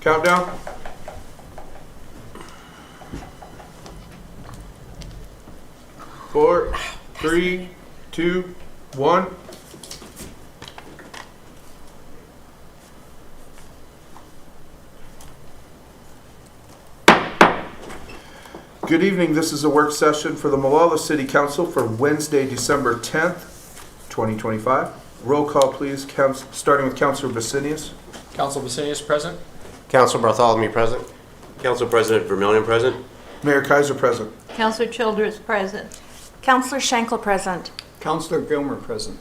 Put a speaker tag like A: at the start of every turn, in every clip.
A: Countdown. 4, 3, 2, 1. Good evening. This is a work session for the Molalla City Council for Wednesday, December 10th, 2025. Roll call, please. Starting with Councilor Basinius.
B: Council Basinius present.
C: Council Bartholomew present.
D: Council President Vermillion present.
A: Mayor Kaiser present.
E: Councilor Childers present.
F: Councilor Schenkel present.
B: Councilor Gilmer present.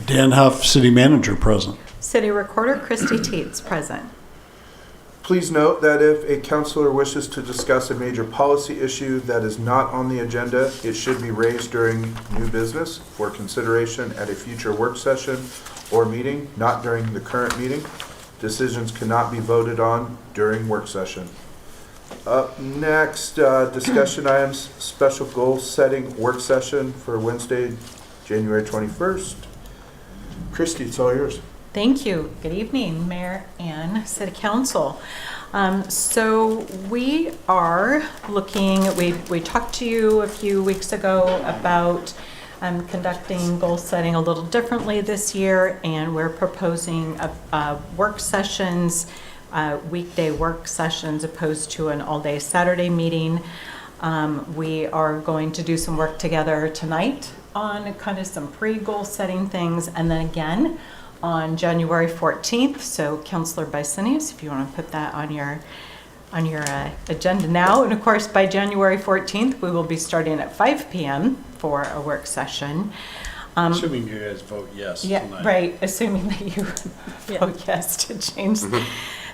G: Dan Huff, City Manager, present.
H: City Recorder Christy Teets present.
A: Please note that if a councilor wishes to discuss a major policy issue that is not on the agenda, it should be raised during new business for consideration at a future work session or meeting, not during the current meeting. Decisions cannot be voted on during work session. Up next, discussion items, special goal setting work session for Wednesday, January 21st. Christy, it's all yours.
H: Thank you. Good evening, Mayor and City Council. So we are looking, we talked to you a few weeks ago about conducting goal setting a little differently this year, and we're proposing work sessions, weekday work sessions opposed to an all-day Saturday meeting. We are going to do some work together tonight on kind of some pre-goal setting things, and then again on January 14th. So Councilor Basinius, if you want to put that on your agenda now. And of course, by January 14th, we will be starting at 5 p.m. for a work session.
G: Assuming you guys vote yes
H: Yeah,
G: tonight.
H: right. Assuming that you vote yes to change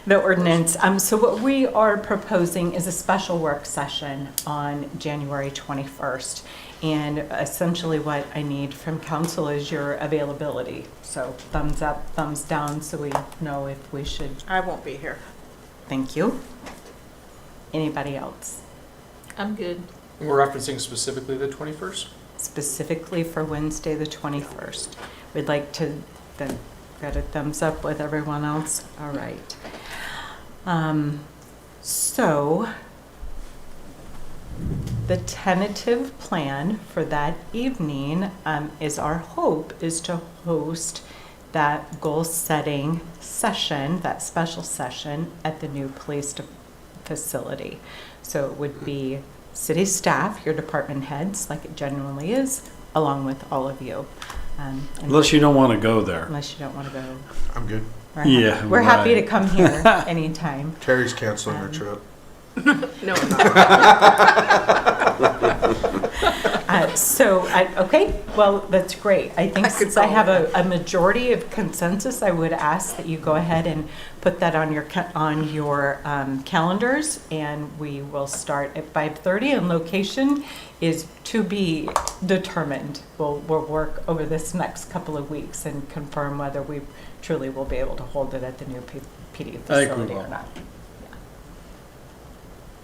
H: the ordinance. So what we are proposing is a special work session on January 21st. And essentially what I need from council is your availability. So thumbs up, thumbs down, so we know if we should.
E: I won't be here.
H: Thank you. Anybody else?
E: I'm good.
B: We're referencing specifically the 21st.
H: Specifically for Wednesday, the 21st. We'd like to then get a thumbs up with everyone else. All right. So the tentative plan for that evening is our hope is to host that goal setting session, that special session at the new police facility. So it would be city staff, your department heads, like it genuinely is, along with all of you.
G: Unless you don't want to go there.
H: Unless you don't want to go.
A: I'm good.
H: We're happy to come here anytime.
A: Terry's canceling her trip.
E: No, I'm not.
H: Okay, well, that's great. I think
E: I could
H: since I
E: go.
H: have a majority of consensus, I would ask that you go ahead and put that on your calendars, and we will start at 5:30, and location is to be determined. We'll work over this next couple of weeks and confirm whether we truly will be able to hold it at the new PD facility or not. Yeah.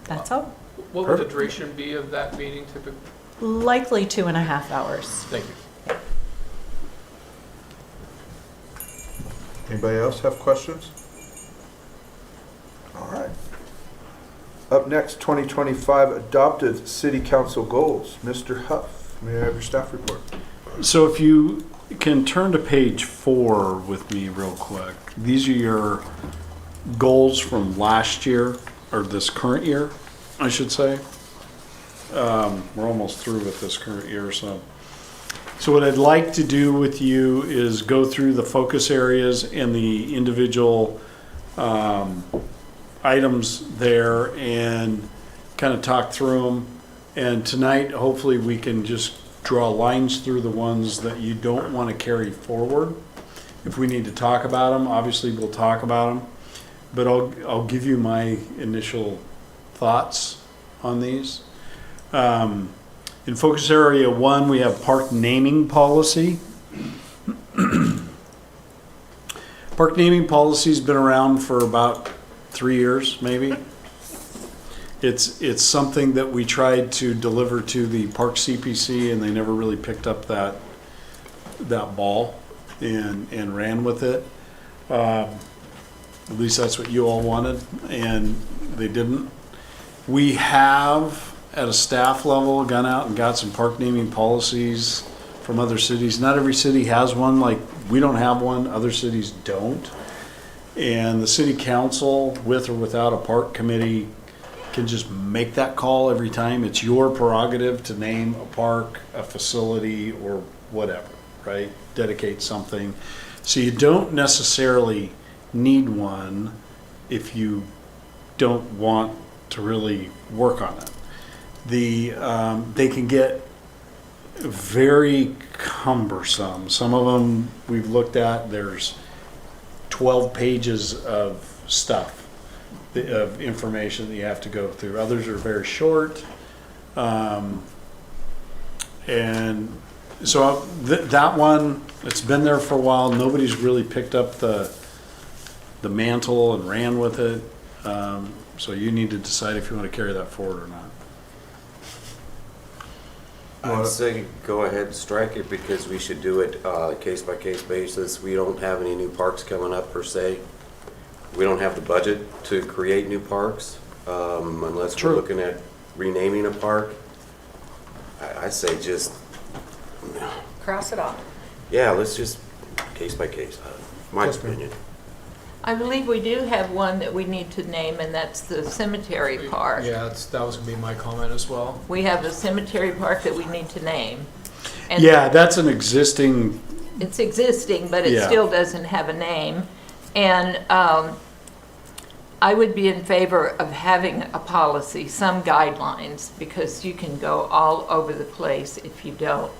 H: That's all.
B: What would the duration be of that meeting typically?
H: Likely 2.5 hours.
B: Thank you.
A: Anybody else have questions? All right. Up next, 2025 adopted city council goals. Mr. Huff, may I have your staff report?
G: So if you can turn to page 4 with me real quick. These are your goals from last year, or this current year, I should say. We're almost through with this current year, so what I'd like to do with you is go through the focus areas and the individual items there and kind of talk through them. And tonight, hopefully, we can just draw lines through the ones that you don't want to carry forward. If we need to talk about them, obviously we'll talk about them. But I'll give you my initial thoughts on these. In focus area 1, we have park naming policy. Park naming policy's been around for about 3 years, maybe. It's something that we tried to deliver to the park CPC, and they never really picked up that ball and ran with it. At least that's what you all wanted, and they didn't. We have, at a staff level, gone out and got some park naming policies from other cities. Not every city has one, like, we don't have one, other cities don't. And the city council, with or without a park committee, can just make that call every time. It's your prerogative to name a park, a facility, or whatever, right? Dedicate something. So you don't necessarily need one if you don't want to really work on it. They can get very cumbersome. Some of them we've looked at, there's 12 pages of stuff, of information that you have to go through. Others are very short. And so that one, it's been there for a while. Nobody's really picked up the mantle and ran with it. So you need to decide if you want to carry that forward or not.
D: I'd say go ahead and strike it because we should do it case by case basis. We don't have any new parks coming up per se. We don't have the budget to create new parks unless
G: True.
D: we're looking at renaming a park. I say just,
H: Cross it off.
D: yeah, let's just case by case, my
A: Yes, ma'am.
D: opinion.
E: I believe we do have one that we need to name, and that's the cemetery park.
B: Yeah, that was gonna be my comment as well.
E: We have a cemetery park that we need to name. And
G: Yeah, that's an existing,
E: it's existing, but it
G: Yeah.
E: still doesn't have a name. And I would be in favor of having a policy, some guidelines, because you can go all over the place if you don't.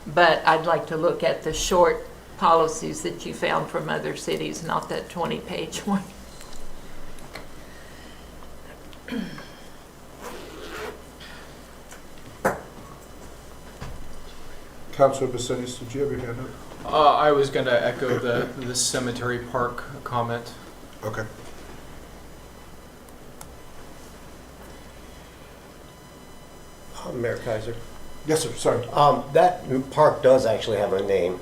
E: But I'd like to look at the short policies that you found from other cities, not that 20-page one.
A: Councilor Bassinis, did you have your hand up?
B: I was gonna echo the cemetery park comment.
A: Okay.
C: Mayor Kaiser.
A: Yes, sir, sorry.
C: That park does actually have a name.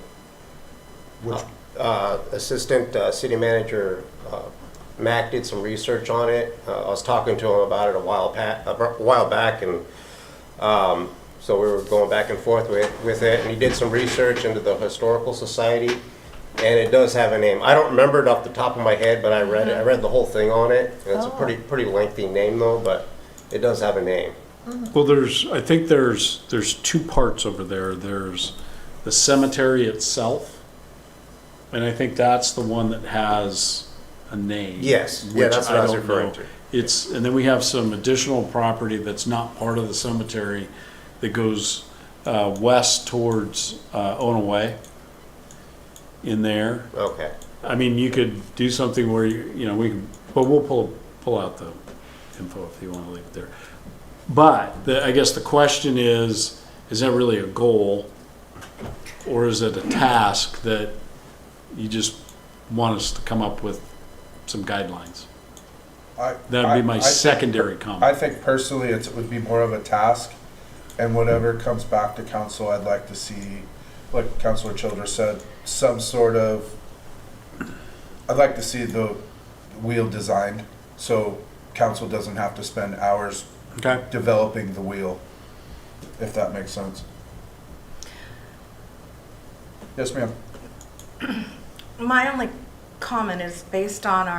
A: Which,
C: Assistant City Manager Mac did some research on it. I was talking to him about it a while back, and so we were going back and forth with it. And he did some research into the Historical Society, and it does have a name. I don't remember it off the top of my head, but I read it. I read the whole thing on it. And it's a pretty lengthy name though, but it does have a name.
G: well, I think there's two parts over there. There's the cemetery itself, and I think that's the one that has a name.
C: Yes, yeah,
G: which
C: that's what I was
G: don't
C: referring
G: know.
C: to.
G: And then we have some additional property that's not part of the cemetery that goes west towards Onaway in there.
C: Okay.
G: I mean, you could do something where we can, but we'll pull out the info if you want to leave it there. But I guess the question is that really a goal, or is it a task that you just want us to come up with some guidelines? That'd be my secondary comment.
A: I think personally, it would be more of a task, and whatever comes back to council, I'd like to see, like Councilor Childress said, some sort of, I'd like to see the wheel designed, so council doesn't have to spend hours
G: Okay.
A: developing the wheel, if that makes sense. Yes, ma'am.
F: My only comment is based on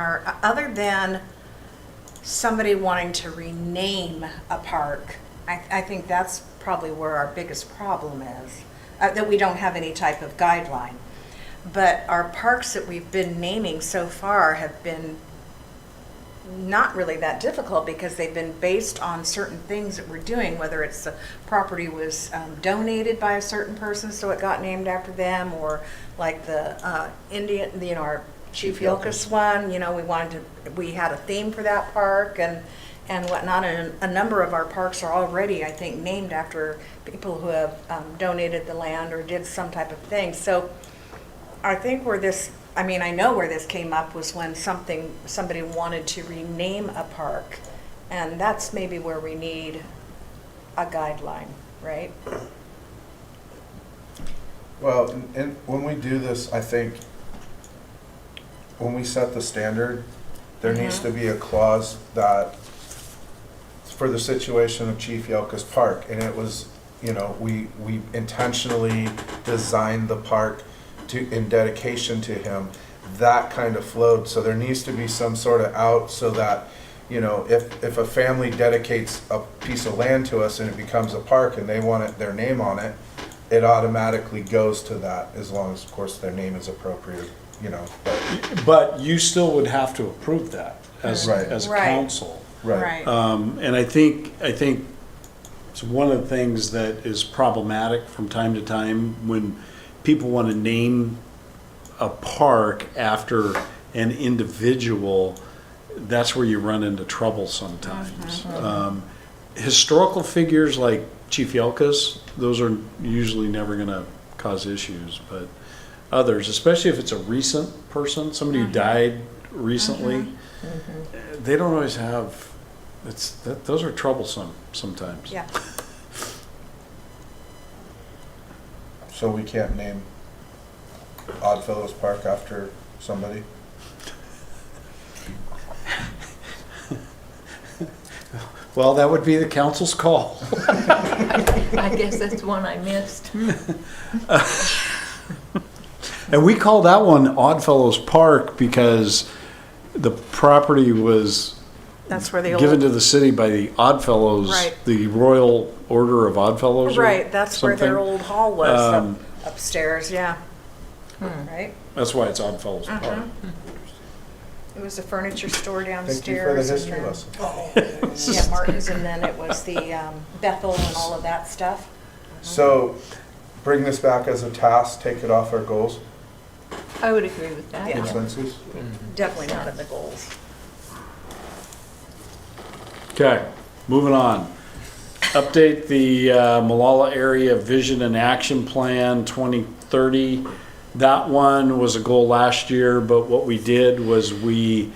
F: other than somebody wanting to rename a park, I think that's probably where our biggest problem is, that we don't have any type of guideline. But our parks that we've been naming so far have been not really that difficult because they've been based on certain things that we're doing, whether it's the property was donated by a certain person, so it got named after them, or like the Indian, our Chief Yilkus one, we had a theme for that park and whatnot, and a number of our parks are already, I think, named after people who have donated the land or did some type of thing. So I think I know where this came up was when somebody wanted to rename a park, and that's maybe where we need a guideline, right?
A: Well, and when we do this, I think when we set the standard, there needs to be a clause that, for the situation of Chief Yelka's Park, and it was, you know, we intentionally designed the park in dedication to him. That kind of flowed, so there needs to be some sort of out so that, you know, if a family dedicates a piece of land to us and it becomes a park and they want their name on it, it automatically goes to that, as long as, of course, their name is appropriate, you know,
G: But you still would have to approve that as
A: Right.
G: a
F: Right.
G: council.
A: right.
G: And I think it's one of the things that is problematic from time to time when people want to name a park after an individual. That's where you run into trouble sometimes. Historical figures like Chief Yelka's, those are usually never going to cause issues, but others, especially if it's a recent person, somebody who died recently, they don't always have, those are troublesome sometimes.
F: Yeah.
A: So we can't name Oddfellows Park after somebody?
G: Well, that would be the council's call.
E: I guess that's one I missed.
G: And we call that one Oddfellows Park because the property was
F: That's where the
G: given to the city by the Oddfellows,
F: Right.
G: the Royal Order of Oddfellows. or
F: Right, that's where their
G: something.
F: old hall was,
G: Um,
F: upstairs, yeah. Right?
G: That's why it's Oddfellows Park.
F: It was a furniture store
A: Thank you for the
F: downstairs.
A: history
F: and
A: lesson.
F: Yeah, Martin's, and then it was the Bethel and all of that stuff.
A: So, bring this back as a task, take it off our goals,
E: I would agree with that.
F: Yeah.
A: consensus?
F: Definitely not in the goals.
G: Okay, moving on. Update the Molalla Area Vision and Action Plan 2030. That one was a goal last year, but what we did was we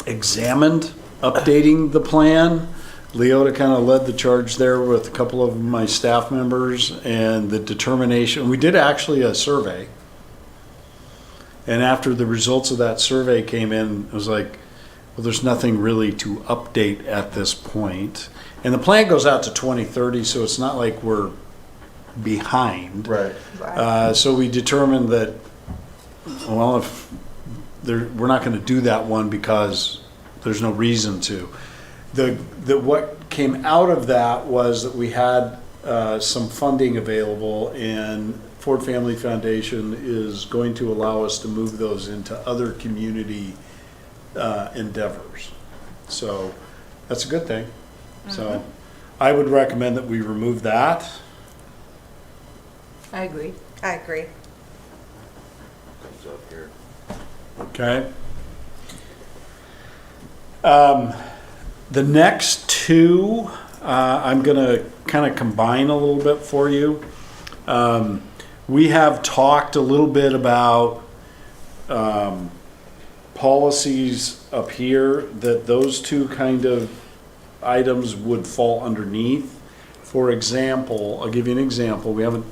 G: examined updating the plan. Leota kind of led the charge there with a couple of my staff members, and the determination, we did actually a survey. And after the results of that survey came in, it was like, well, there's nothing really to update at this point. And the plan goes out to 2030, so it's not like we're behind.
A: Right.
G: So we determined that, well, if we're not going to do that one because there's no reason to. What came out of that was that we had some funding available, and Ford Family Foundation is going to allow us to move those into other community endeavors. So that's a good thing. So I would recommend that we remove that.
E: I agree.
F: I agree.
D: Comes up here.
G: Okay. The next two, I'm going to kind of combine a little bit for you. We have talked a little bit about policies up here, that those two kind of items would fall underneath. For example, I'll give you an example. We haven't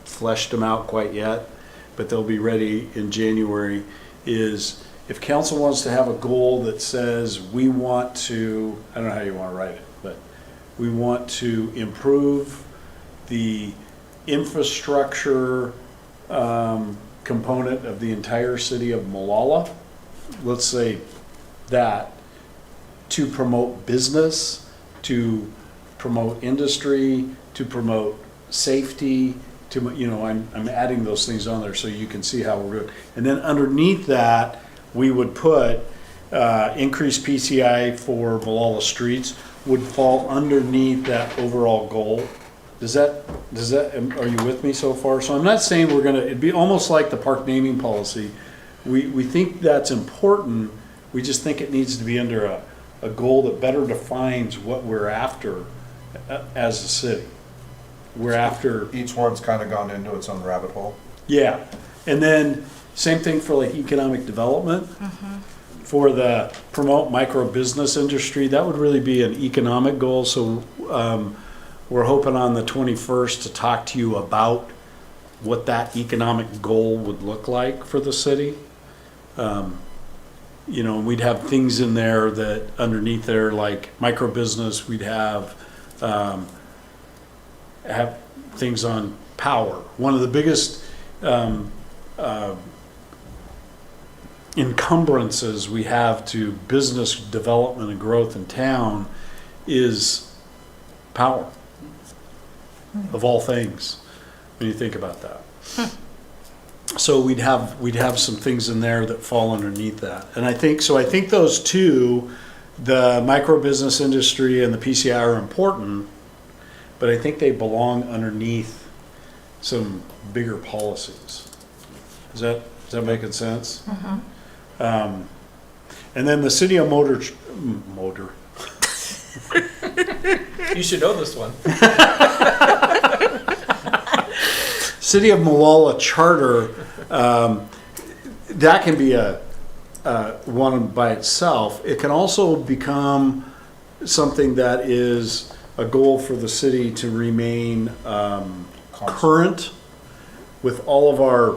G: fleshed them out quite yet, but they'll be ready in January. Is if council wants to have a goal that says we want to, I don't know how you want to write it, but we want to improve the infrastructure component of the entire city of Molalla, let's say that, to promote business, to promote industry, to promote safety, to, you know, I'm adding those things on there so you can see how we're doing. And then underneath that, we would put increased PCI for Molalla streets would fall underneath that overall goal. Does that, are you with me so far? So I'm not saying we're gonna, it'd be almost like the park naming policy. We think that's important, we just think it needs to be under a goal that better defines what we're after as a city. We're after,
A: Each one's kind of gone into its own rabbit hole.
G: yeah, and then same thing for like economic development. For the promote micro business industry, that would really be an economic goal, so we're hoping on the 21st to talk to you about what that economic goal would look like for the city. You know, we'd have things in there that underneath there, like micro business, we'd have things on power. One of the biggest encumbrances we have to business development and growth in town is power, of all things, when you think about that. So we'd have some things in there that fall underneath that. And I think those two, the micro business industry and the PCI, are important, but I think they belong underneath some bigger policies. Is that making sense? And then the city of motor.
B: You should know this one.
G: City of Molalla charter, that can be a one by itself. It can also become something that is a goal for the city to remain current with all of our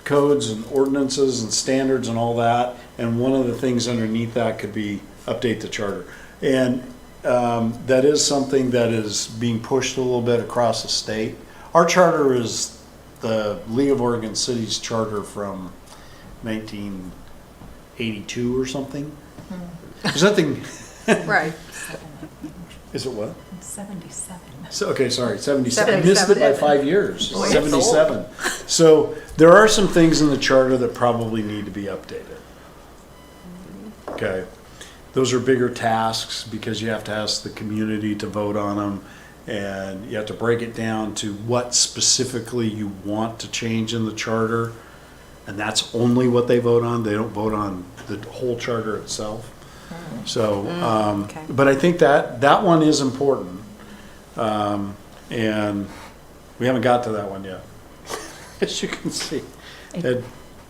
G: codes and ordinances and standards and all that. And one of the things underneath that could be update the charter. And that is something that is being pushed a little bit across the state. Our charter is the League of Oregon Cities charter from 1982 or something. There's nothing.
F: Right.
G: Is it what?
H: 77.
G: So, okay, sorry, 77. I missed it by 5 years.
E: Boy, it's
G: 77. So there are some things in the charter that probably need to be updated. Okay. Those are bigger tasks because you have to ask the community to vote on them, and you have to break it down to what specifically you want to change in the charter, and that's only what they vote on. They don't vote on the whole charter itself. So,
F: okay.
G: but I think that one is important, and we haven't got to that one yet, as you can see.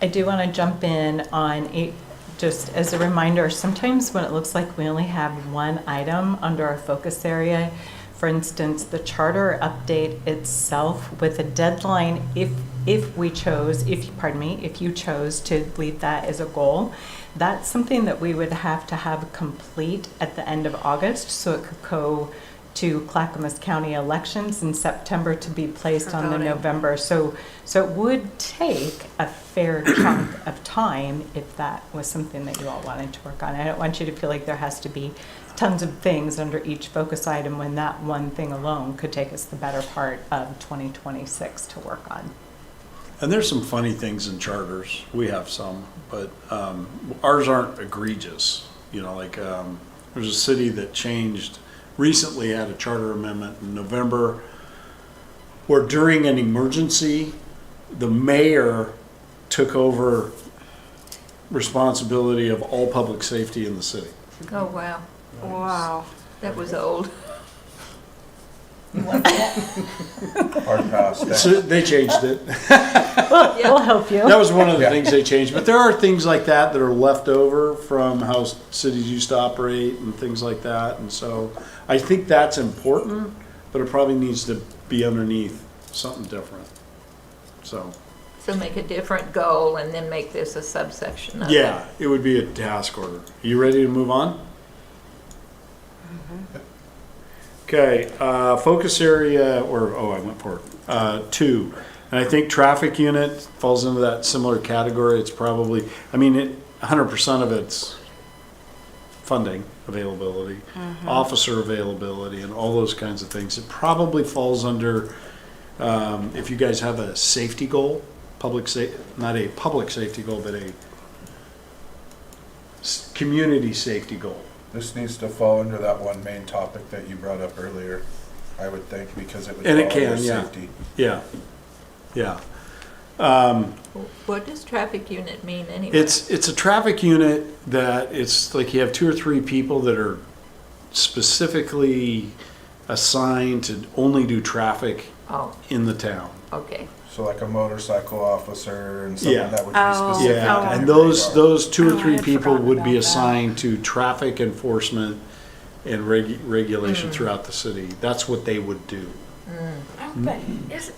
H: I do want to jump in on just as a reminder, sometimes when it looks like we only have one item under our focus area, for instance, the charter update itself with a deadline, if you chose to leave that as a goal, that's something that we would have to have complete at the end of August, so it could go to Clackamas County elections in September to be placed
F: For
H: on the
F: voting.
H: November. So it would take a fair chunk of time if that was something that you all wanted to work on. I don't want you to feel like there has to be tons of things under each focus item when that one thing alone could take us the better part of 2026 to work on.
G: And there's some funny things in charters. We have some, but ours aren't egregious. You know, like there's a city that recently had a charter amendment in November where during an emergency, the mayor took over responsibility of all public safety in the city.
E: Oh, wow.
F: Wow.
E: That was old.
A: Hard pass.
G: So they changed it.
H: We'll help you.
G: That was one of the things they changed. But there are things like that are left over from how cities used to operate and things like that. And so I think that's important, but it probably needs to be underneath something different. So
E: make a different goal and then make this a subsection of it.
G: yeah, it would be a task order. You ready to move on? Okay, focus area, I went for 2. And I think traffic unit falls into that similar category. It's probably, 100% of it's funding availability, officer availability, and all those kinds of things. It probably falls under, if you guys have a safety goal, not a public safety goal, but a community safety goal.
A: This needs to fall under that one main topic that you brought up earlier, I would think, because it would
G: And it
A: fall under
G: can, yeah.
A: safety.
G: Yeah.
E: What does traffic unit mean anyway?
G: It's a traffic unit that it's like you have 2 or 3 people that are specifically assigned to only do traffic
E: Oh,
G: in the town.
E: okay.
A: So like a motorcycle officer and something
G: Yeah.
A: that would be
F: Oh.
A: specific.
G: Yeah,
A: to
G: and
A: your
G: those
A: radar.
G: 2 or
F: Oh, I
G: 3
F: had
G: people
F: forgotten
G: would be
F: about that.
G: assigned to traffic enforcement and regulation throughout the city. That's what they would do.
F: But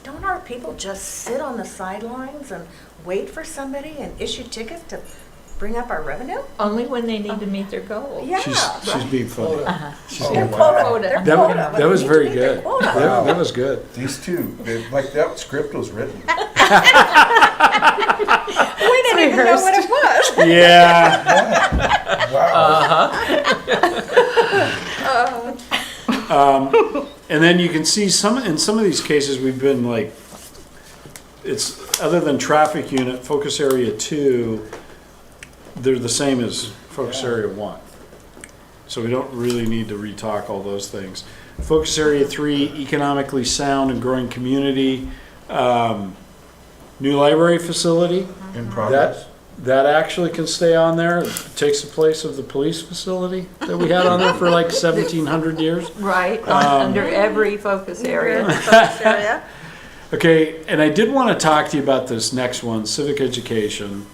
F: don't our people just sit on the sidelines and wait for somebody and issue tickets to bring up our revenue?
E: Only when they need to meet their goals.
F: Yeah.
G: She's being funny. She's
F: Their
G: being
F: quota,
G: funny.
F: their
G: That
F: quota.
G: that
F: when
G: was
F: they
G: very
F: need to meet their
G: good.
F: quota.
G: That was good.
A: These two, like that script was written.
F: We didn't even know what it was.
G: Yeah.
A: Wow.
G: And then you can see in some of these cases, we've been like, it's, other than traffic unit, focus area 2, they're the same as focus area 1. So we don't really need to re-talk all those things. Focus area 3, economically sound and growing community, new library facility.
A: In progress.
G: That actually can stay on there. It takes the place of the police facility that we had on there for like 1,700 years.
E: Right, under every focus area.
F: Area.
G: Okay, and I did want to talk to you about this next one, civic education.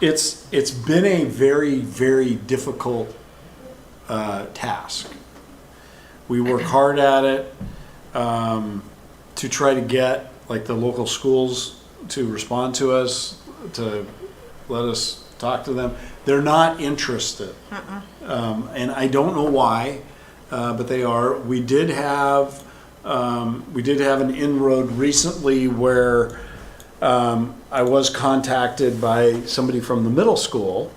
G: It's been a very, very difficult task. We work hard at it to try to get like the local schools to respond to us, to let us talk to them. They're not interested, and I don't know why, but they are. We did have an inroad recently where I was contacted by somebody from the middle school,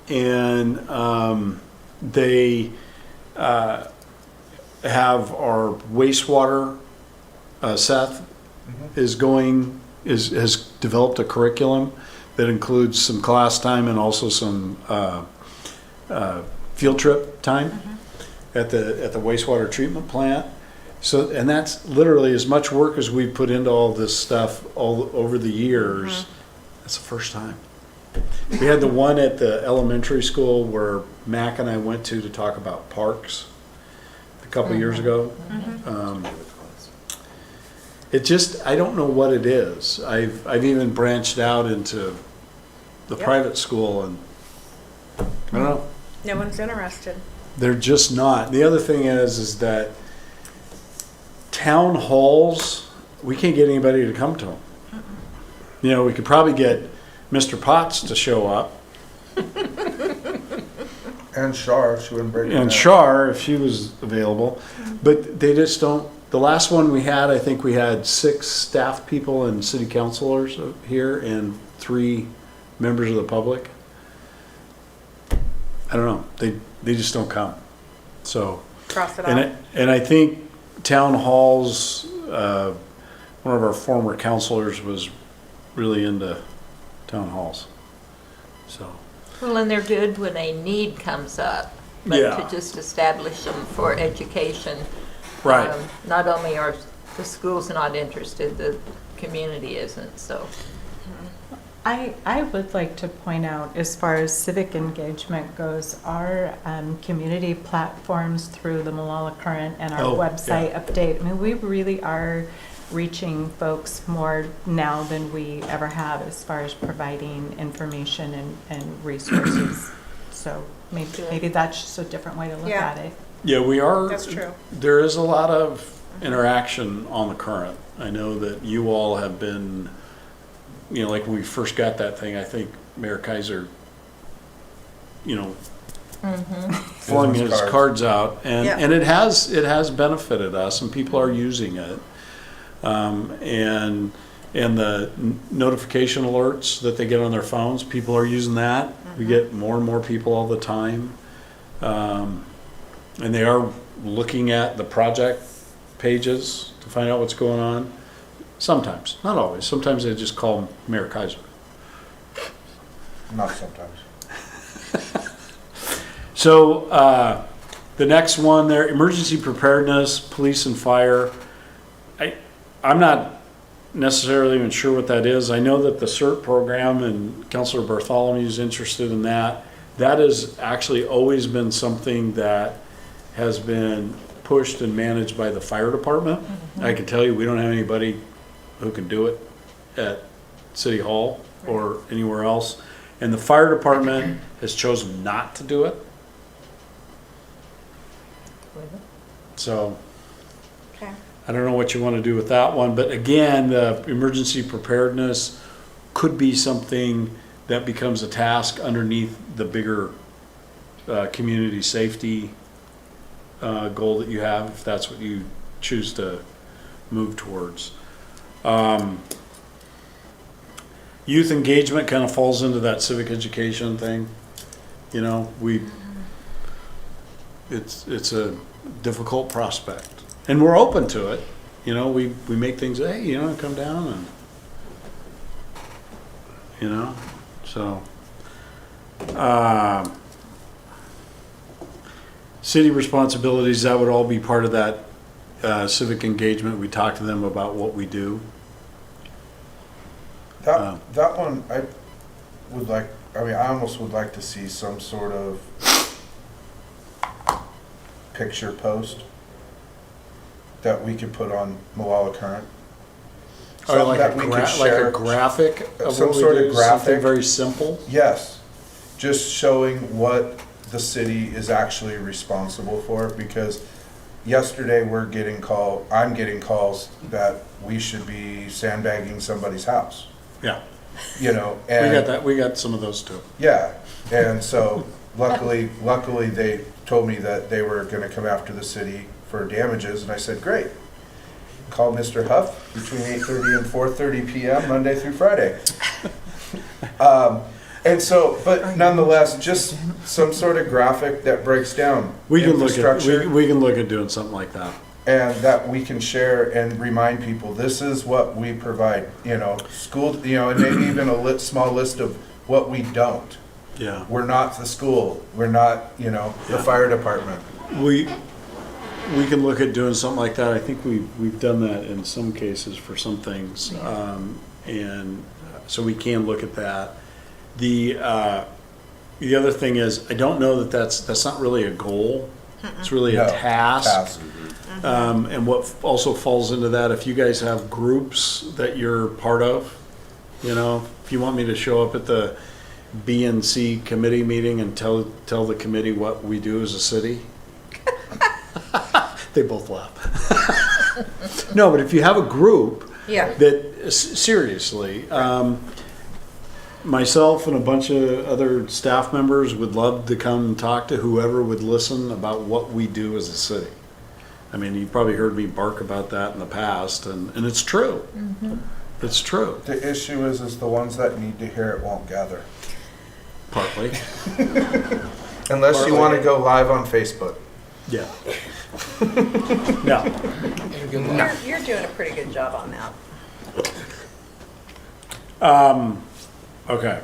G: and they have our wastewater. Seth has developed a curriculum that includes some class time and also some field trip time at the wastewater treatment plant. So, and that's literally as much work as we put into all this stuff all over the years. That's the first time. We had the one at the elementary school where Mac and I went to talk about parks a couple years ago. It just, I don't know what it is. I've even branched out into the private school, and I don't know.
F: No one's interested.
G: They're just not. The other thing is that town halls, we can't get anybody to come to them. You know, we could probably get Mr. Potts to show up,
A: And Shar, she wouldn't break it
G: and
A: down.
G: Shar if she was available, but they just don't. The last one we had, I think we had 6 staff people and city councilors here and 3 members of the public. I don't know. They just don't come. So,
F: Cross it off.
G: and I think town halls, one of our former counselors was really into town halls. So,
E: Well, and they're good when a need comes up, but
G: Yeah.
E: to just establish them for education.
G: right.
E: Not only are the schools not interested, the community isn't, so.
H: I would like to point out, as far as civic engagement goes, our community platforms through the Molalla Current and our
G: Oh,
H: website update, I mean, we really are reaching folks more now than we ever have as far as providing information and resources. So maybe that's just a different way to look
F: Yeah.
H: at it.
G: Yeah, we are.
F: That's true.
G: There is a lot of interaction on the Current. I know that you all have been, you know, like when we first got that thing, I think Mayor Kaiser, you know, flung
A: Business
G: his cards out, and
F: Yeah.
G: and it has benefited us, and people are using it, and the notification alerts that they get on their phones, people are using that. We get more and more people all the time, and they are looking at the project pages to find out what's going on. Sometimes, not always. Sometimes they just call Mayor Kaiser.
A: Not sometimes.
G: So the next one there, emergency preparedness, police and fire. I'm not necessarily even sure what that is. I know that the CERT program, and Councilor Bartholomew is interested in that. That has actually always been something that has been pushed and managed by the fire department. I can tell you, we don't have anybody who can do it at City Hall or anywhere else. And the fire department has chosen not to do it. So
F: Okay.
G: I don't know what you want to do with that one, but again, the emergency preparedness could be something that becomes a task underneath the bigger community safety goal that you have, if that's what you choose to move towards. Youth engagement kind of falls into that civic education thing. You know, it's a difficult prospect, and we're open to it. You know, we make things, hey, you know, come down and, you know, so. City responsibilities, that would all be part of that civic engagement. We talk to them about what we do.
A: That one, I almost would like to see some sort of picture post that we could put on Molalla Current.
G: Or
A: Something
G: like
A: that
G: a
A: we could
G: like a
A: share.
G: graphic of
A: Some
G: what we
A: sort of
G: do, something
A: graphic.
G: very simple.
A: Yes, just showing what the city is actually responsible for, because yesterday I'm getting calls that we should be sandbagging somebody's house,
G: Yeah,
A: you know,
G: we
A: and.
G: got that. We got some of those too.
A: Yeah, and so luckily they told me that they were gonna come after the city for damages, and I said, great. Call Mr. Huff between 8:30 and 4:30 PM, Monday through Friday. And so, but nonetheless, just some sort of graphic that breaks down
G: We can look at
A: infrastructure,
G: we can look at doing something like that.
A: and that we can share and remind people, this is what we provide, you know, school, you know, and maybe even a small list of what we don't.
G: Yeah,
A: We're not the school, we're not, you know, the fire department.
G: we can look at doing something like that. I think we've done that in some cases for some things, and so we can look at that. The other thing is, I don't know that that's not really a goal. It's really a
A: No,
G: task. And what also falls into that, if you guys have groups that you're part of, you know, if you want me to show up at the B and C committee meeting and tell the committee what we do as a city, they both laugh. No, but if you have a group
F: Yeah.
G: that, seriously, myself and a bunch of other staff members would love to come and talk to whoever would listen about what we do as a city. I mean, you've probably heard me bark about that in the past, and it's true. It's true,
A: The issue is the ones that need to hear it won't gather.
G: partly.
A: Unless you want to go live on Facebook.
G: Yeah. No.
F: You're doing a pretty good job on that.
G: Okay.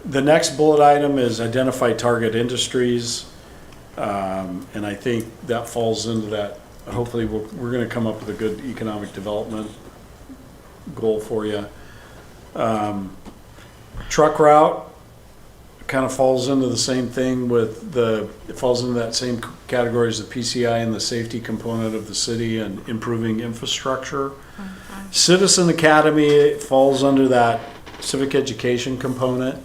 G: The next bullet item is identify target industries. And I think that falls into that. Hopefully, we're going to come up with a good economic development goal for you. Truck route kind of falls into the same thing it falls into that same category as the PCI and the safety component of the city and improving infrastructure. Citizen Academy falls under that civic education component.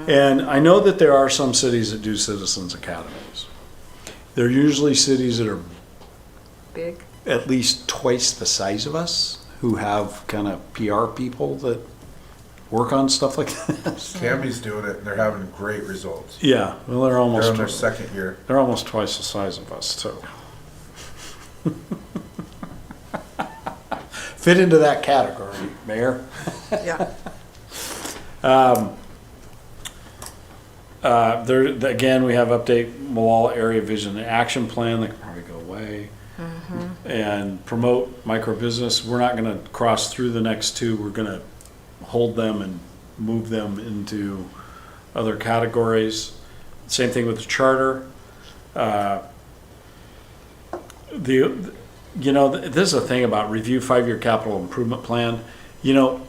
G: And I know that there are some cities that do citizens academies. They're usually cities that are
F: Big.
G: at least twice the size of us, who have kind of PR people that work on stuff like this.
A: Tammy's doing it, and they're having great results.
G: Yeah, well,
A: They're on their second year.
G: they're almost twice the size of us, too. Fit into that category, Mayor.
F: Yeah.
G: Again, we have update Molalla Area Vision and Action Plan that can probably go away. And promote micro business. We're not going to cross through the next two. We're going to hold them and move them into other categories. Same thing with the charter. This is a thing about review 5-year capital improvement plan. You know,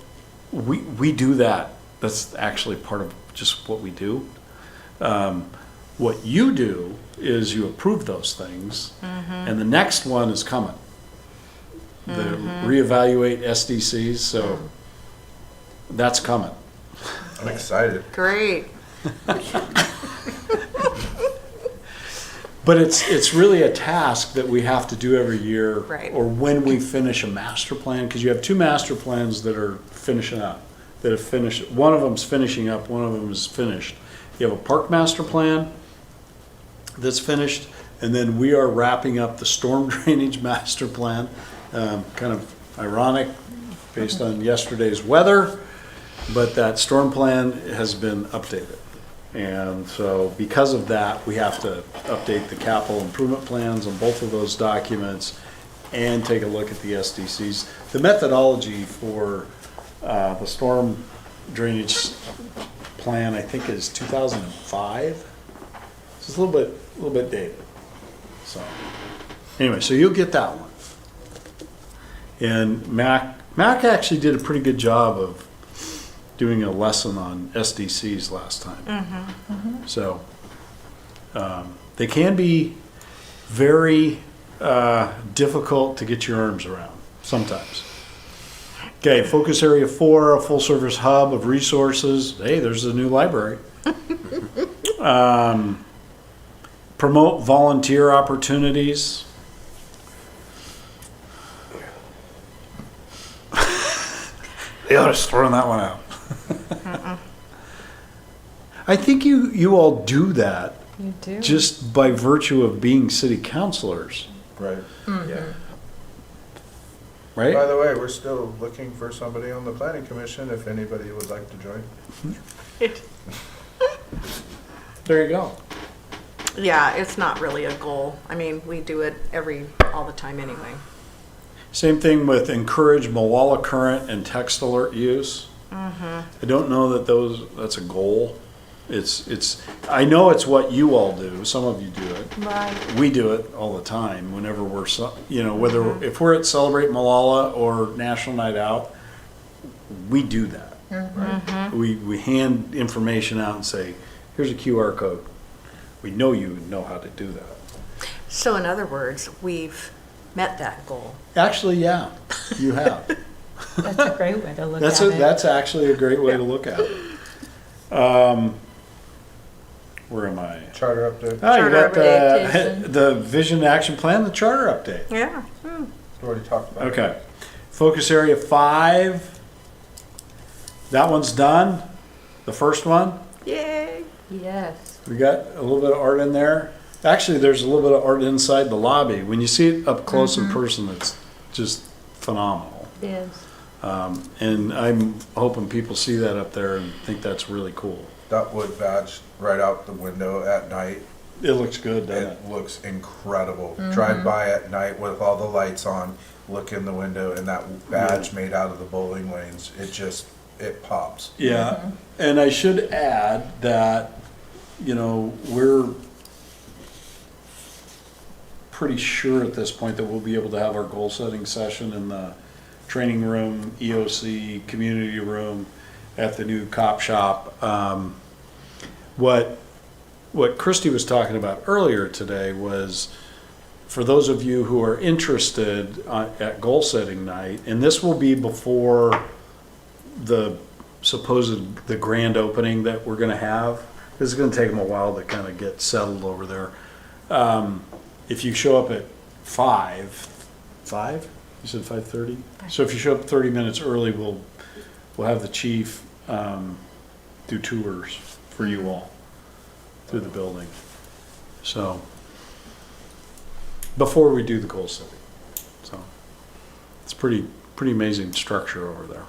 G: we do that. That's actually part of just what we do. What you do is you approve those things, and the next one is coming. The reevaluate SDCs, so that's coming.
A: I'm excited.
F: Great.
G: But it's really a task that we have to do every year.
F: Right.
G: Or when we finish a master plan, because you have two master plans that are finishing up, that have finished, one of them's finishing up, one of them is finished. You have a park master plan that's finished, and then we are wrapping up the storm drainage master plan. Kind of ironic based on yesterday's weather, but that storm plan has been updated. And so because of that, we have to update the capital improvement plans on both of those documents and take a look at the SDCs. The methodology for the storm drainage plan, I think, is 2005. So it's a little bit dated. So anyway, so you'll get that one. And Mac actually did a pretty good job of doing a lesson on SDCs last time. So they can be very difficult to get your arms around sometimes. Okay, focus area 4, a full service hub of resources. Hey, there's a new library. Promote volunteer opportunities. They ought to throw that one out. I think you all do that
H: You do.
G: just by virtue of being city councilors,
A: Right. Yeah.
G: right?
A: By the way, we're still looking for somebody on the planning commission if anybody would like to join.
G: There you go.
F: Yeah, it's not really a goal. I mean, we do it all the time anyway.
G: Same thing with encourage Molalla current and text alert use. I don't know that that's a goal. I know it's what you all do. Some of you do it.
E: Right.
G: We do it all the time whenever we're, whether, if we're at Celebrate Molalla or National Night Out, we do that. Right? We hand information out and say, here's a QR code. We know you know how to do that.
F: So in other words, we've met that goal.
G: Actually, yeah, you have.
H: That's a great way to look at it.
G: That's actually a great way to look at it. Where am I?
A: Charter update.
G: Oh, you got
E: update.
G: the vision action plan, the charter update.
F: Yeah.
A: We already talked about it.
G: Okay. Focus area 5. That one's done. The first one.
F: Yay.
E: Yes.
G: We got a little bit of art in there. Actually, there's a little bit of art inside the lobby. When you see it up close in person, it's just phenomenal.
E: Yes.
G: And I'm hoping people see that up there and think that's really cool.
A: That wood badge right out the window at night.
G: It looks good, doesn't it?
A: It looks incredible. Drive by at night with all the lights on, look in the window, and that badge made out of the bowling lanes, it pops.
G: Yeah, and I should add that, we're pretty sure at this point that we'll be able to have our goal setting session in the training room, EOC, community room at the new cop shop. What Christy was talking about earlier today was, for those of you who are interested at goal setting night, and this will be before the grand opening that we're going to have. This is going to take them a while to kind of get settled over there. If you show up at 5, you said 5:30? So if you show up 30 minutes early, we'll have the chief do tours for you all through the building. So, before we do the goal setting. So, it's pretty amazing structure over there.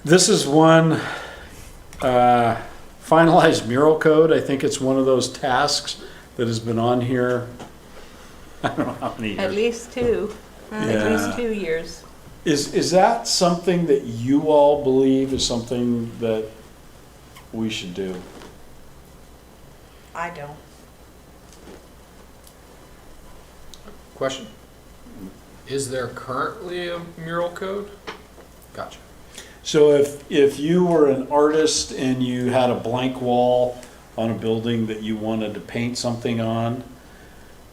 G: This is one finalized mural code. I think it's one of those tasks that has been on here. I don't know how many years.
E: At least 2. At
G: Yeah.
E: least 2 years.
G: Is that something that you all believe is something that we should do?
F: I don't.
B: Question? Is there currently a mural code? Gotcha.
G: So if you were an artist and you had a blank wall on a building that you wanted to paint something on,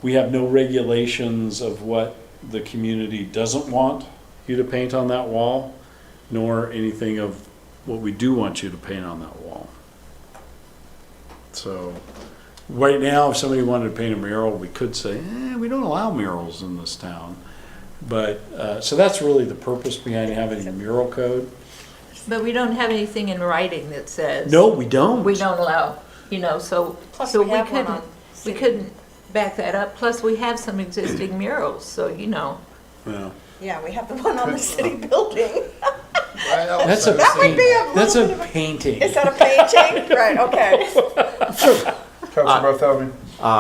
G: we have no regulations of what the community doesn't want you to paint on that wall, nor anything of what we do want you to paint on that wall. So, right now, if somebody wanted to paint a mural, we could say, we don't allow murals in this town. But, so that's really the purpose behind having a mural code.
E: But we don't have anything in writing that says.
G: No, we don't.
E: We don't allow, so.
F: Plus
E: so
F: we have one on
E: We
F: city.
E: couldn't back that up. Plus, we have some existing murals, so,
G: Yeah.
F: Yeah, we have the one on the city building.
G: That's a
F: That would be a
G: That's
F: little bit
G: a
F: of a-
G: painting.
F: Is that a painting? Right, okay.
A: Councilor Bartholomew?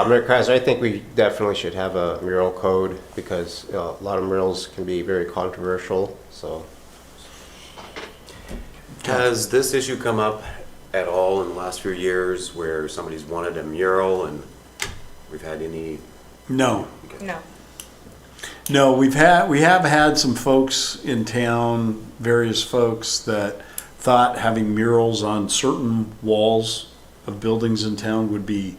C: Mayor Kaiser, I think we definitely should have a mural code because a lot of murals can be very controversial, so.
D: Has this issue come up at all in the last few years where somebody's wanted a mural and we've had any?
G: No.
F: No.
G: No, we have had some folks in town, various folks that thought having murals on certain walls of buildings in town would be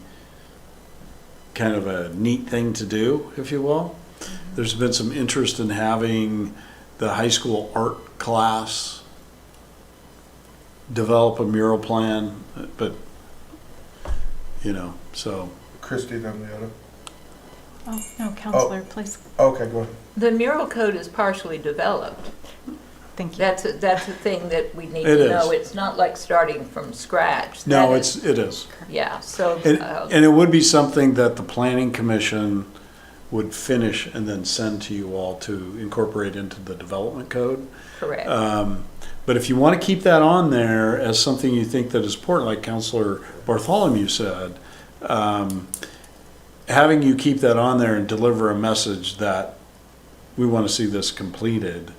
G: kind of a neat thing to do, if you will. There's been some interest in having the high school art class develop a mural plan, but, so.
A: Christie, then Leota.
H: Oh, no, Counselor, please.
A: Okay, go ahead.
E: the mural code is partially developed.
H: Thank you.
E: That's a thing that we need
G: It
E: to
G: is.
E: know. It's not like starting from scratch.
G: No,
E: That
G: it is.
E: Yeah, so.
G: And it would be something that the planning commission would finish and then send to you all to incorporate into the development code.
E: Correct.
G: But if you want to keep that on there as something you think that is important, like Counselor Bartholomew said, having you keep that on there and deliver a message that we want to see this completed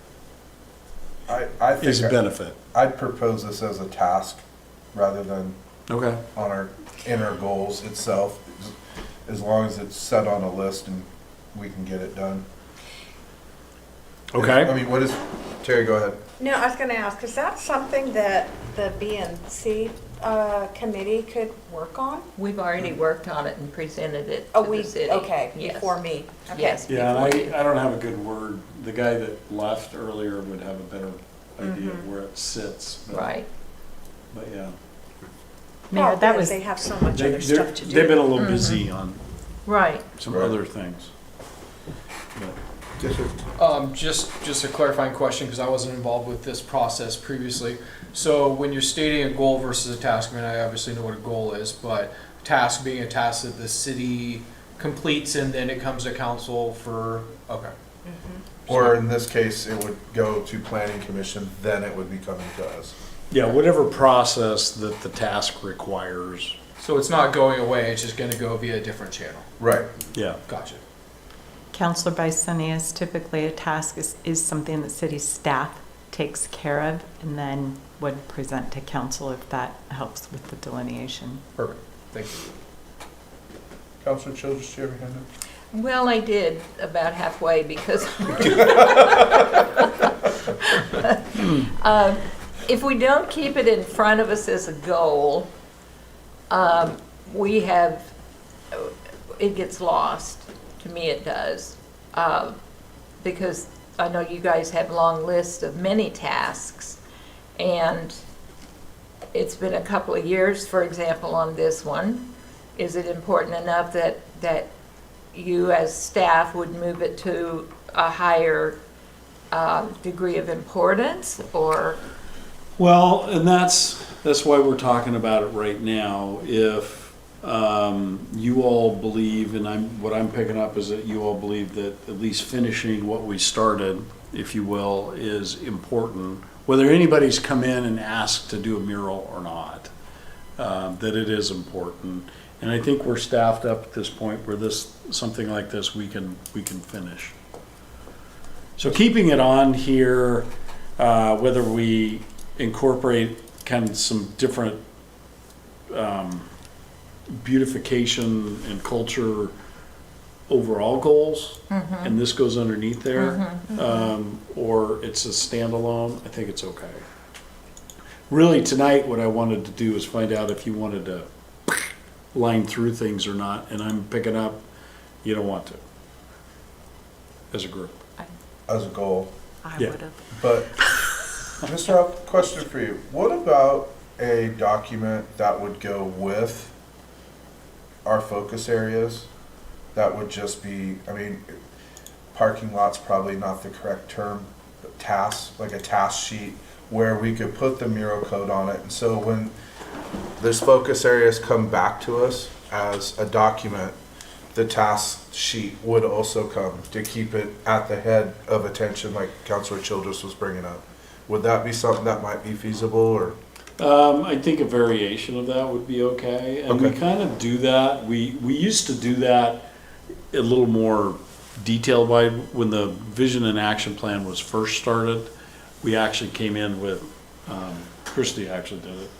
A: I
G: is a
A: think
G: benefit.
A: I'd propose this as a task rather than
G: Okay.
A: on our goals itself, as long as it's set on a list and we can get it done. I
G: Okay.
A: mean, what is, Terry, go ahead.
F: No, I was gonna ask, is that something that the B and C committee could work on?
E: We've already worked on it and presented it
F: Oh,
E: to
F: we,
E: the city.
F: okay,
E: Yes.
F: before me. Okay.
E: Yes.
G: Yeah, and
E: before you.
G: I don't have a good word. The guy that left earlier would have a better idea of where it sits. But,
E: Right.
G: But yeah.
H: Mayor,
F: Oh,
H: that
F: good,
H: was,
F: they have so much
G: They-
F: other stuff to do.
G: They've been a little busy on
E: Right.
G: some
A: Right.
G: other things. But-
B: Just a clarifying question, because I wasn't involved with this process previously. So when you're stating a goal versus a task, I mean, I obviously know what a goal is, but task being a task that the city completes and then it comes to council for, okay.
A: Or in this case, it would go to planning commission, then it would be coming to us.
G: Yeah, whatever process that the task requires.
B: So it's not going away, it's just gonna go via a different channel.
A: Right.
G: Yeah.
B: Gotcha.
H: Counselor Bysonius, typically a task is something that city staff takes care of and then would present to council if that helps with the delineation.
B: Perfect, thank you.
A: Councilor Childress, do you have your hand up?
E: Well, I did about halfway because if we don't keep it in front of us as a goal, we have, it gets lost. To me, it does. Because I know you guys have long lists of many tasks, and it's been a couple of years, for example, on this one. Is it important enough that you as staff would move it to a higher degree of importance, or?
G: Well, and that's why we're talking about it right now. If you all believe, and what I'm picking up is that you all believe that at least finishing what we started, if you will, is important. Whether anybody's come in and asked to do a mural or not, that it is important. And I think we're staffed up at this point where something like this we can finish. So keeping it on here, whether we incorporate kind of some different beautification and culture overall goals, and this goes underneath there, or it's a standalone, I think it's okay. Really, tonight, what I wanted to do is find out if you wanted to line through things or not, and I'm picking up, you don't want to, as a group.
A: As a goal.
H: I
G: Yeah.
H: would have.
A: But, Mr. Huff, question for you. What about a document that would go with our focus areas, that would just be, I mean, parking lot's probably not the correct term, but tasks, like a task sheet, where we could put the mural code on it. And so when this focus areas come back to us as a document, the task sheet would also come to keep it at the head of attention, like Councilor Childress was bringing up. Would that be something that might be feasible, or?
G: I think a variation of that would be okay, and we
A: Okay.
G: kind of do that. We used to do that a little more detailed by when the vision and action plan was first started. We actually came in with, Christie actually did it.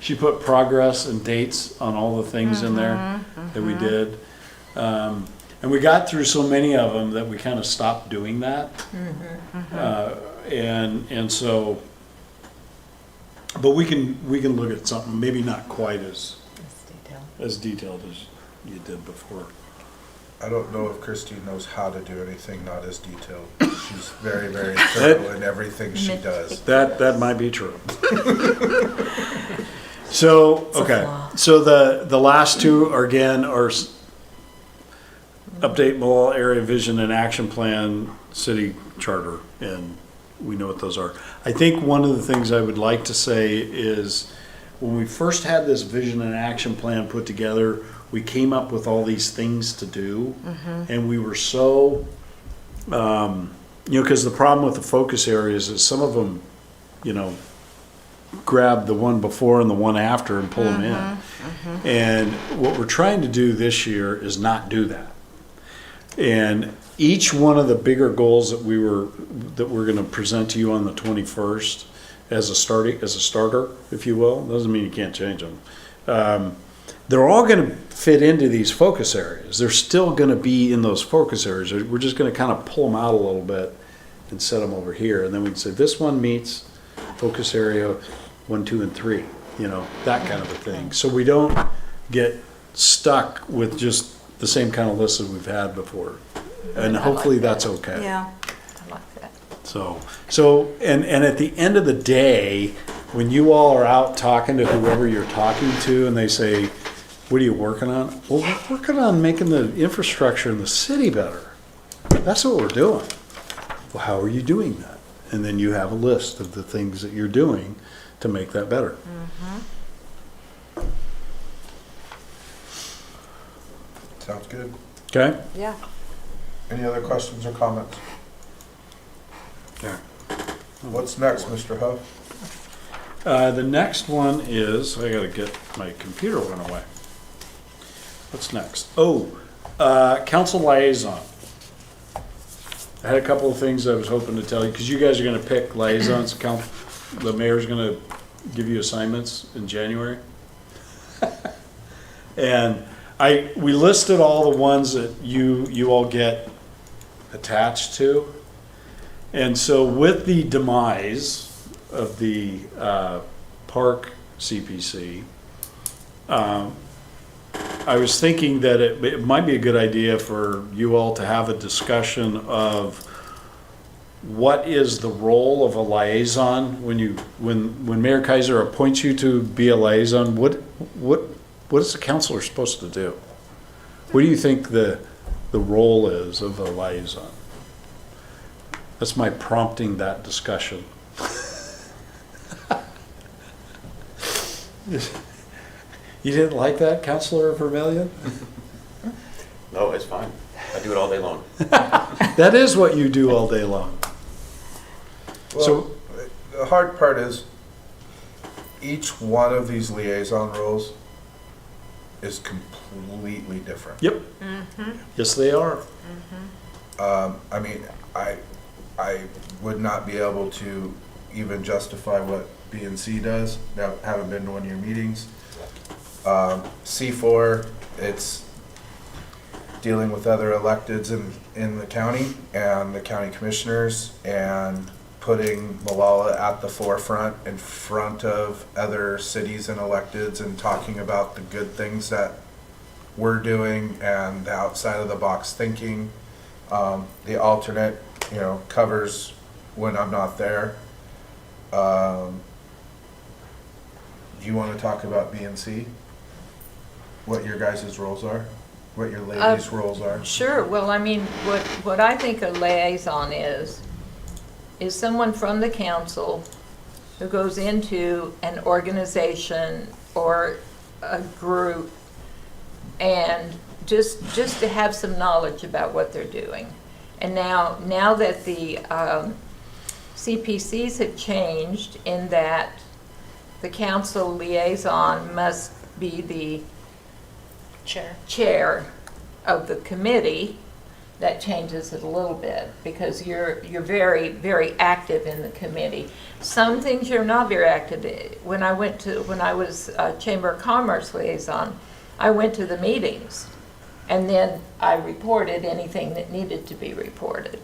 G: She put progress and dates on all the things in there that we did. And we got through so many of them that we kind of stopped doing that. And so, but we can look at something maybe not quite as detailed as you did before.
A: I don't know if Christine knows how to do anything not as detailed. She's very, very thorough in everything she does.
G: That might be true. So, okay, so the last two are again are update Molalla Area Vision and Action Plan, City Charter, and we know what those are. I think one of the things I would like to say is when we first had this Vision and Action Plan put together, we came up with all these things to do, and we were so, because the problem with the focus areas is some of them, grab the one before and the one after and pull them in. And what we're trying to do this year is not do that. And each one of the bigger goals that we're going to present to you on the 21st as a starter, if you will, doesn't mean you can't change them. They're all going to fit into these focus areas. They're still going to be in those focus areas. We're just going to kind of pull them out a little bit and set them over here. And then we can say this one meets focus area 1, 2, and 3, that kind of a thing. So we don't get stuck with just the same kind of list that we've had before. And hopefully that's okay.
F: Yeah.
E: I like that.
G: So and at the end of the day, when you all are out talking to whoever you're talking to and they say, what are you working on? Well, we're working on making the infrastructure in the city better. That's what we're doing. Well, how are you doing that? And then you have a list of the things that you're doing to make that better.
A: Sounds good.
G: Okay?
F: Yeah.
A: Any other questions or comments?
G: Okay.
A: What's next, Mr. Huff?
G: The next one is, I gotta get, my computer went away. What's next? Council liaison. I had a couple of things I was hoping to tell you, because you guys are gonna pick liaisons. The mayor's gonna give you assignments in January. And we listed all the ones that you all get attached to. And so with the demise of the park CPC, I was thinking that it might be a good idea for you all to have a discussion of what is the role of a liaison when Mayor Kaiser appoints you to be a liaison. What is the councilor supposed to do? What do you think the role is of a liaison? That's my prompting that discussion. You didn't like that, Councilor Vermillion?
D: No, it's fine. I do it all day long.
G: That is what you do all day long.
A: Well, the hard part is each one of these liaison roles is completely different.
G: Yep. Yes, they are.
A: I mean, I would not be able to even justify what B and C does. Now, haven't been to one of your meetings. C4, it's dealing with other electeds in the county and the county commissioners and putting Molalla at the forefront in front of other cities and electeds and talking about the good things that we're doing and the outside of the box thinking. The alternate, covers when I'm not there. Do you want to talk about B and C? what your guys' roles are? What your ladies' roles are?
E: Sure, well, I mean, what I think a liaison is someone from the council who goes into an organization or a group and just to have some knowledge about what they're doing. And now that the CPCs have changed in that the council liaison must be the chair of the committee, that changes it a little bit because you're very, very active in the committee. Some things you're not very active in. When I was Chamber of Commerce liaison, I went to the meetings and then I reported anything that needed to be reported.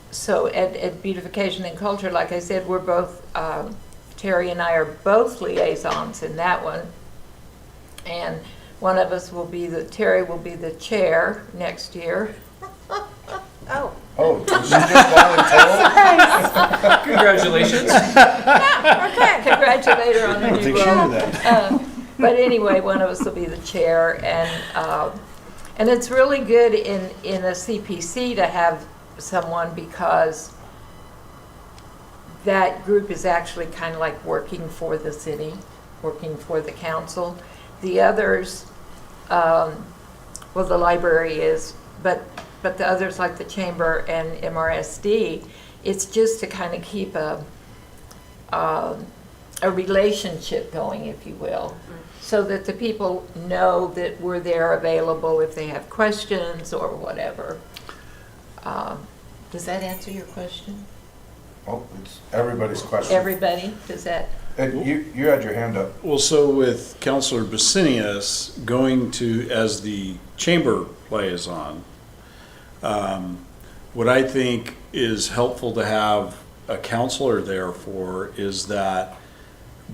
E: So at Beautification and Culture, like I said, we're both, Terry and I are both liaisons in that one. And one of us will be Terry will be the chair next year.
F: Oh,
A: Oh, did you just volunteer?
B: Congratulations.
F: okay.
E: Congratulate her on
G: I
E: her
G: don't
E: new
G: think she knew
E: role.
G: that.
E: But anyway, one of us will be the chair, and it's really good in a CPC to have someone because that group is actually kind of like working for the city, working for the council. The others, well, the library is, but the others like the chamber and MRSD, it's just to kind of keep a relationship going, if you will, so that the people know that we're there available if they have questions or whatever. Does that answer your question?
A: Oh, it's everybody's question.
E: Everybody, does that?
A: And you had your hand up.
G: Well, so with Councilor Basinius going to, as the chamber liaison, what I think is helpful to have a counselor there for is that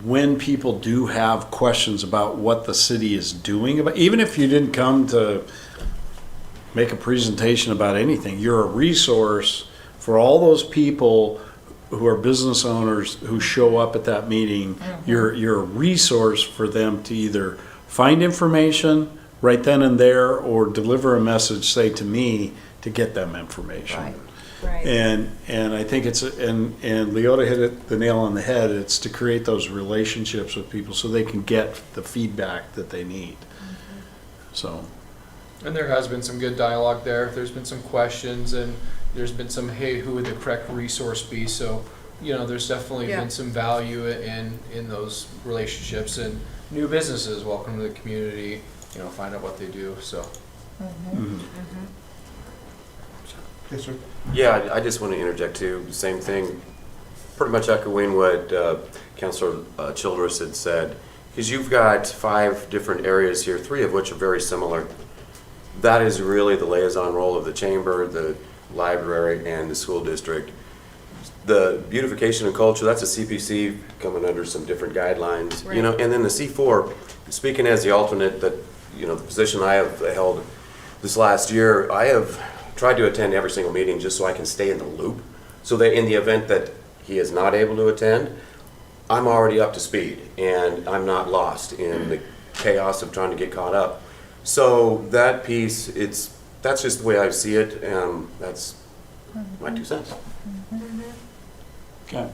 G: when people do have questions about what the city is doing, about, even if you didn't come to make a presentation about anything, you're a resource for all those people who are business owners who show up at that meeting.
E: Mm-hmm.
G: You're a resource for them to either find information right then and there or deliver a message, say to me, to get them information.
E: Right.
F: Right.
G: And I think and Leota hit the nail on the head. It's to create those relationships with people so they can get the feedback that they need. So,
B: And there has been some good dialogue there. There's been some questions and there's been some, hey, who would the correct resource be? So, you know, there's definitely
F: Yeah.
B: been some value in those relationships, and new businesses welcome to the community, you know, find out what they do, so.
G: mhm.
A: Yes, sir.
D: Yeah, I just want to interject too, same thing, pretty much echoing what Councilor Childress had said, because you've got 5 different areas here, 3 of which are very similar. That is really the liaison role of the chamber, the library, and the school district. The beautification and culture, that's a CPC coming under some different guidelines, you know, and then the C4, speaking as the alternate, that, you know, the position I have held this last year, I have tried to attend every single meeting just so I can stay in the loop, so that in the event that he is not able to attend, I'm already up to speed and I'm not lost in the chaos of trying to get caught up. So that piece, that's just the way I see it, and that's my 2 cents.
G: Okay.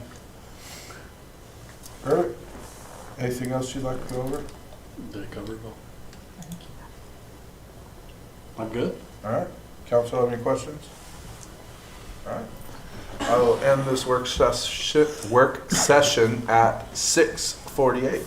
A: All right. Anything else you'd like to go over?
G: Did I cover it all? I'm good.
A: All right. Council, have any questions? All right. I will end this work session at 6:48.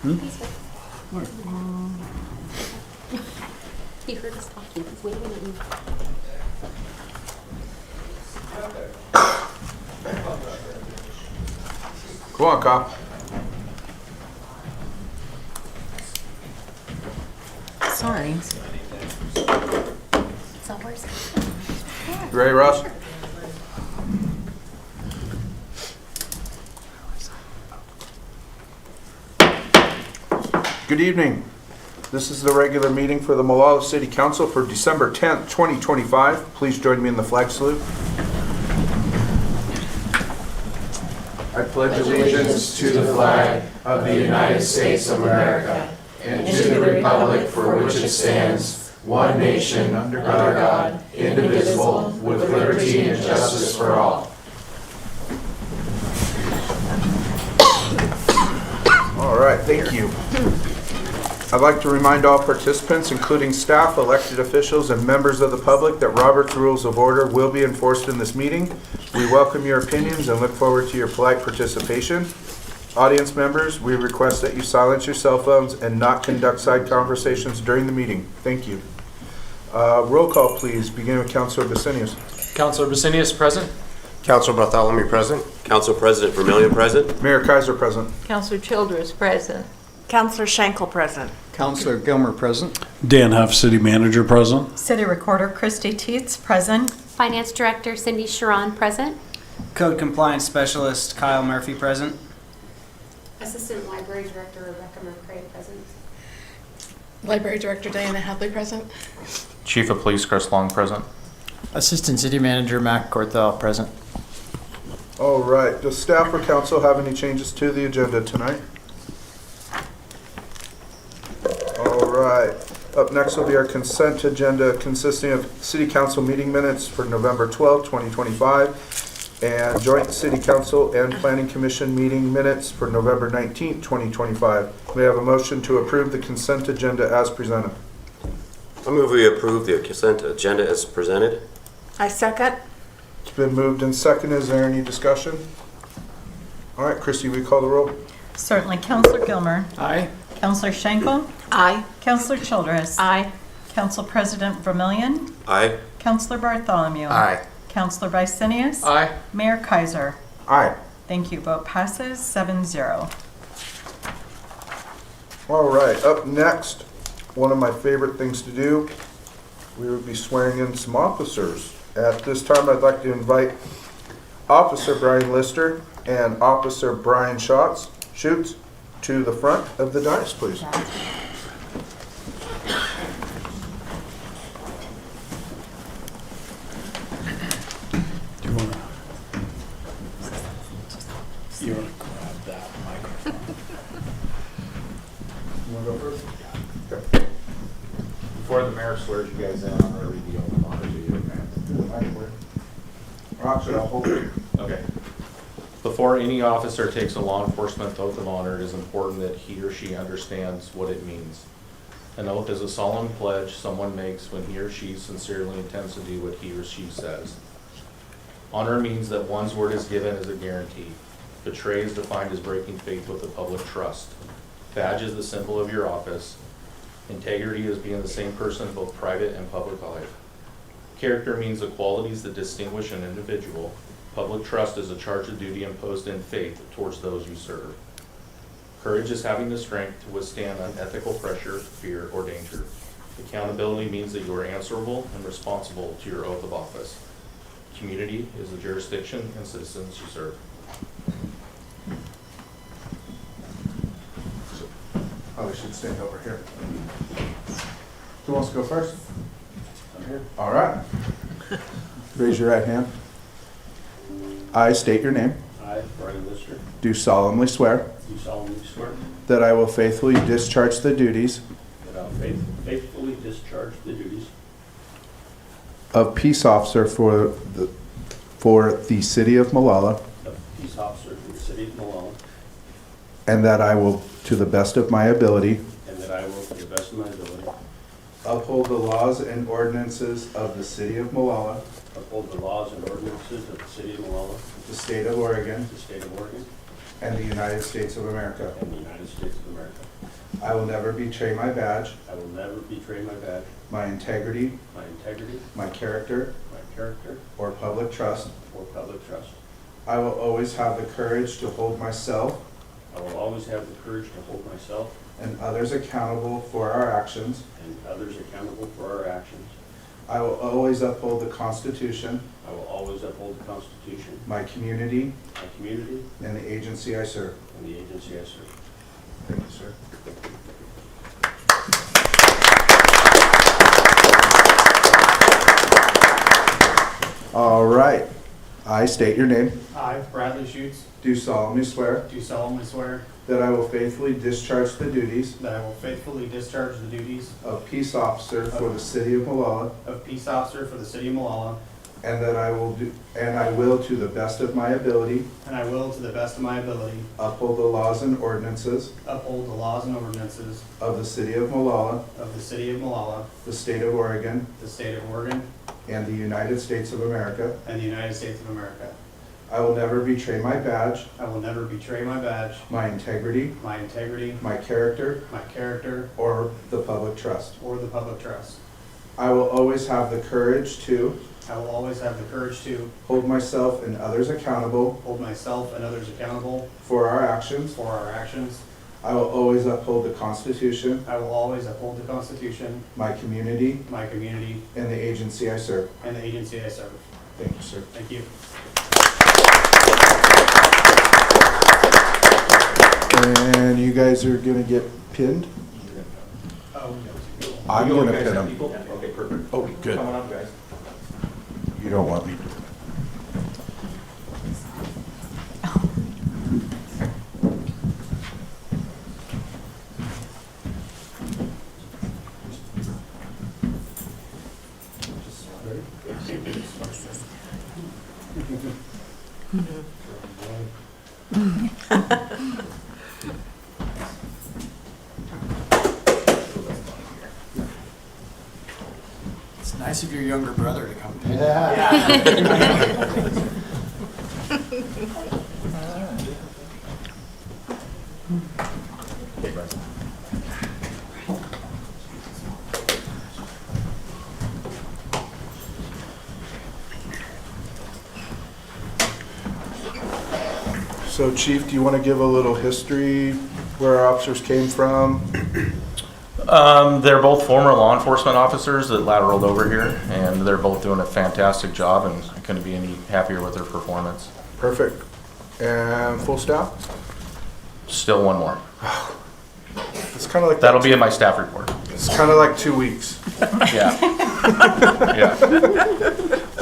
I: He heard us talking. He's waving at you.
A: Come on, cop.
H: Sorry.
I: So where's
A: You ready, Ross? Good evening. This is the regular meeting for the Molalla City Council for December 10th, 2025. Please join me in the flag salute. I pledge allegiance to the flag of the United States of America and to the republic for which it stands, one nation, under God, indivisible, with liberty and justice for all. All right, thank you. I'd like to remind all participants, including staff, elected officials, and members of the public, that Robert's Rules of Order will be enforced in this meeting. We welcome your opinions and look forward to your polite participation. Audience members, we request that you silence your cell phones and not conduct side conversations during the meeting. Thank you. Roll call, please. Begin with Councilor Basinius.
B: Councilor Basinius present.
C: Council Bartholomew present.
D: Council President Vermillion present.
A: Mayor Kaiser present.
E: Counselor Childress present.
F: Counselor Schenkel present.
J: Counselor Gilmer present.
G: Dan Huff, City Manager, present.
H: City Recorder Christy Teets, present.
I: Finance Director Cindy Sharon present.
J: Code Compliance Specialist Kyle Murphy present.
I: Assistant Library Director Rebecca McCray present.
K: Library Director Diana Hadley present.
L: Chief of Police Chris Long present.
J: Assistant City Manager Mac Corthell present.
A: All right. Does staff or council have any changes to the agenda tonight? All right. Up next will be our consent agenda consisting of City Council meeting minutes for November 12, 2025, and joint City Council and Planning Commission meeting minutes for November 19, 2025. May I have a motion to approve the consent agenda as presented?
D: I move we approve the consent agenda as presented.
F: I second.
A: It's been moved and seconded. Is there any discussion? All right, Christy, we call the roll?
H: Certainly. Counselor Gilmer.
J: Aye.
H: Counselor Schenkel.
E: Aye.
H: Counselor Childress.
E: Aye.
H: Council President Vermillion.
D: Aye.
H: Counselor Bartholomew.
C: Aye.
H: Counselor Vicinius.
B: Aye.
H: Mayor Kaiser.
A: Aye.
H: Thank you. Vote passes 7-0.
A: All right, up next, one of my favorite things to do, we would be swearing in some officers. At this time, I'd like to invite Officer Brian Lister and Officer Brian Schutz to the front of the dais, please.
G: You want to grab that microphone?
A: You want to go first?
L: Before the mayor swears you guys in, I'm going to read the oath of office to you.
A: Actually, I'll hold it.
L: Okay. Before any officer takes a law enforcement oath of honor, it is important that he or she understands what it means. An oath is a solemn pledge someone makes when he or she sincerely intends to do what he or she says. Honor means that one's word is given as a guarantee. Betray is defined as breaking faith with the public trust. Badge is the symbol of your office. Integrity is being the same person in both private and public life. Character means the qualities that distinguish an individual. Public trust is a charge of duty imposed in faith towards those you serve. Courage is having the strength to withstand unethical pressure, fear, or danger. Accountability means that you are answerable and responsible to your oath of office. Community is the jurisdiction and citizens you serve.
A: Probably should stand over here. Who wants to go first? I'm here. All right. Raise your right hand. I state your name.
M: I, Brian Lister,
A: Do solemnly swear
M: do solemnly swear
A: that I will faithfully discharge the duties
M: that I will faithfully discharge the duties
A: of peace officer for the city of Molalla,
M: of peace officer for the city of Molalla,
A: and that I will, to the best of my ability,
M: and that I will, to the best of my ability,
A: uphold the laws and ordinances of the city of Molalla,
M: uphold the laws and ordinances of the city of Molalla,
A: the state of Oregon,
M: the state of Oregon,
A: and the United States of America.
M: and the United States of America.
A: I will never betray my badge,
M: I will never betray my badge,
A: my integrity,
M: my character,
A: or public trust.
M: or public trust.
A: I will always have the courage to hold myself
M: I will always have the courage to hold myself
A: and others accountable for our actions.
M: and others accountable for our actions.
A: I will always uphold the Constitution,
M: I will always uphold the Constitution,
A: my community,
M: my community,
A: and the agency I serve.
M: and the agency I serve.
A: Thank you, sir. All right. I state your name.
J: I, Bradley Schutz,
A: Do solemnly swear
J: do solemnly swear
A: that I will faithfully discharge the duties
J: that I will faithfully discharge the duties
A: of peace officer for the city of Molalla,
J: of peace officer for the city of Molalla,
A: and that I will, to the best of my ability,
J: and I will, to the best of my ability,
A: uphold the laws and ordinances
J: uphold the laws and ordinances
A: of the city of Molalla,
J: of the city of Molalla,
A: the state of Oregon,
J: the state of Oregon,
A: and the United States of America.
J: and the United States of America.
A: I will never betray my badge,
J: I will never betray my badge,
A: my integrity,
J: my integrity,
A: my character,
J: my character,
A: or the public trust.
J: or the public trust.
A: I will always have the courage to
J: I will always have the courage to
A: hold myself and others accountable
J: hold myself and others accountable
A: for our actions.
J: for our actions.
A: I will always uphold the Constitution,
J: I will always uphold the Constitution,
A: my community,
J: my community,
A: and the agency I serve.
J: and the agency I serve.
A: Thank you, sir.
J: Thank you.
A: And you guys are gonna get pinned? I'm gonna pin them.
D: Okay, perfect.
A: Oh, good.
D: Coming up, guys.
A: You don't want me.
J: It's nice of your younger brother to come.
A: So Chief, do you want to give a little history where our officers came from?
L: They're both former law enforcement officers that lateraled over here, and they're both doing a fantastic job, and I couldn't be any happier with their performance.
A: Perfect. And full staff?
L: Still one more.
A: It's kind of like
L: That'll be in my staff report.
A: It's kind of like 2 weeks.
L: Yeah. Yeah.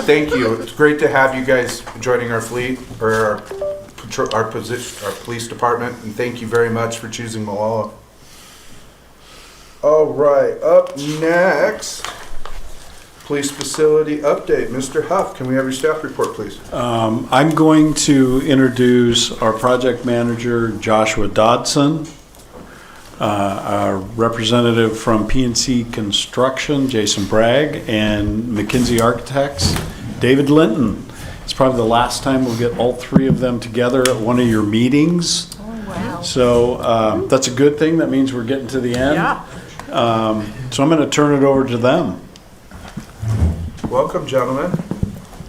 A: Thank you. It's great to have you guys joining our fleet or our police department, and thank you very much for choosing Molalla. All right, up next, police facility update. Mr. Huff, can we have your staff report, please?
G: I'm going to introduce our project manager, Joshua Dodson, our representative from PNC Construction, Jason Bragg, and McKinsey Architects, David Linton. It's probably the last time we'll get all three of them together at one of your meetings.
E: Oh, wow.
G: So that's a good thing. That means we're getting to the end.
F: Yeah.
G: So I'm going to turn it over to them.
A: Welcome, gentlemen.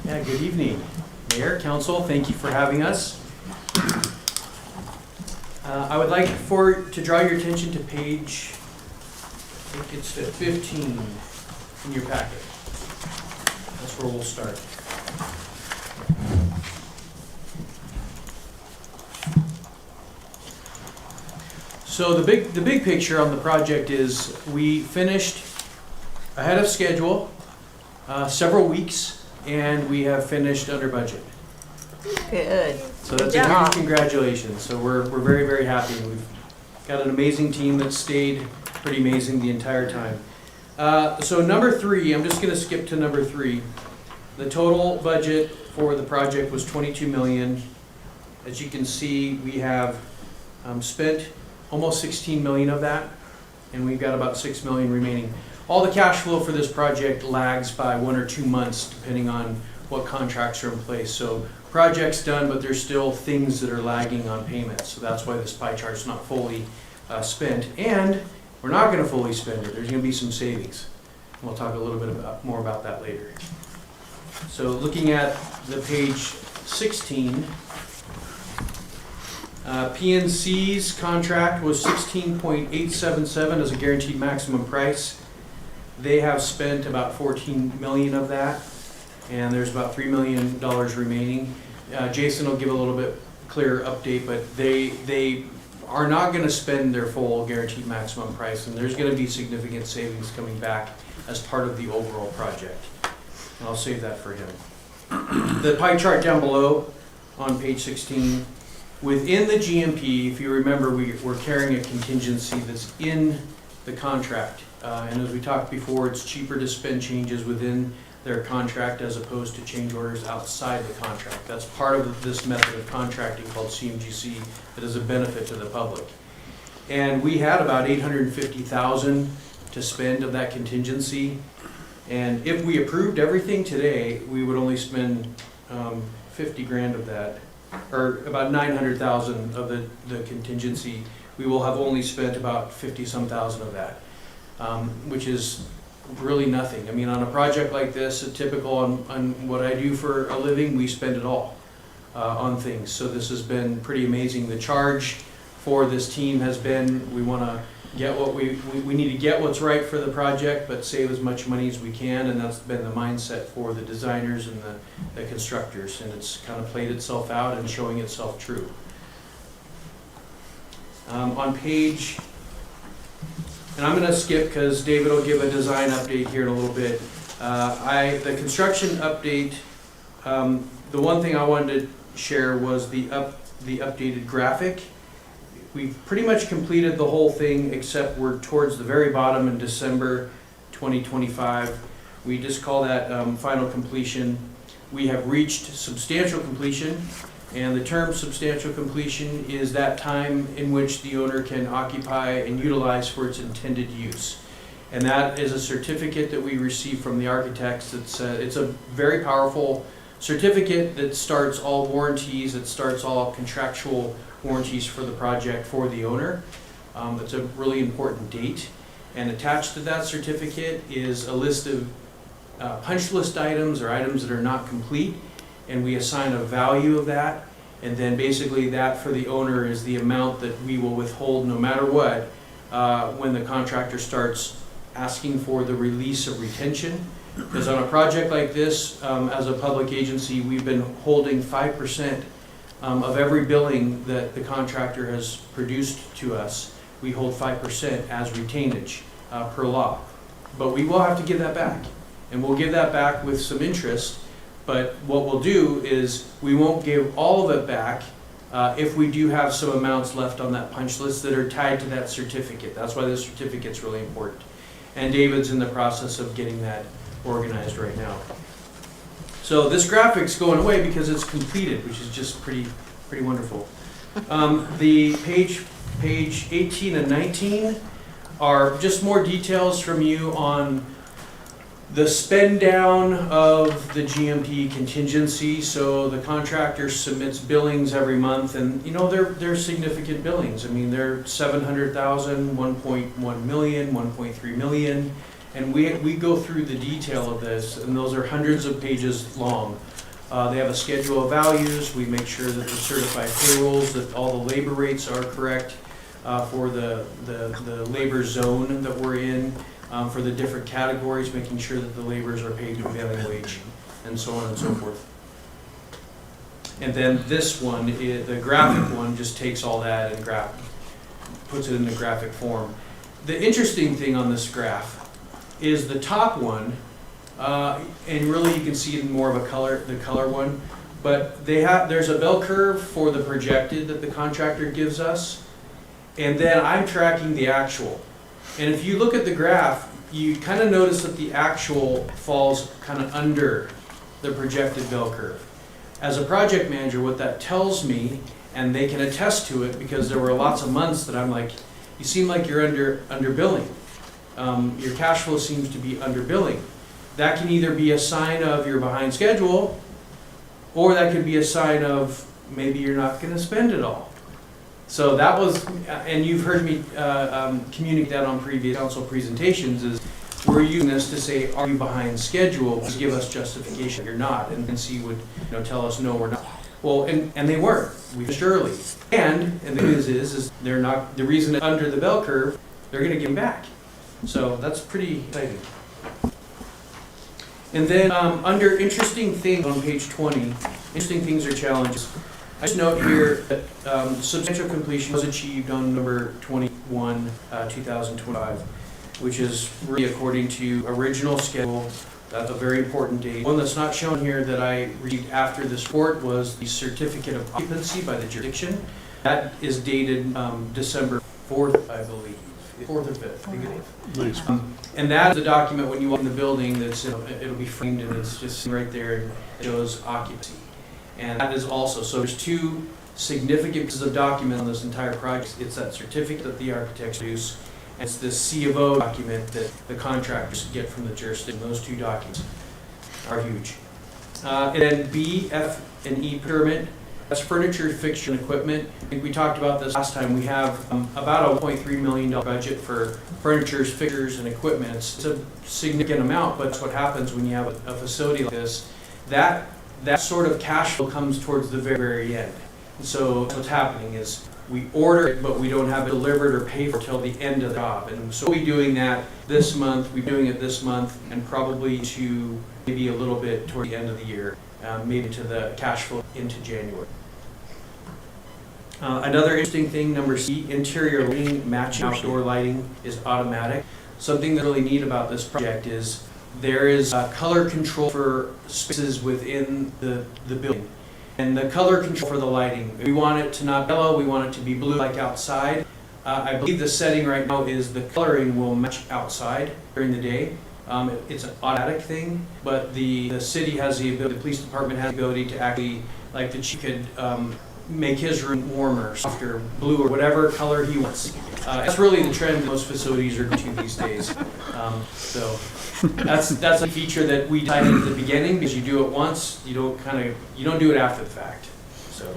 N: Yeah, good evening. Mayor, council, thank you for having us. I would like to draw your attention to page, I think it's 15 in your packet. That's where we'll start. So the big picture on the project is we finished ahead of schedule, several weeks, and we have finished under budget.
E: Good.
N: So that's
E: Good
N: a
E: job.
N: huge congratulations. So we're very, very happy. We've got an amazing team that stayed pretty amazing the entire time. So number 3, I'm just gonna skip to number 3. The total budget for the project was 22 million. As you can see, we have spent almost 16 million of that, and we've got about 6 million remaining. All the cash flow for this project lags by 1 or 2 months, depending on what contracts are in place. So project's done, but there's still things that are lagging on payments. So that's why this pie chart's not fully spent. And we're not gonna fully spend it. There's gonna be some savings. We'll talk a little bit more about that later. So looking at the page 16, PNC's contract was 16.877 as a guaranteed maximum price. They have spent about 14 million of that, and there's about $3 million remaining. Jason will give a little bit clearer update, but they are not going to spend their full guaranteed maximum price, and there's going to be significant savings coming back as part of the overall project. And I'll save that for him. The pie chart down below on page 16, within the GMP, if you remember, we're carrying a contingency that's in the contract. And as we talked before, it's cheaper to spend changes within their contract as opposed to change orders outside the contract. That's part of this method of contracting called CMGC that is a benefit to the public. And we had about $850,000 to spend of that contingency. And if we approved everything today, we would only spend 50 grand of that, or about 900,000 of the contingency. We will have only spent about 50-some thousand of that, which is really nothing. I mean, on a project like this, a typical on what I do for a living, we spend it all on things. So this has been pretty amazing. The charge for this team has been, we want to get what we need to get what's right for the project, but save as much money as we can, and that's been the mindset for the designers and the constructors, and it's kind of played itself out and showing itself true. On page, and I'm going to skip because David will give a design update here in a little bit. The construction update, the one thing I wanted to share was the updated graphic. We've pretty much completed the whole thing, except we're towards the very bottom in December 2025. We just call that final completion. We have reached substantial completion, and the term substantial completion is that time in which the owner can occupy and utilize for its intended use. And that is a certificate that we receive from the architects. It's a very powerful certificate that starts all warranties, it starts all contractual warranties for the project for the owner. It's a really important date, and attached to that certificate is a list of punch list items or items that are not complete, and we assign a value of that, and then basically that for the owner is the amount that we will withhold no matter what when the contractor starts asking for the release of retention. Because on a project like this, as a public agency, we've been holding 5% of every billing that the contractor has produced to us. We hold 5% as retainage per law. But we will have to give that back. And we'll give that back with some interest. But what we'll do is we won't give all of it back if we do have some amounts left on that punch list that are tied to that certificate. That's why the certificate's really important. And David's in the process of getting that organized right now. So this graphic's going away because it's completed, which is just pretty wonderful. The page 18 and 19 are just more details from you on the spend down of the GMP contingency. So the contractor submits billings every month, and you know they're significant billings. I mean, they're 700,000, 1.1 million, 1.3 million. And we go through the detail of this, and those are hundreds of pages long. They have a schedule of values. We make sure that the certified payrolls, that all the labor rates are correct for the labor zone that we're in, for the different categories, making sure that the laborers are paid prevailing wage, and so on and so forth. And then this one, the graphic one, just takes all that and puts it in the graphic form. The interesting thing on this graph is the top one, and really you can see it in more of the color one, but there's a bell curve for the projected that the contractor gives us, and then I'm tracking the actual. And if you look at the graph, you kind of notice that the actual falls kind of under the projected bell curve. As a project manager, what that tells me, and they can attest to it because there were lots of months that I'm like, you seem like you're under billing. Your cash flow seems to be under billing. that can either be a sign of you're behind schedule, or that could be a sign of maybe you're not gonna spend it all. So that was, and you've heard me communicate that on previous council presentations, is we're using this to say, are you behind schedule? Just give us justification you're not, and then C would, tell us, no, we're not. Well, and they weren't. We finished early. And the good news is they're not, the reason under the bell curve, they're gonna give them back. So that's pretty exciting. And then under interesting things on page 20, interesting things or challenges. I just note here that substantial completion was achieved on November 21, 2025, which is really according to original schedule. That's a very important date. One that's not shown here that I received after this report was the certificate of occupancy by the jurisdiction. That is dated December 4th, I believe. 4th or 5th. I think it is.
G: Nice.
N: And that is the document when you walk in the building that's, it'll be framed and it's just right there and it shows occupancy. And that is also, so there's two significant pieces of document on this entire project. It's that certificate that the architects use, and it's this C of O document that the contractors get from the jurisdiction. Those two documents are huge. And then B, F, and E procurement. That's furniture, fixture, and equipment. I think we talked about this last time. We have about a $1.3 million budget for furnitures, fixtures, and equipment. It's a significant amount, but that's what happens when you have a facility like this. That sort of cash flow comes towards the very, very end. And so what's happening is we order it, but we don't have it delivered or paid for till the end of the job. And so we'll be doing that this month, we're doing it this month, and probably to maybe a little bit toward the end of the year, maybe to the cash flow into January. Another interesting thing, number C, interior lighting, matching outdoor lighting is automatic. Something that's really neat about this project is there is color control for spaces within the building. And the color control for the lighting, we want it to not be yellow, we want it to be blue like outside. I believe the setting right now is the coloring will match outside during the day. It's an automatic thing, but the city has the ability, the police department has the ability to actually, like the chief could make his room warmer, softer, blue, or whatever color he wants. That's really the trend most facilities are going to these days. So that's a feature that we tied at the beginning, because you do it once, you don't do it after the fact. So.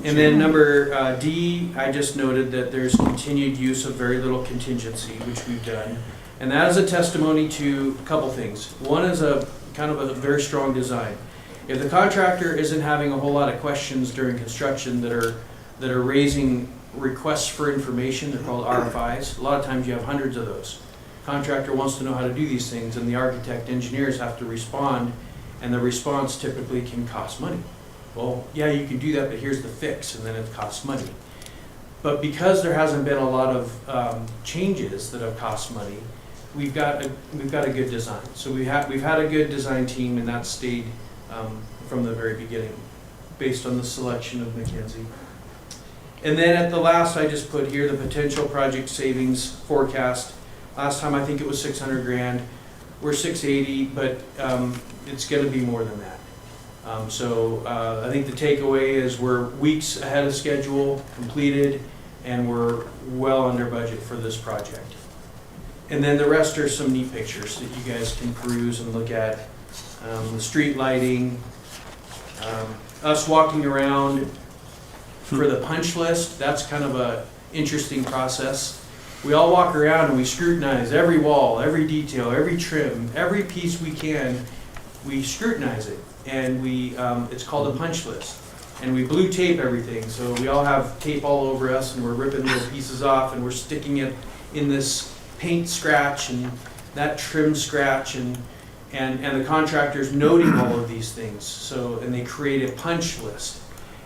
N: And then number D, I just noted that there's continued use of very little contingency, which we've done. And that is a testimony to a couple things. One is a kind of a very strong design. If the contractor isn't having a whole lot of questions during construction that are raising requests for information, they're called RFIs. A lot of times you have hundreds of those. Contractor wants to know how to do these things, and the architect engineers have to respond, and the response typically can cost money. Well, yeah, you can do that, but here's the fix, and then it costs money. But because there hasn't been a lot of changes that have cost money, we've got a good design. So we've had a good design team, and that stayed from the very beginning, based on the selection of McKinsey. And then at the last, I just put here the potential project savings forecast. Last time I think it was 600 grand. We're 680, but it's going to be more than that. So I think the takeaway is we're weeks ahead of schedule, completed, and we're well under budget for this project. And then the rest are some neat pictures that you guys can peruse and look at. The street lighting, us walking around for the punch list. That's kind of a interesting process. We all walk around and we scrutinize every wall, every detail, every trim, every piece we can. We scrutinize it, and it's called a punch list. And we blue tape everything, so we all have tape all over us, and we're ripping little pieces off, and we're sticking it in this paint scratch and that trim scratch, and the contractor's noting all of these things. So, and they create a punch list,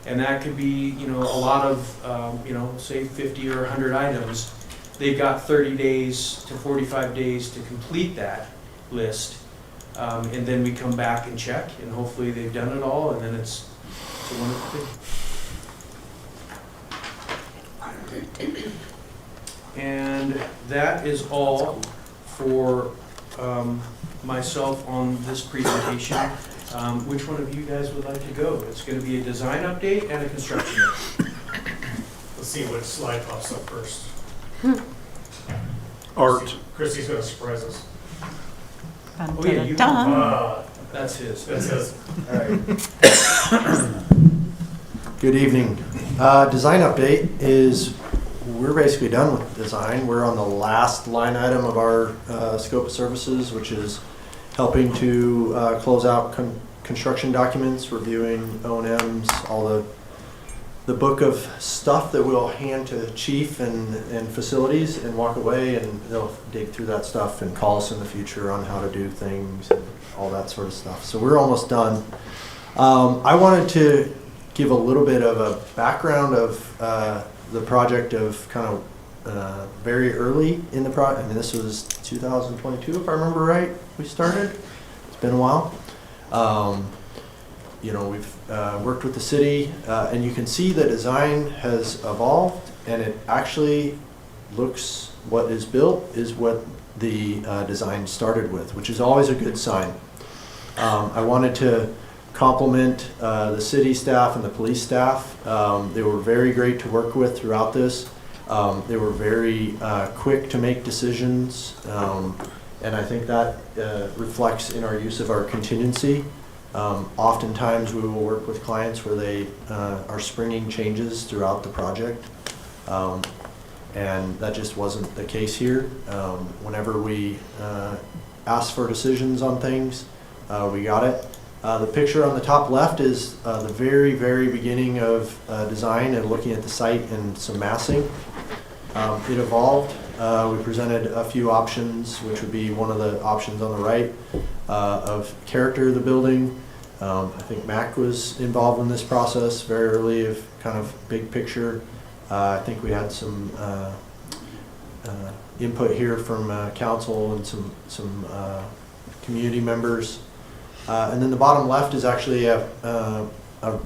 N: and that could be, a lot of, say 50 or 100 items. They've got 30 days to 45 days to complete that list, and then we come back and check, and hopefully they've done it all, and then it's a wonderful thing. And that is all for myself on this presentation. Which one of you guys would like to go? It's going to be a design update and a construction update.
J: Let's see what slide pops up first.
G: Art.
J: Christy's going to surprise us.
N: Oh, yeah, you,
H: Dun-dun-dun.
N: that's his.
J: That's his.
O: All right. Good evening. Design update is, we're basically done with design. We're on the last line item of our scope of services, which is helping to close out construction documents, reviewing O&Ms, all the book of stuff that we'll hand to chief and facilities and walk away, and they'll dig through that stuff and call us in the future on how to do things and all that sort of stuff. So we're almost done. I wanted to give a little bit of a background of the project of kind of very early in the project. I mean, this was 2022, if I remember right, we started. It's been a while. You know, we've worked with the city, and you can see the design has evolved, and it actually looks, what is built is what the design started with, which is always a good sign. I wanted to compliment the city staff and the police staff. They were very great to work with throughout this. They were very quick to make decisions, and I think that reflects in our use of our contingency. Oftentimes we will work with clients where they are springing changes throughout the project, and that just wasn't the case here. Whenever we asked for decisions on things, we got it. The picture on the top left is the very, very beginning of design and looking at the site and some massing. It evolved. We presented a few options, which would be one of the options on the right of character of the building. I think Mac was involved in this process very early of kind of big picture. I think we had some input here from council and some community members. And then the bottom left is actually a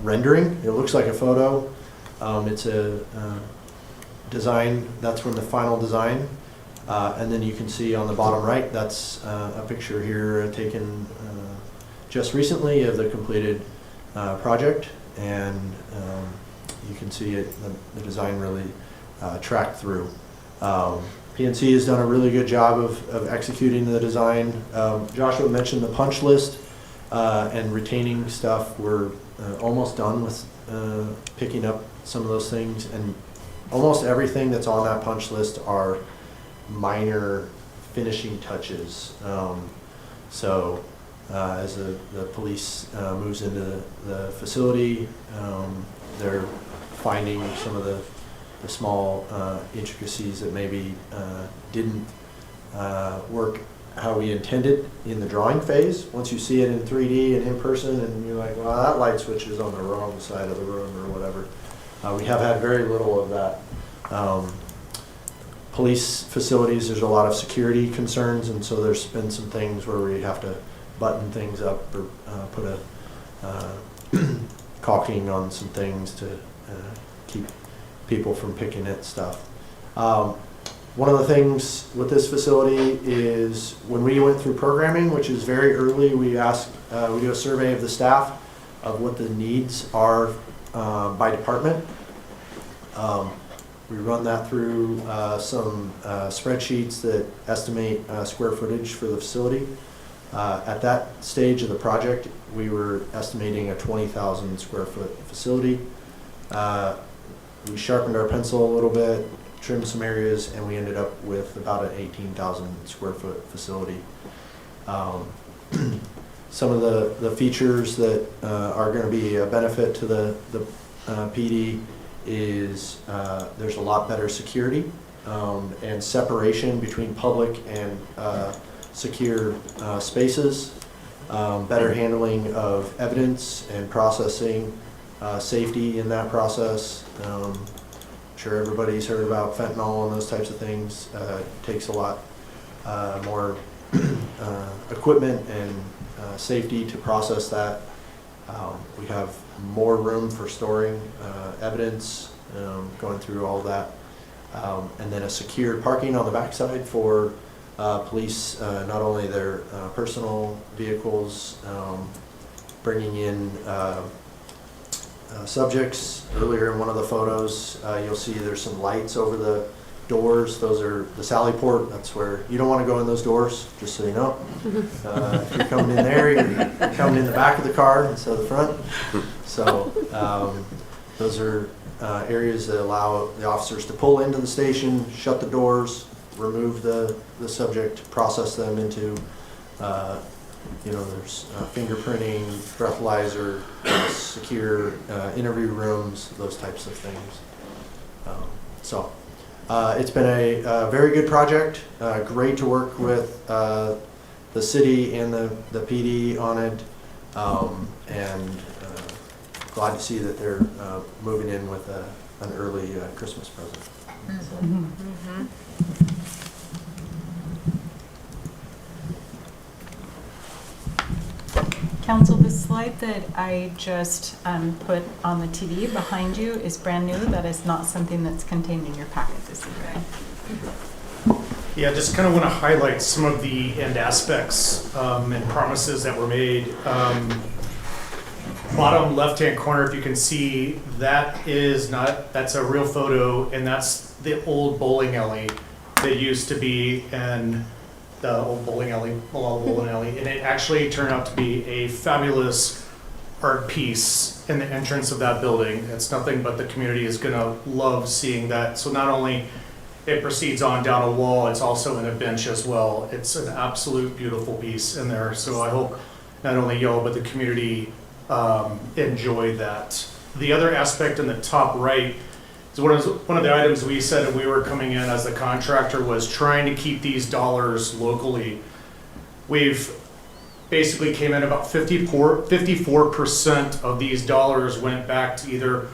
O: rendering. It looks like a photo. It's a design. That's from the final design. And then you can see on the bottom right, that's a picture here taken just recently of the completed project. And you can see it, the design really tracked through. PNC has done a really good job of executing the design. Joshua mentioned the punch list. And retaining stuff. We're almost done with picking up some of those things, and almost everything that's on that punch list are minor finishing touches. So as the police moves into the facility, they're finding some of the small intricacies that maybe didn't work how we intended in the drawing phase. Once you see it in 3D and in person, and you're like, well, that light switch is on the wrong side of the room or whatever. We have had very little of that. Police facilities, there's a lot of security concerns, and so there's been some things where we have to button things up or put a caulking on some things to keep people from picking at stuff. One of the things with this facility is when we went through programming, which is very early, we do a survey of the staff of what the needs are by department. We run that through some spreadsheets that estimate square footage for the facility. At that stage of the project, we were estimating a 20,000 square foot facility. We sharpened our pencil a little bit, trimmed some areas, and we ended up with about an 18,000 square foot facility. Some of the features that are going to be a benefit to the PD is there's a lot better security and separation between public and secure spaces, better handling of evidence and processing, safety in that process. I'm sure everybody's heard about fentanyl and those types of things. It takes a lot more equipment and safety to process that. We have more room for storing evidence, going through all that. And then a secured parking on the backside for police, not only their personal vehicles, bringing in subjects. Earlier in one of the photos, you'll see there's some lights over the doors, those are the Sally Port. That's where, you don't want to go in those doors, just so you know. If you're coming in there, you're coming in the back of the car instead of the front. So those are areas that allow the officers to pull into the station, shut the doors, remove the subject, process them into, there's fingerprinting, breathalyzer, secure interview rooms, those types of things. It's been a very good project. Great to work with the city and the PD on it, and glad to see that they're moving in with an early Christmas present.
H: Council, the slide that I just put on the TV behind you is brand new. That is not something that's contained in your packet this evening.
J: Yeah, just kind of want to highlight some of the end aspects and promises that were made. Bottom left-hand corner, if you can see, that's a real photo, and that's the old bowling alley that used to be in the old bowling alley, Molalla bowling alley, and it actually turned out to be a fabulous art piece in the entrance of that building. It's nothing but the community is gonna love seeing that. So not only it proceeds on down a wall, it's also in a bench as well. It's an absolute beautiful piece in there. So I hope not only y'all, but the community enjoy that. The other aspect in the top right is one of the items we said that we were coming in as the contractor was trying to keep these dollars locally. We've basically came in about 54% of these dollars went back to either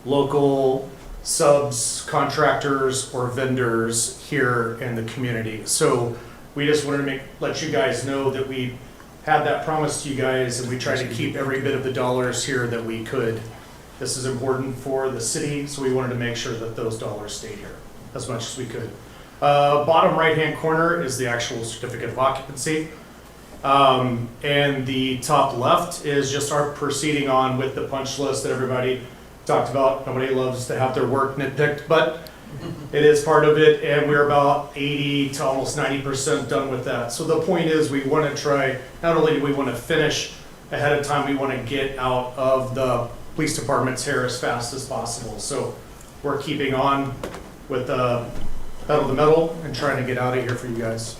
J: local subs, contractors, or vendors here in the community. So we just wanted to let you guys know that we had that promise to you guys, and we tried to keep every bit of the dollars here that we could. This is important for the city, so we wanted to make sure that those dollars stayed here as much as we could. Bottom right-hand corner is the actual certificate of occupancy. And the top left is just our proceeding on with the punch list that everybody talked about. Nobody loves to have their work nitpicked, but it is part of it, and we're about 80 to almost 90% done with that. So the point is, we want to try, not only do we want to finish ahead of time, we want to get out of the police department's hair as fast as possible. So we're keeping on with the pedal to the metal and trying to get out of here for you guys.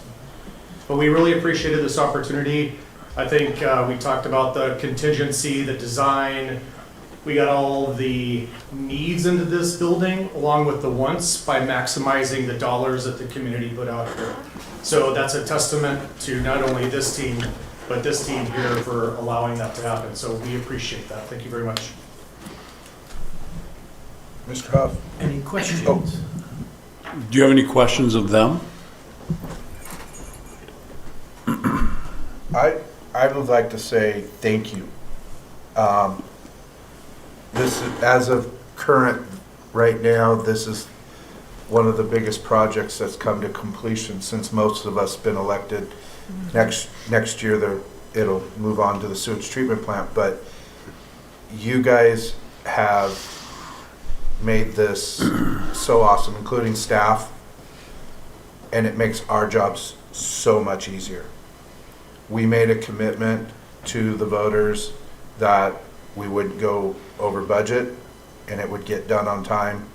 J: But we really appreciated this opportunity. I think we talked about the contingency, the design. We got all the needs into this building along with the wants by maximizing the dollars that the community put out here. So that's a testament to not only this team, but this team here for allowing that to happen. So we appreciate that. Thank you very much.
A: Mr. Huff?
N: Any questions?
A: Oh.
G: Do you have any questions of them?
A: I would like to say thank you. This is, as of current, right now, this is one of the biggest projects that's come to completion since most of us been elected. Next year, it'll move on to the sewage treatment plant, but you guys have made this so awesome, including staff, and it makes our jobs so much easier. We made a commitment to the voters that we would go over budget and it would get done on time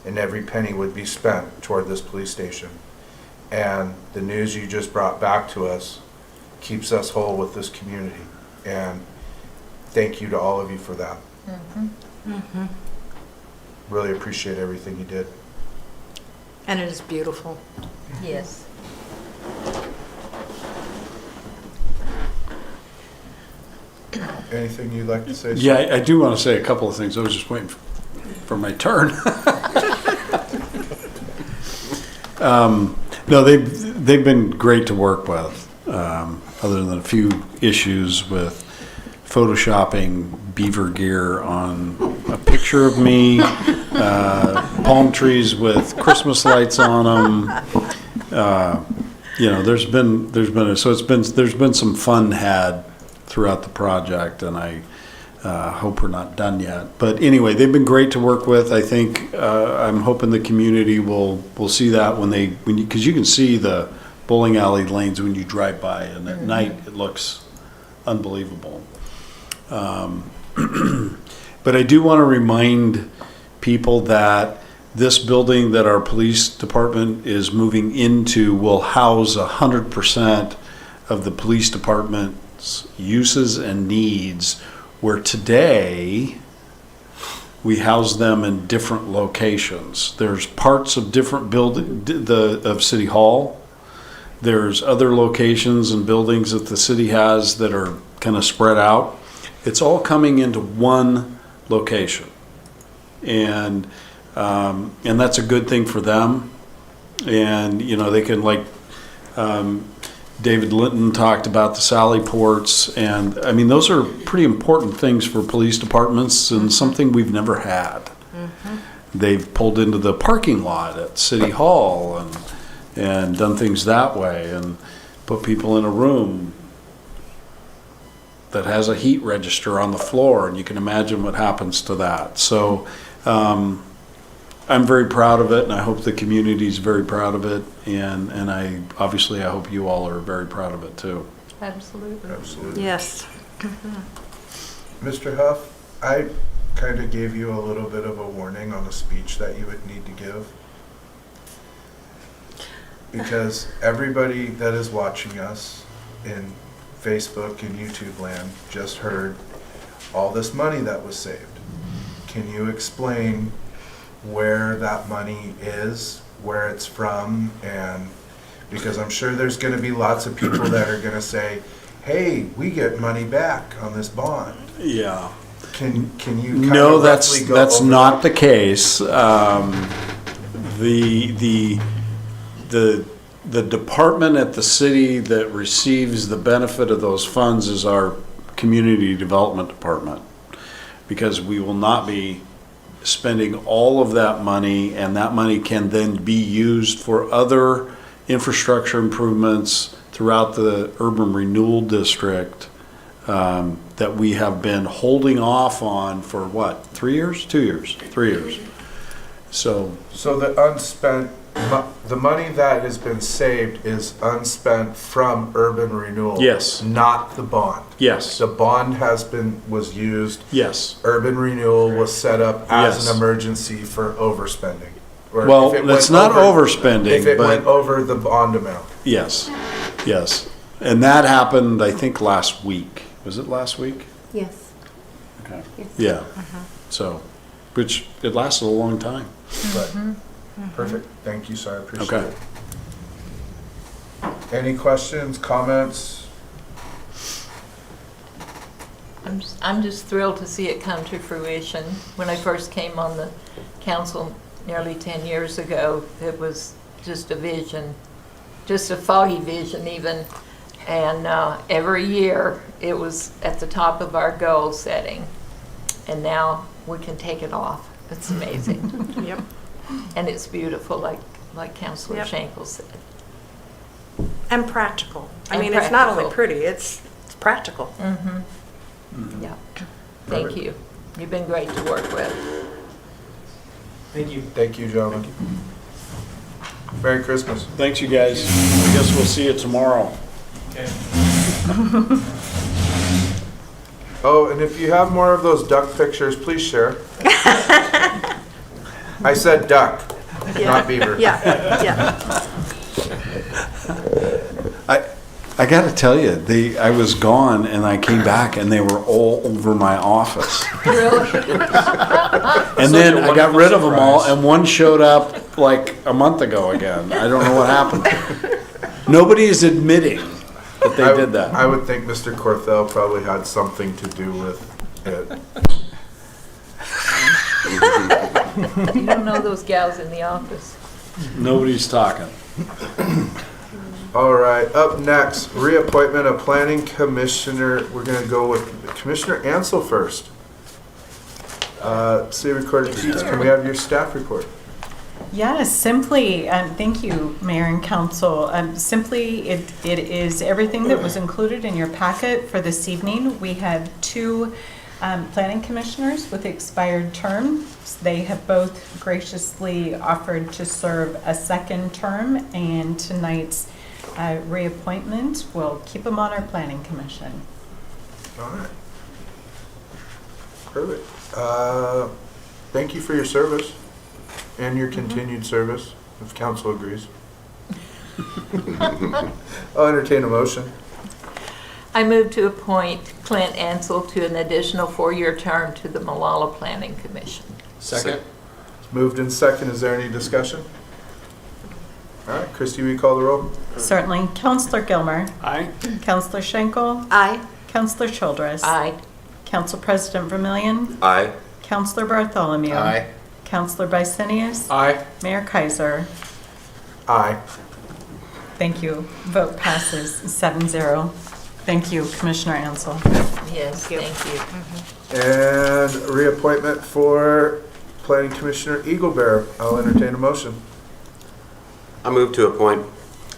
A: and every penny would be spent toward this police station. And the news you just brought back to us keeps us whole with this community. And thank you to all of you for that. Really appreciate everything you did.
F: And it is beautiful.
E: Yes.
A: Anything you'd like to say? sir?
G: Yeah, I do want to say a couple of things. I was just waiting for my turn. No, they've been great to work with, other than a few issues with photoshopping beaver gear on a picture of me, palm trees with Christmas lights on them. There's been some fun had throughout the project, and I Hope we're not done yet. But anyway, they've been great to work with. I think, I'm hoping the community will see that because you can see the bowling alley lanes when you drive by, and at night it looks unbelievable. But I do want to remind people that this building that our police department is moving into will house 100% of the police department's uses and needs, where today we house them in different locations. There's parts of different of City Hall. There's other locations and buildings that the city has that are kind of spread out. It's all coming into one location. And that's a good thing for them. And, they can, like, David Linton talked about the Sally ports, and I mean, those are pretty important things for police departments and something we've never had. They've pulled into the parking lot at City Hall and done things that way, and put people in a room that has a heat register on the floor, and you can imagine what happens to that. So I'm very proud of it, and I hope the community's very proud of it, and I hope you all are very proud of it too.
E: Absolutely.
F: Yes.
A: Mr. Huff, I kind of gave you a little bit of a warning on the speech that you would need to give. Because everybody that is watching us in Facebook and YouTube land just heard all this money that was saved. Can you explain where that money is, where it's from, and because I'm sure there's going to be lots of people that are going to say, hey, we get money back on this bond.
G: Yeah.
A: Can you kind
G: No,
A: of roughly go
G: that's
A: over
G: not
A: that?
G: the case. The department at the city that receives the benefit of those funds is our community development department, because we will not be spending all of that money, and that money can then be used for other infrastructure improvements throughout the urban renewal district that we have been holding off on for what, 3 years? 2 years? 3 years. So
A: the unspent, the money that has been saved is unspent from urban renewal.
G: Yes.
A: Not the bond.
G: yes,
A: The bond was used.
G: yes.
A: Urban renewal was set up as
G: Yes.
A: an emergency for overspending. Or
G: Well,
A: if it
G: it's
A: went
G: not overspending,
A: If it
G: but-
A: went over the bond amount.
G: Yes, yes. And that happened, I think, last week. Was it last week?
I: Yes.
G: Okay.
I: Yes.
G: Yeah. So, which, it lasted a long time.
A: But perfect. Thank you, sir. I appreciate
G: Okay.
A: it. Any questions, comments?
E: I'm just thrilled to see it come to fruition. When I first came on the council nearly 10 years ago, it was just a vision, just a foggy vision even. And every year it was at the top of our goal setting. And now we can take it off. It's amazing.
F: Yep.
E: And it's beautiful, like Councilor
F: Yep.
E: Schenkel said.
F: And practical. I
E: And
F: mean, it's not only
E: practical.
F: pretty, it's practical.
E: Yeah. Thank you. You've been great to work with.
N: Thank you.
A: Thank you, gentlemen. Merry Christmas.
G: Thanks, you guys. I guess we'll see you tomorrow.
N: Okay.
A: Oh, and if you have more of those duck pictures, please share. I said duck, not beaver.
F: Yeah, yeah.
G: I got to tell you, I was gone and I came back and they were all over my office.
E: Really?
G: And then I got rid of them all, and one showed up like a month ago again. I don't know what happened. Nobody is admitting that they did that.
A: I would think Mr. Corthell probably had something to do with it.
E: You don't know those gals in the office.
G: Nobody's talking.
A: All right, up next, reappointment of planning commissioner. We're gonna go with Commissioner Ansel first. City Recorder Keats, can we have your staff report?
H: Yes, simply, thank you, Mayor and Council. Simply, it is everything that was included in your packet for this evening. We had two Planning commissioners with expired terms. They have both graciously offered to serve a second term, and tonight's reappointment will keep them on our planning commission.
A: All right. Perfect. Thank you for your service and your continued service, if council agrees. I'll entertain a motion.
E: I move to appoint Clint Ansel to an additional 4-year term to the Molalla Planning Commission.
B: Second?
A: Moved in second. Is there any discussion? All right, Christie, will you call the roll?
H: Certainly. Counselor Gilmer.
G: Aye.
H: Counselor Schenkel.
F: Aye.
H: Counselor Childress.
E: Aye.
H: Council President Vermillion.
D: Aye.
H: Counselor Bartholomew.
B: Aye.
H: Counselor Bysenius.
B: Aye.
H: Mayor Kaiser.
A: Aye.
H: Thank you. Vote passes 7-0. Thank you, Commissioner Ansel.
E: Yes, thank you.
A: And reappointment for Planning Commissioner Eaglebear. I'll entertain a motion.
D: I move to appoint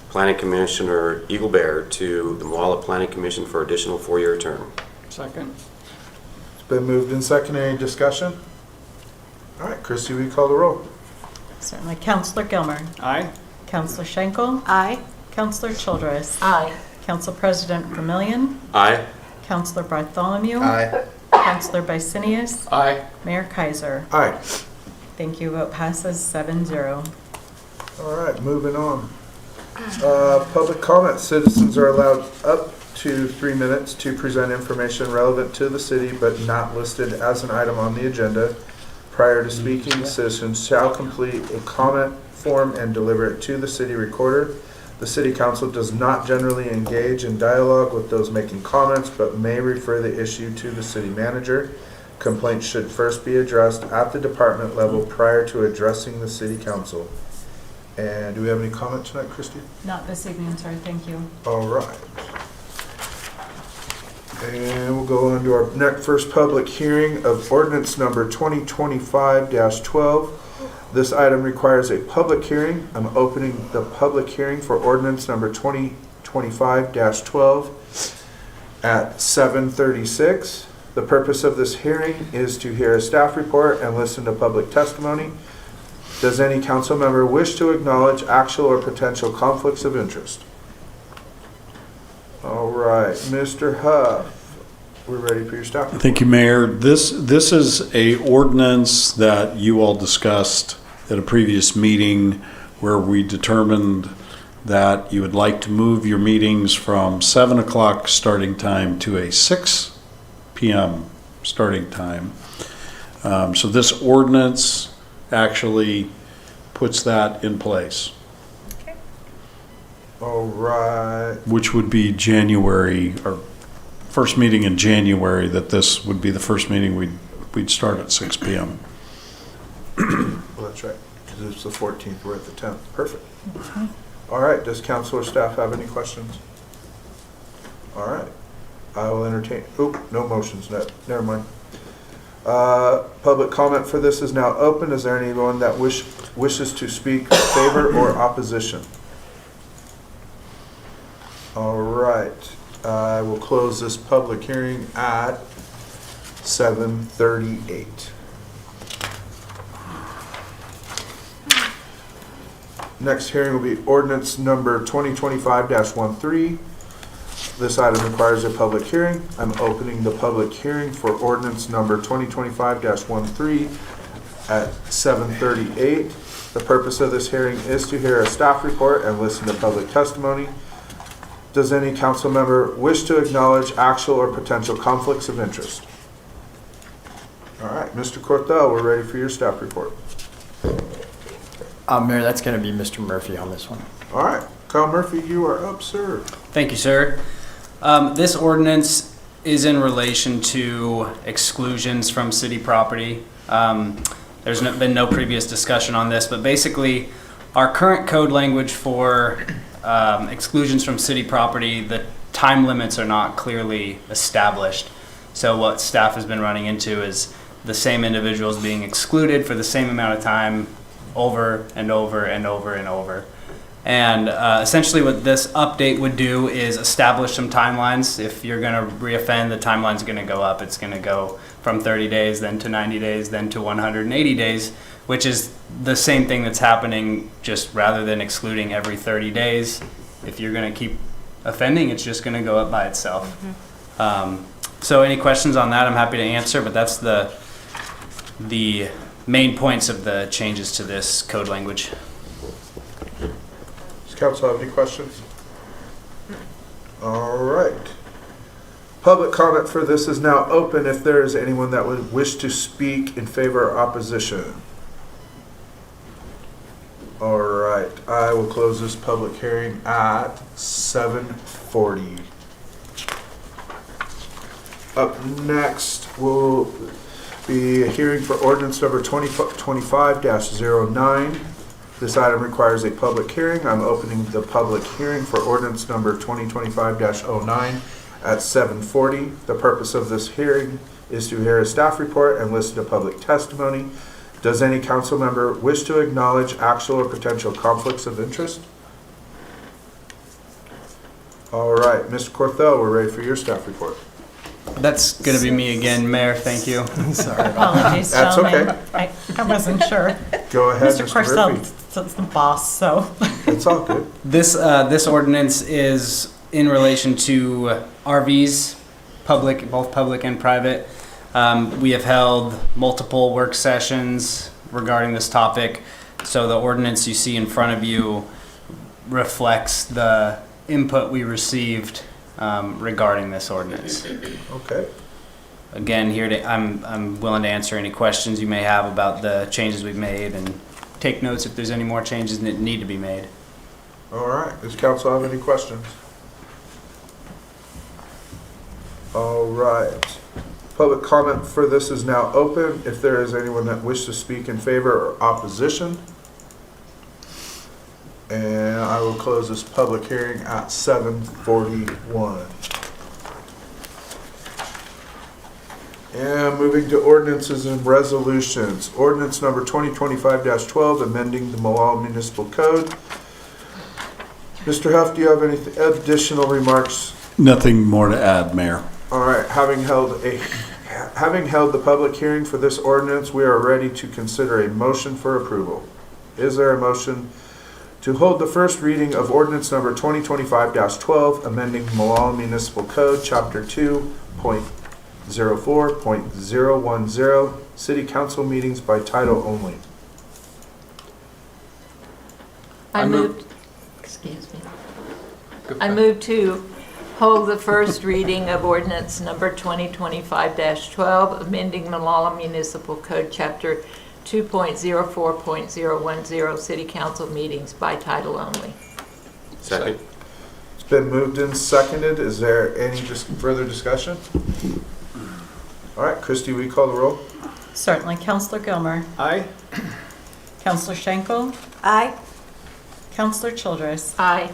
D: Planning Commissioner Eagle Bear to the Molalla Planning Commission for additional 4-year term.
G: Second.
A: It's been moved in second. Any discussion? All right, Christie, will you call the roll?
H: Certainly. Counselor Gilmer.
G: Aye.
H: Counselor Schenkel.
F: Aye.
H: Counselor Childress.
E: Aye.
H: Council President Vermillion.
D: Aye.
H: Counselor Bartholomew.
A: Aye.
H: Counselor Bysenius.
B: Aye.
H: Mayor Kaiser.
A: Aye.
H: Thank you. Vote passes 7-0.
A: All right, moving on. Public comment. Citizens are allowed up to 3 minutes to present information relevant to the city but not listed as an item on the agenda. Prior to speaking, citizens shall complete a comment form and deliver it to the city recorder. The city council does not generally engage in dialogue with those making comments, but may refer the issue to the city manager. Complaints should first be addressed at the department level prior to addressing the city council. And do we have any comment tonight, Christie?
H: Not this evening, sir. Thank you.
A: All right. And we'll go on to our first public hearing of ordinance number 2025-12. This item requires a public hearing. I'm opening the public hearing for ordinance number 2025-12 at 7:36. The purpose of this hearing is to hear a staff report and listen to public testimony. Does any council member wish to acknowledge actual or potential conflicts of interest? All right, Mr. Huff, we're ready for your staff report.
G: Thank you, Mayor. This is a ordinance that you all discussed at a previous meeting where we determined that you would like to move your meetings from 7 o'clock starting time to a 6 p.m. starting time. So this ordinance actually puts that in place,
A: All right,
G: which would be January, or first meeting in January, that this would be the first meeting we'd start at 6 p.m.
A: well, that's right, because it's the 14th, we're at the 10th, perfect. All right, does council or staff have any questions? All right, I will entertain, no motions, never mind. Public comment for this is now open. Is there anyone that wishes to speak in favor or opposition? All right, I will close this public hearing at 7:38. Next hearing will be ordinance number 2025-13. This item requires a public hearing. I'm opening the public hearing for ordinance number 2025-13 at 7:38. The purpose of this hearing is to hear a staff report and listen to public testimony. Does any council member wish to acknowledge actual or potential conflicts of interest? All right, Mr. Cortell, we're ready for your staff report.
P: Mayor, that's going to be Mr. Murphy on this one.
A: All right, Kyle Murphy, you are up, sir.
P: Thank you, sir. This ordinance is in relation to exclusions from city property. There's been no previous discussion on this, but basically our current code language for exclusions from city property, the time limits are not clearly established. So what staff has been running into is the same individuals being excluded for the same amount of time over and over and over and over. And essentially what this update would do is establish some timelines. If you're going to reoffend, the timeline's going to go up. It's going to go from 30 days, then to 90 days, then to 180 days, which is the same thing that's happening, just rather than excluding every 30 days. If you're going to keep offending, it's just going to go up by itself. So any questions on that, I'm happy to answer, but that's the main points of the changes to this code language.
A: Does council have any questions? All right. Public comment for this is now open if there is anyone that would wish to speak in favor or opposition. All right, I will close this public hearing at 7:40. Up next will be a hearing for ordinance number 2025-09. This item requires a public hearing. I'm opening the public hearing for ordinance number 2025-09 at 7:40. The purpose of this hearing is to hear a staff report and listen to public testimony. Does any council member wish to acknowledge actual or potential conflicts of interest? All right, Mr. Corthell, we're ready for your staff report.
P: That's going to be me again, Mayor. Thank you.
O: Sorry.
H: Apologies,
A: That's
H: gentlemen.
A: okay.
H: I wasn't sure.
A: Go ahead,
H: Mr.
A: Mr. Murphy.
H: Corsel's the boss, so.
A: It's all good.
P: This ordinance is in relation to RVs, both public and private. We have held multiple work sessions regarding this topic, so the ordinance you see in front of you reflects the input we received regarding this ordinance.
A: Okay.
P: Again, I'm willing to answer any questions you may have about the changes we've made and take notes if there's any more changes that need to be made.
A: All right. Does council have any questions? All right. Public comment for this is now open. If there is anyone that wishes to speak in favor or opposition. And I will close this public hearing at 7:41. And moving to ordinances and resolutions. Ordinance number 2025-12, amending the Molalla Municipal Code. Mr. Huff, do you have any additional remarks?
G: Nothing more to add, Mayor.
A: All right, having held the public hearing for this ordinance, we are ready to consider a motion for approval. Is there a motion to hold the first reading of ordinance number 2025-12, amending Molalla Municipal Code, Chapter 2.04.010, City Council meetings by title only?
E: I moved to hold the first reading of ordinance number 2025-12, amending Molalla Municipal Code, Chapter 2.04.010, City Council meetings by title only.
D: Second.
A: It's been moved and seconded. Is there any further discussion? All right, Christie, will you call the roll?
H: Certainly. Counselor Gilmer.
G: Aye.
H: Counselor Schenkel.
F: Aye.
H: Counselor Childress.
E: Aye.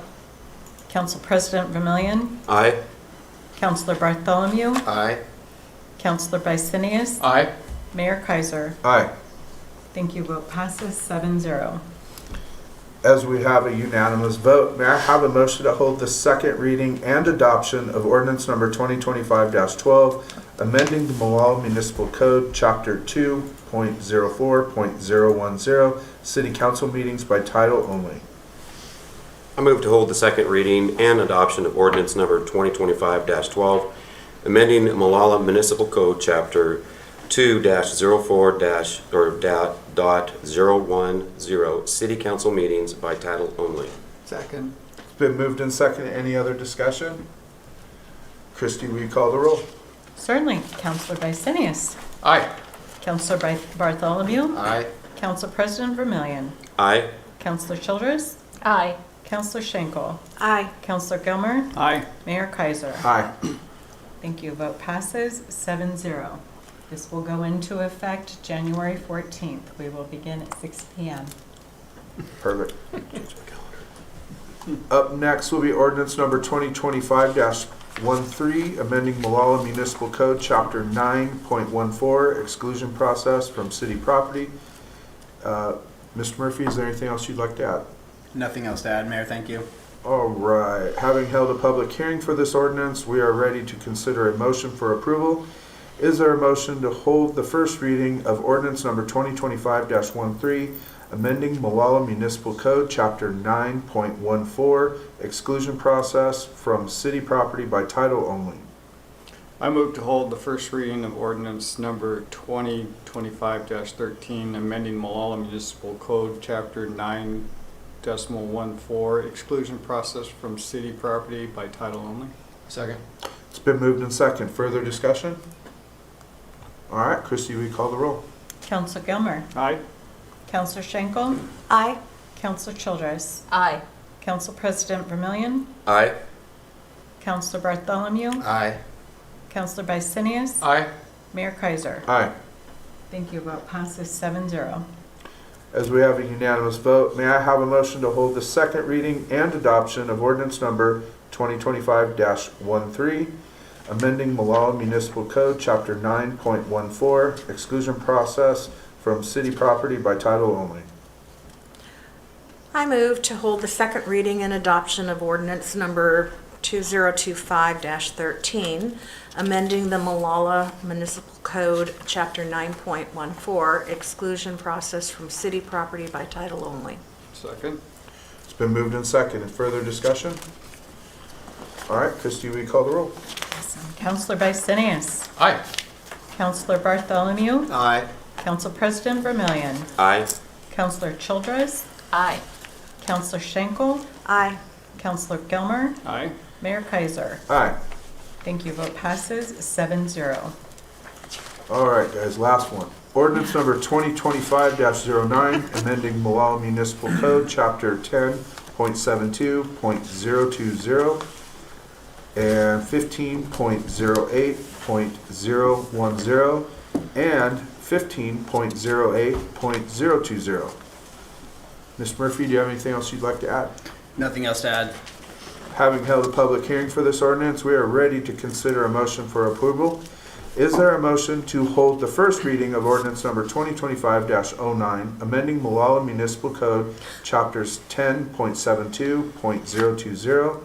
H: Council President Vermillion.
D: Aye.
H: Counselor Bartholomew.
D: Aye.
H: Counselor Bicinius.
B: Aye.
H: Mayor Kaiser.
A: Aye.
H: Thank you. Vote passes 7-0.
A: As we have a unanimous vote, may I have a motion to hold the second reading and adoption of ordinance number 2025-12, amending the Molalla Municipal Code, Chapter 2.04.010, City Council meetings by title only?
D: I move to hold the second reading and adoption of ordinance number 2025-12, amending Molalla Municipal Code, Chapter 2-04.010, City Council meetings by title only.
G: Second.
A: It's been moved and seconded. Any other discussion? Christie, will you call the roll?
H: Certainly. Counselor Bicinius.
B: Aye.
H: Counselor Bartholomew.
D: Aye.
H: Council President Vermillion.
D: Aye.
H: Counselor Childress.
E: Aye.
H: Counselor Schenkel.
F: Aye.
H: Counselor Gilmer.
G: Aye.
H: Mayor Kaiser.
A: Aye.
H: Thank you. Vote passes 7-0. This will go into effect January 14th. We will begin at 6 p.m.
A: Perfect. Up next will be ordinance number 2025-13, amending Molalla Municipal Code, Chapter 9.14, exclusion process from city property. Mr. Murphy, is there anything else you'd like to add?
P: Nothing else to add, Mayor, thank you.
A: All right, having held a public hearing for this ordinance, we are ready to consider a motion for approval. Is there a motion to hold the first reading of ordinance number 2025-13, amending Molalla Municipal Code, Chapter 9.14, exclusion process from city property by title only?
Q: I move to hold the first reading of ordinance number 2025-13, amending Molalla Municipal Code, Chapter 9.14, exclusion process from city property by title only.
B: Second.
A: It's been moved and second. Further discussion? All right, Christie, we call the roll.
H: Counselor Gilmer.
Q: Aye.
H: Counselor Schenkel.
F: Aye.
H: Counselor Childress.
E: Aye.
H: Council President Vermillion.
D: Aye.
H: Counselor Bartholomew.
D: Aye.
H: Counselor Bicenius.
B: Aye.
H: Mayor Kaiser.
A: Aye.
H: Thank you. Vote passes 7-0.
A: As we have a unanimous vote, may I have a motion to hold the second reading and adoption of ordinance number 2025-13, amending Molalla Municipal Code, Chapter 9.14, exclusion process from city property by title only?
F: I move to hold the second reading and adoption of ordinance number 2025-13, amending the Molalla Municipal Code, Chapter 9.14, exclusion process from city property by title only.
Q: Second.
A: It's been moved and seconded. Further discussion? All right, Christie, we call the roll.
H: Counselor Bicenius.
B: Aye.
H: Counselor Bartholomew.
D: Aye.
H: Council President Vermillion.
D: Aye.
H: Counselor Childress.
E: Aye.
H: Counselor Schenkel.
F: Aye.
H: Counselor Gilmer.
Q: Aye.
H: Mayor Kaiser.
A: Aye.
H: Thank you. Vote passes 7-0.
A: All right, guys, last one. Ordinance number 2025-09, amending Molalla Municipal Code, Chapter 10.72.020 and 15.08.010 and 15.08.020. Ms. Murphy, do you have anything else you'd like to add?
P: Nothing else to add.
A: Having held a public hearing for this ordinance, we are ready to consider a motion for approval. Is there a motion to hold the first reading of ordinance number 2025-09, amending Molalla Municipal Code, Chapters 10.72.020,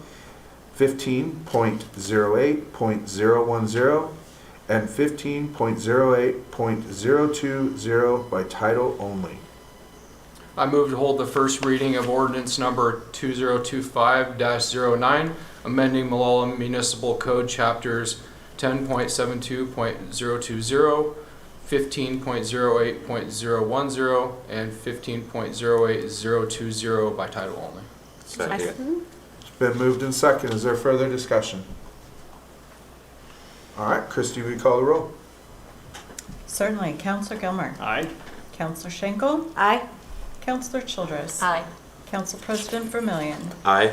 A: 15.08.010, and 15.08.020 by title only?
B: I move to hold the first reading of ordinance number 2025-09, amending Molalla Municipal Code chapters 10.72.020, 15.08.010, and 15.08020 by title only.
D: Second.
A: It's been moved and second. Is there further discussion? All right, Christie, we call the roll.
H: Certainly. Counselor Gilmer.
Q: Aye.
H: Counselor Schenkel.
F: Aye.
H: Counselor Childress.
E: Aye.
H: Council President Vermillion.
D: Aye.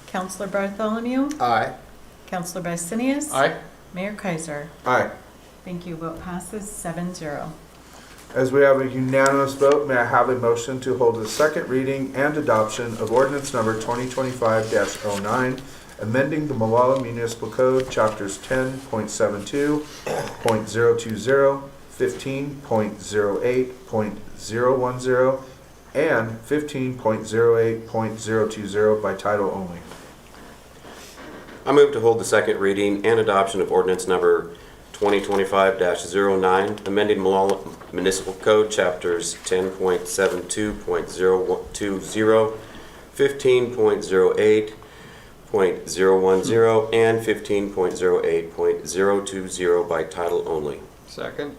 H: Counselor Bartholomew.
D: Aye.
H: Counselor Bicenius.
B: Aye.
H: Mayor Kaiser.
A: Aye.
H: Thank you. Vote passes 7-0.
A: As we have a unanimous vote, may I have a motion to hold the second reading and adoption of ordinance number 2025-09, amending the Molalla Municipal Code, Chapters 10.72.020, 15.08.010, and 15.08.020 by title only?
D: I move to hold the second reading and adoption of ordinance number 2025-09, amending Molalla Municipal Code, Chapters 10.72.020, 15.08.010, and 15.08.020 by title only.
Q: Second.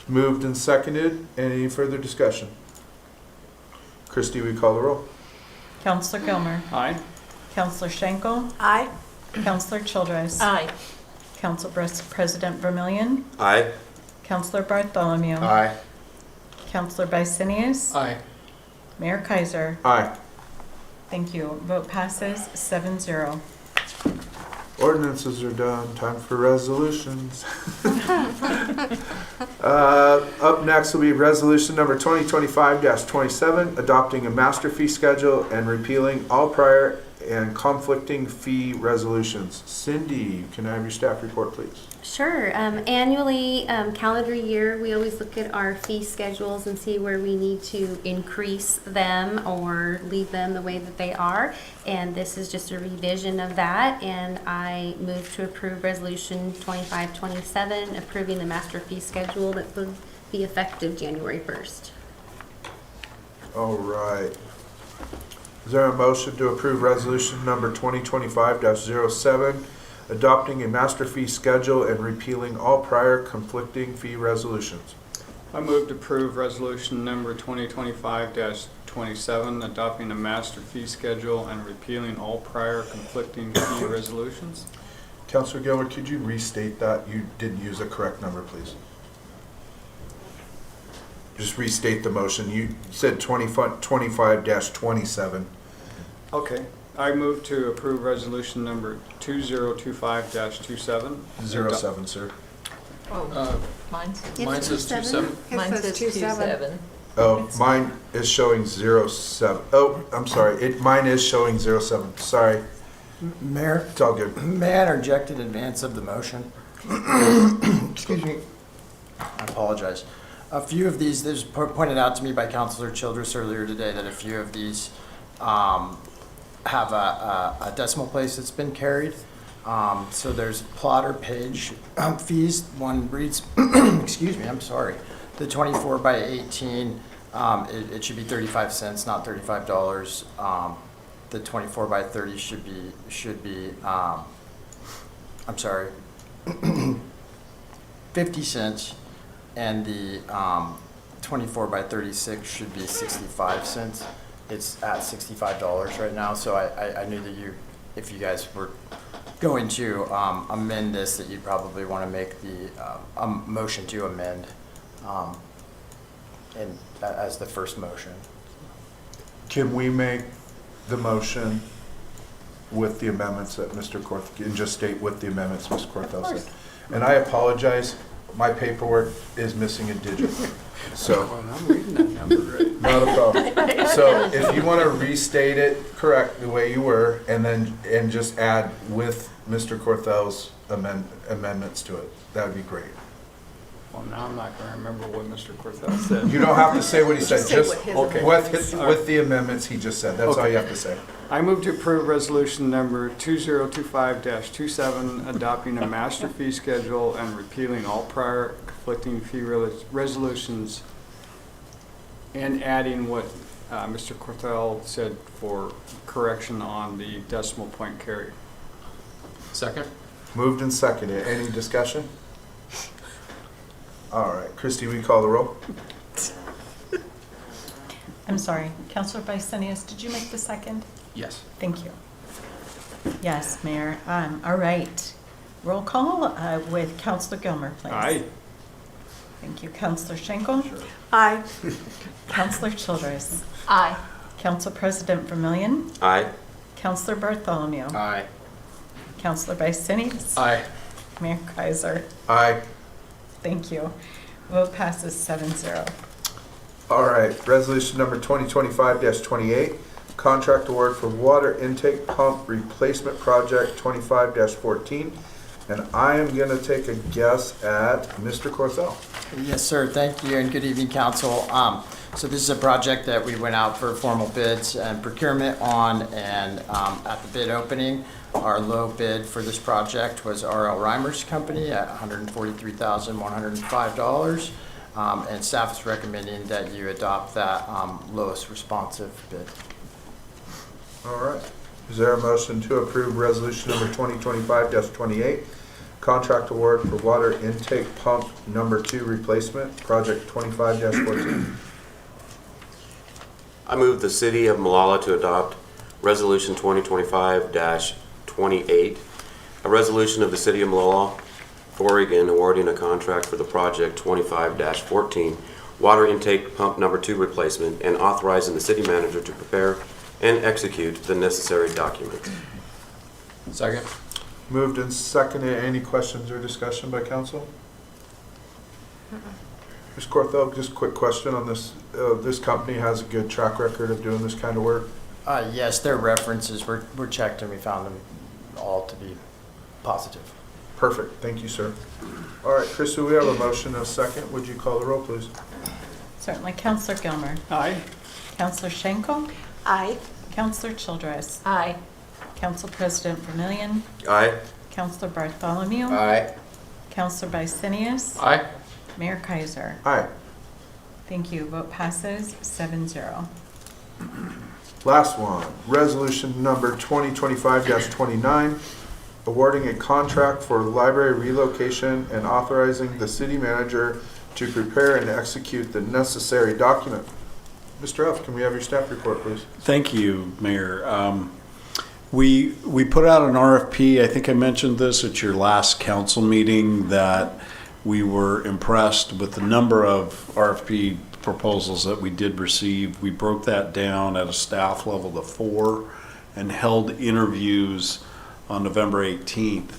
A: Moved and seconded. Any further discussion? Christie, we call the roll.
H: Counselor Gilmer.
Q: Aye.
H: Counselor Schenkel.
F: Aye.
H: Counselor Childress.
E: Aye.
H: Council President Vermillion.
D: Aye.
H: Counselor Bartholomew.
D: Aye.
H: Counselor Bicenius.
B: Aye.
H: Mayor Kaiser.
A: Aye.
H: Thank you. Vote passes 7-0.
A: Ordinances are done. Time for resolutions. Up next will be resolution number 2025-27, adopting a master fee schedule and repealing all prior and conflicting fee resolutions. Cindy, can I have your staff report, please?
R: Sure. Annually, calendar year, we always look at our fee schedules and see where we need to increase them or leave them the way that they are. And this is just a revision of that. And I move to approve Resolution 2527, approving the master fee schedule that will be effective January 1st.
A: All right. Is there a motion to approve resolution number 2025-07, adopting a master fee schedule and repealing all prior conflicting fee resolutions?
Q: I move to approve resolution number 2025-27, adopting a master fee schedule and repealing all prior conflicting fee resolutions.
A: Councilor Gilmer, could you restate that? You didn't use a correct number, please. Just restate the motion. You said 25-27.
Q: Okay. I move to approve resolution number 2025-27.
A: 07, sir.
E: Mine
B: Mine says 27.
E: says 27.
A: Oh, mine is showing 07. Oh, I'm sorry. Mine is showing 07. Sorry.
S: Mayor,
A: It's all good.
S: may I interject in advance of the motion? Excuse me. I apologize. A few of these, this was pointed out to me by Councilor Childress earlier today, that a few of these have a decimal place that's been carried. So there's plotter page fees. One reads, excuse me, I'm sorry. The 24 by 18, it should be 35 cents, not $35. The 24 by 30 should be I'm sorry, 50 cents. And the 24 by 36 should be 65 cents. It's at $65 right now, so I knew that if you guys were going to amend this, that you'd probably want to make the motion to amend and as the first motion.
A: Can we make the motion with the amendments that Mr. Corthell, and just state with the amendments Mr. Corthell said? And I apologize. My paperwork is missing a digit, so.
Q: I'm reading that number right.
A: Not a problem. So if you want to restate it correct the way you were, and just add with Mr. Corthell's amendments to it, that would be great.
Q: Well, now I'm not going to remember what Mr. Corthell said.
A: You don't have to say what he said, just
Q: Okay.
A: with the amendments he just said. That's all you have to say.
Q: I move to approve resolution number 2025-27, adopting a master fee schedule and repealing all prior conflicting fee resolutions and adding what Mr. Corthell said for correction on the decimal point carry.
B: Second?
A: Moved and seconded. Any discussion? All right. Christie, will you call the roll?
H: I'm sorry, Councilor Vicenius, did you make the second?
B: Yes.
H: Thank you. Yes, Mayor. All right. Roll call with Councilor Gilmer, please.
Q: Aye.
H: Thank you. Councilor Schenkel?
F: Aye.
H: Councilor Childress?
E: Aye.
H: Council President Vermillion?
D: Aye.
H: Councilor Bartholomew?
B: Aye.
H: Councilor Vicenius?
B: Aye.
H: Mayor Kaiser?
A: Aye.
H: Thank you. Vote passes 7-0.
A: All right. Resolution number 2025-28. Contract award for water intake pump replacement project 25-14. And I am going to take a guess at Mr. Corthell.
S: Yes, sir. Thank you, and good evening, council. So this is a project that we went out for formal bids and procurement on, and at the bid opening, our low bid for this project was R.L. Reimer's company at $143,105. And staff is recommending that you adopt that lowest responsive bid.
A: All right. Is there a motion to approve resolution number 2025-28, contract award for water intake pump number 2 replacement, project 25-14?
D: I move the City of Molalla to adopt Resolution 2025-28, a resolution of the City of Molalla, Oregon, awarding a contract for the project 25-14 water intake pump number 2 replacement and authorizing the city manager to prepare and execute the necessary documents.
B: Second?
A: Moved and seconded. Any questions or discussion by council? Ms. Corthell, just a quick question on this. This company has a good track record of doing this kind of work.
S: Yes, their references were checked and we found them all to be positive.
A: Perfect, thank you, sir. All right, Krista, we have a motion and a second. Would you call the roll, please?
H: Certainly. Counselor Gilmer.
G: Aye.
H: Counselor Schenkel.
F: Aye.
H: Counselor Childress.
E: Aye.
H: Council President Vermillion.
D: Aye.
H: Counselor Bartholomew.
C: Aye.
H: Counselor Bicenius.
B: Aye.
H: Mayor Kaiser.
A: Aye.
H: Thank you. Vote passes 7-0.
A: Last one, resolution number 2025-29, awarding a contract for library relocation and authorizing the city manager to prepare and execute the necessary document. Mr. F., can we have your staff report, please?
G: Thank you, Mayor. We put out an RFP. I think I mentioned this at your last council meeting, that we were impressed with the number of RFP proposals that we did receive. We broke that down at a staff level to 4 and held interviews on November 18th.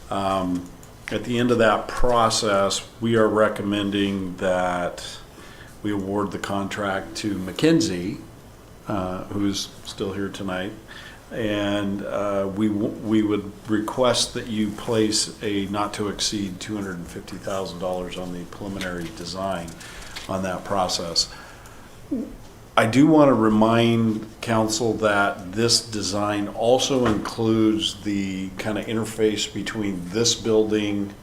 G: At the end of that process, we are recommending that we award the contract to McKinsey, who's still here tonight. And we would request that you place a not to exceed $250,000 on the preliminary design on that process. I do want to remind council that this design also includes the kind of interface between this building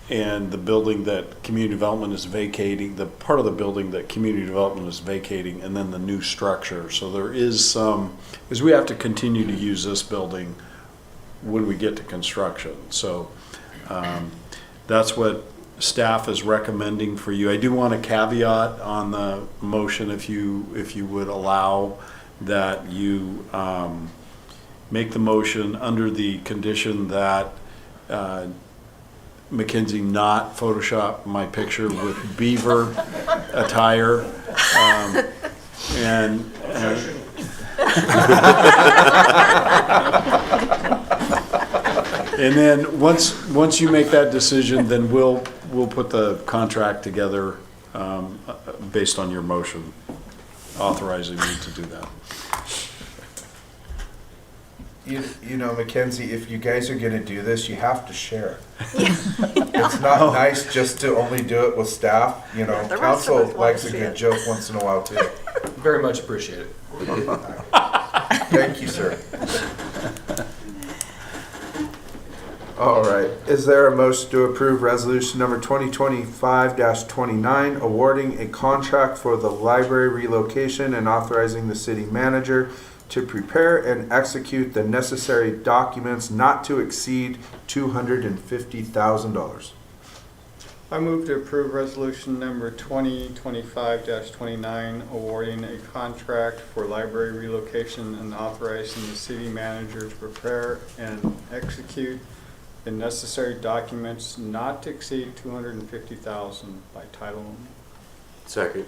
G: and the building that community development is vacating, the part of the building that community development is vacating, and then the new structure. So there is some, because we have to continue to use this building when we get to construction. So that's what staff is recommending for you. I do want a caveat on the motion, if you would allow that you make the motion under the condition that McKinsey not Photoshop my picture with beaver attire, and then once you make that decision, then we'll put the contract together based on your motion authorizing me to do that.
A: You know, Mackenzie, if you guys are gonna do this, you have to share. It's not nice just to only do it with staff, you know,
F: The rest of
A: council
F: us want
A: likes
F: to
A: a
F: see
A: good
F: it.
A: joke once in a while too.
B: Very much appreciate it.
A: Thank you, sir. All right, is there a motion to approve resolution number 2025-29, awarding a contract for the library relocation and authorizing the city manager to prepare and execute the necessary documents not to exceed $250,000?
Q: I move to approve resolution number 2025-29, awarding a contract for library relocation and authorizing the city manager to prepare and execute the necessary documents not to exceed $250,000 by title only.
D: Second.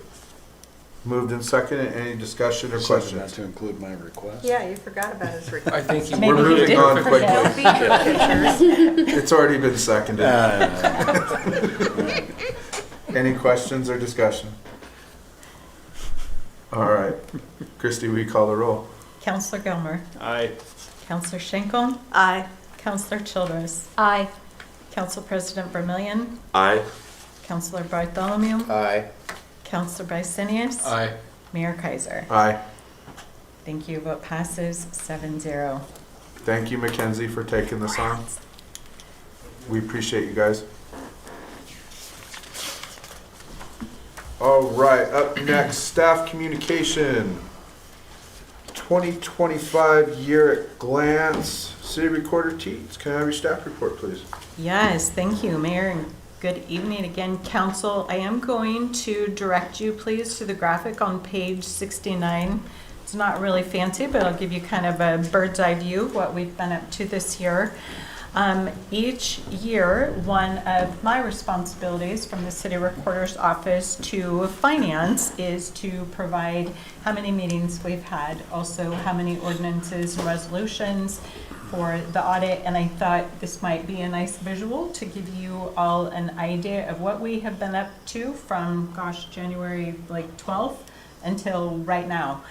A: Moved and seconded. Any discussion or
G: Not
A: questions?
G: to include my request.
F: Yeah, you forgot about his request.
B: I think you
H: Maybe
A: We're
H: he
A: moving
H: did
A: on
H: forget.
A: quickly.
F: Pictures.
A: It's already been seconded.
G: Uh,
A: Any questions or discussion? All right. Christie, will you call the roll?
H: Counselor Gilmer.
Q: Aye.
H: Counselor Schenkel.
F: Aye.
H: Counselor Childress.
E: Aye.
H: Council President Vermillion.
D: Aye.
H: Counselor Bartholomew.
C: Aye.
H: Counselor Bicenius.
B: Aye.
H: Mayor Kaiser.
A: Aye.
H: Thank you. Vote passes 7-0.
A: Thank you, Mackenzie, for taking this on. We appreciate you guys. All right, up next, staff communication. 2025 year at glance. City Recorder Teets, can I have your staff report, please?
H: Yes, thank you, Mayor, and good evening again, Council. I am going to direct you, please, to the graphic on page 69. It's not really fancy, but I'll give you kind of a bird's eye view of what we've been up to this year. Each year, one of my responsibilities from the City Recorder's Office to Finance is to provide how many meetings we've had, also how many ordinances and resolutions for the audit, and I thought this might be a nice visual to give you all an idea of what we have been up to from, January 12th until right now.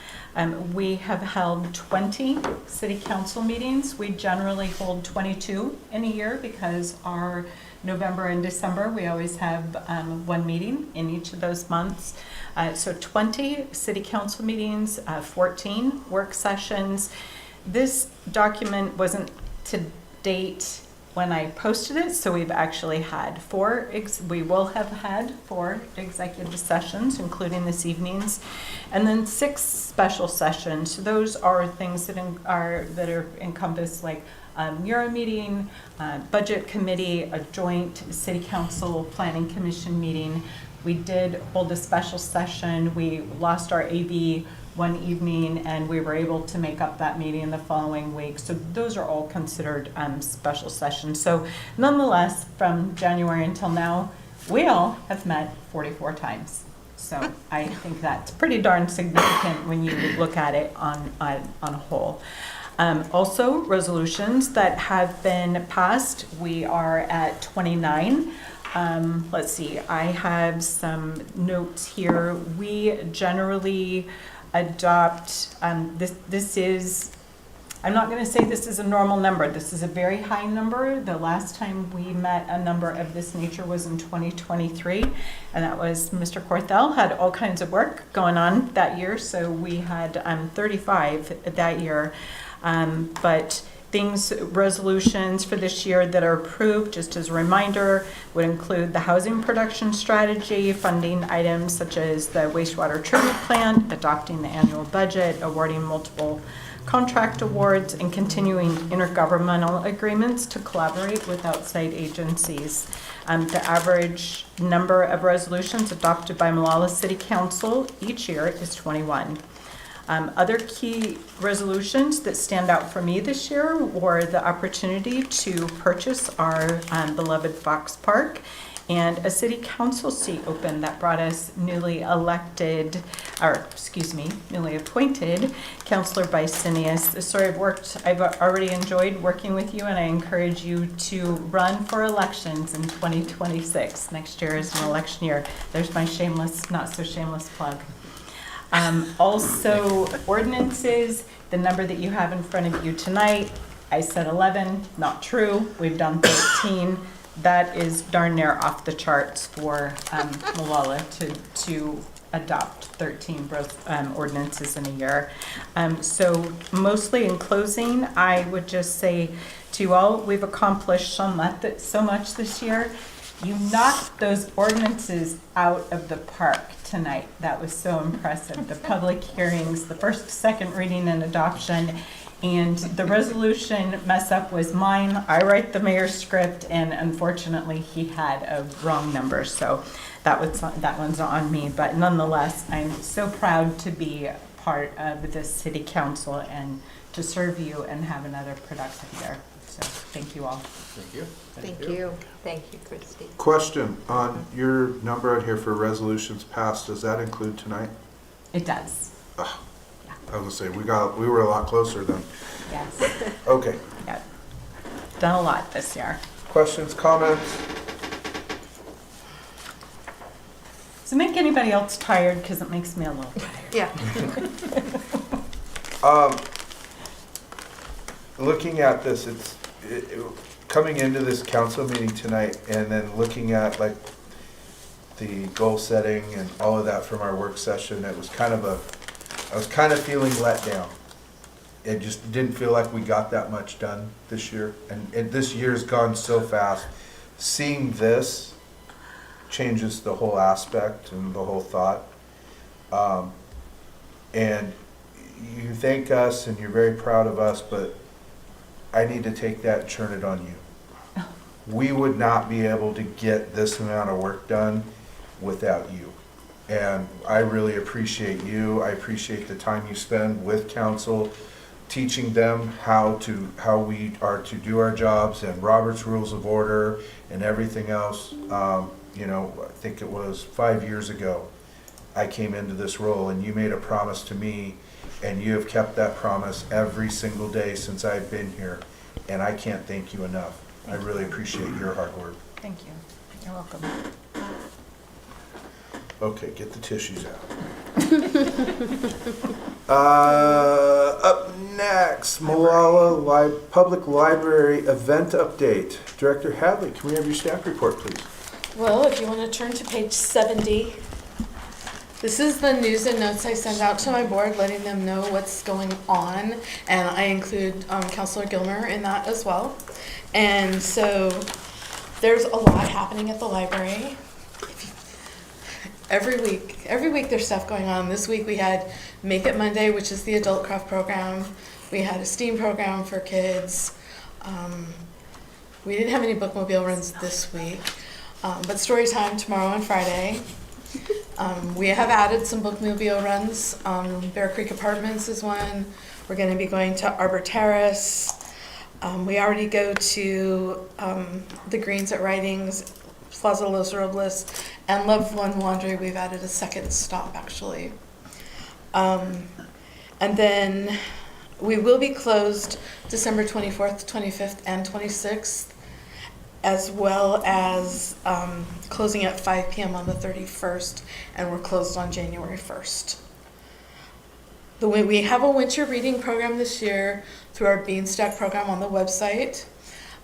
H: We have held 20 city council meetings. We generally hold 22 in a year because our November and December, we always have one meeting in each of those months. So 20 city council meetings, 14 work sessions. This document wasn't to date when I posted it, so we've actually had we will have had 4 executive sessions, including this evening's, and then 6 special sessions. Those are things that are encompassed, like Euro meeting, budget committee, a joint city council planning commission meeting. We did hold a special session. We lost our AV one evening, and we were able to make up that meeting the following week. So those are all considered special sessions. So nonetheless, from January until now, we all have met 44 times. So I think that's pretty darn significant when you look at it on a whole. Also, resolutions that have been passed, we are at 29. Let's see, I have some notes here. We generally adopt, this is, I'm not going to say this is a normal number. This is a very high number. The last time we met a number of this nature was in 2023, and that was Mr. Corthell had all kinds of work going on that year, so we had 35 that year. But resolutions for this year that are approved, just as a reminder, would include the housing production strategy, funding items such as the wastewater treatment plant, adopting the annual budget, awarding multiple contract awards, and continuing intergovernmental agreements to collaborate with outside agencies. The average number of resolutions adopted by Molalla City Council each year is 21. Other key resolutions that stand out for me this year were the opportunity to purchase our beloved Fox Park and a city council seat open that brought us newly appointed Councilor Bicinius. So I've already enjoyed working with you, and I encourage you to run for elections in 2026. Next year is an election year. There's my shameless, not so shameless plug. Also, ordinances, the number that you have in front of you tonight, I said 11, not true. We've done 13. That is darn near off the charts for Molalla to adopt 13 ordinances in a year. So mostly in closing, I would just say to you all, we've accomplished so much this year. You knocked those ordinances out of the park tonight. That was so impressive. The public hearings, the first, second reading and adoption, and the resolution mess up was mine. I write the mayor's script, and unfortunately he had a wrong number, so that one's on me. But nonetheless, I'm so proud to be part of this city council and to serve you and have another productive year. So thank you all.
B: Thank you.
E: Thank you. Thank you, Christy.
A: Question on your number out here for resolutions passed, does that include tonight?
H: It does.
A: Oh, I was gonna say, we were a lot closer then.
H: Yes.
A: Okay.
H: Yeah. Done a lot this year.
A: Questions, comments?
H: Does it make anybody else tired? Because it makes me a little tired.
F: Yeah.
A: Looking at this, coming into this council meeting tonight and then looking at like the goal setting and all of that from our work session, I was kind of feeling let down. It just didn't feel like we got that much done this year. And this year's gone so fast. Seeing this changes the whole aspect and the whole thought. And you thank us and you're very proud of us, but I need to take that and turn it on you. We would not be able to get this amount of work done without you. And I really appreciate you. I appreciate the time you spend with council, teaching them how we are to do our jobs and Robert's Rules of Order and everything else. I think it was 5 years ago I came into this role and you made a promise to me, and you have kept that promise every single day since I've been here, and I can't thank you enough. I really appreciate your hard work.
H: Thank you. You're welcome.
A: Okay, get the tissues out. Up next, Molalla Public Library event update. Director Hadley, can we have your staff report, please?
K: Well, if you want to turn to page 70, this is the news and notes I send out to my board, letting them know what's going on, and I include Councilor Gilmer in that as well. And so there's a lot happening at the library. Every week there's stuff going on. This week we had Make It Monday, which is the adult craft program. We had a STEAM program for kids. We didn't have any bookmobile runs this week, but story time tomorrow and Friday. We have added some bookmobile runs. Bear Creek Apartments is one. We're going to be going to Arbor Terrace. We already go to the Greens at Ridings, Plaza Los Robles, and Love One Laundry. We've added a second stop, actually. And then we will be closed December 24th, 25th, and 26th, as well as closing at 5 p.m. on the 31st, and we're closed on January 1st. We have a winter reading program this year through our Beanstack program on the website.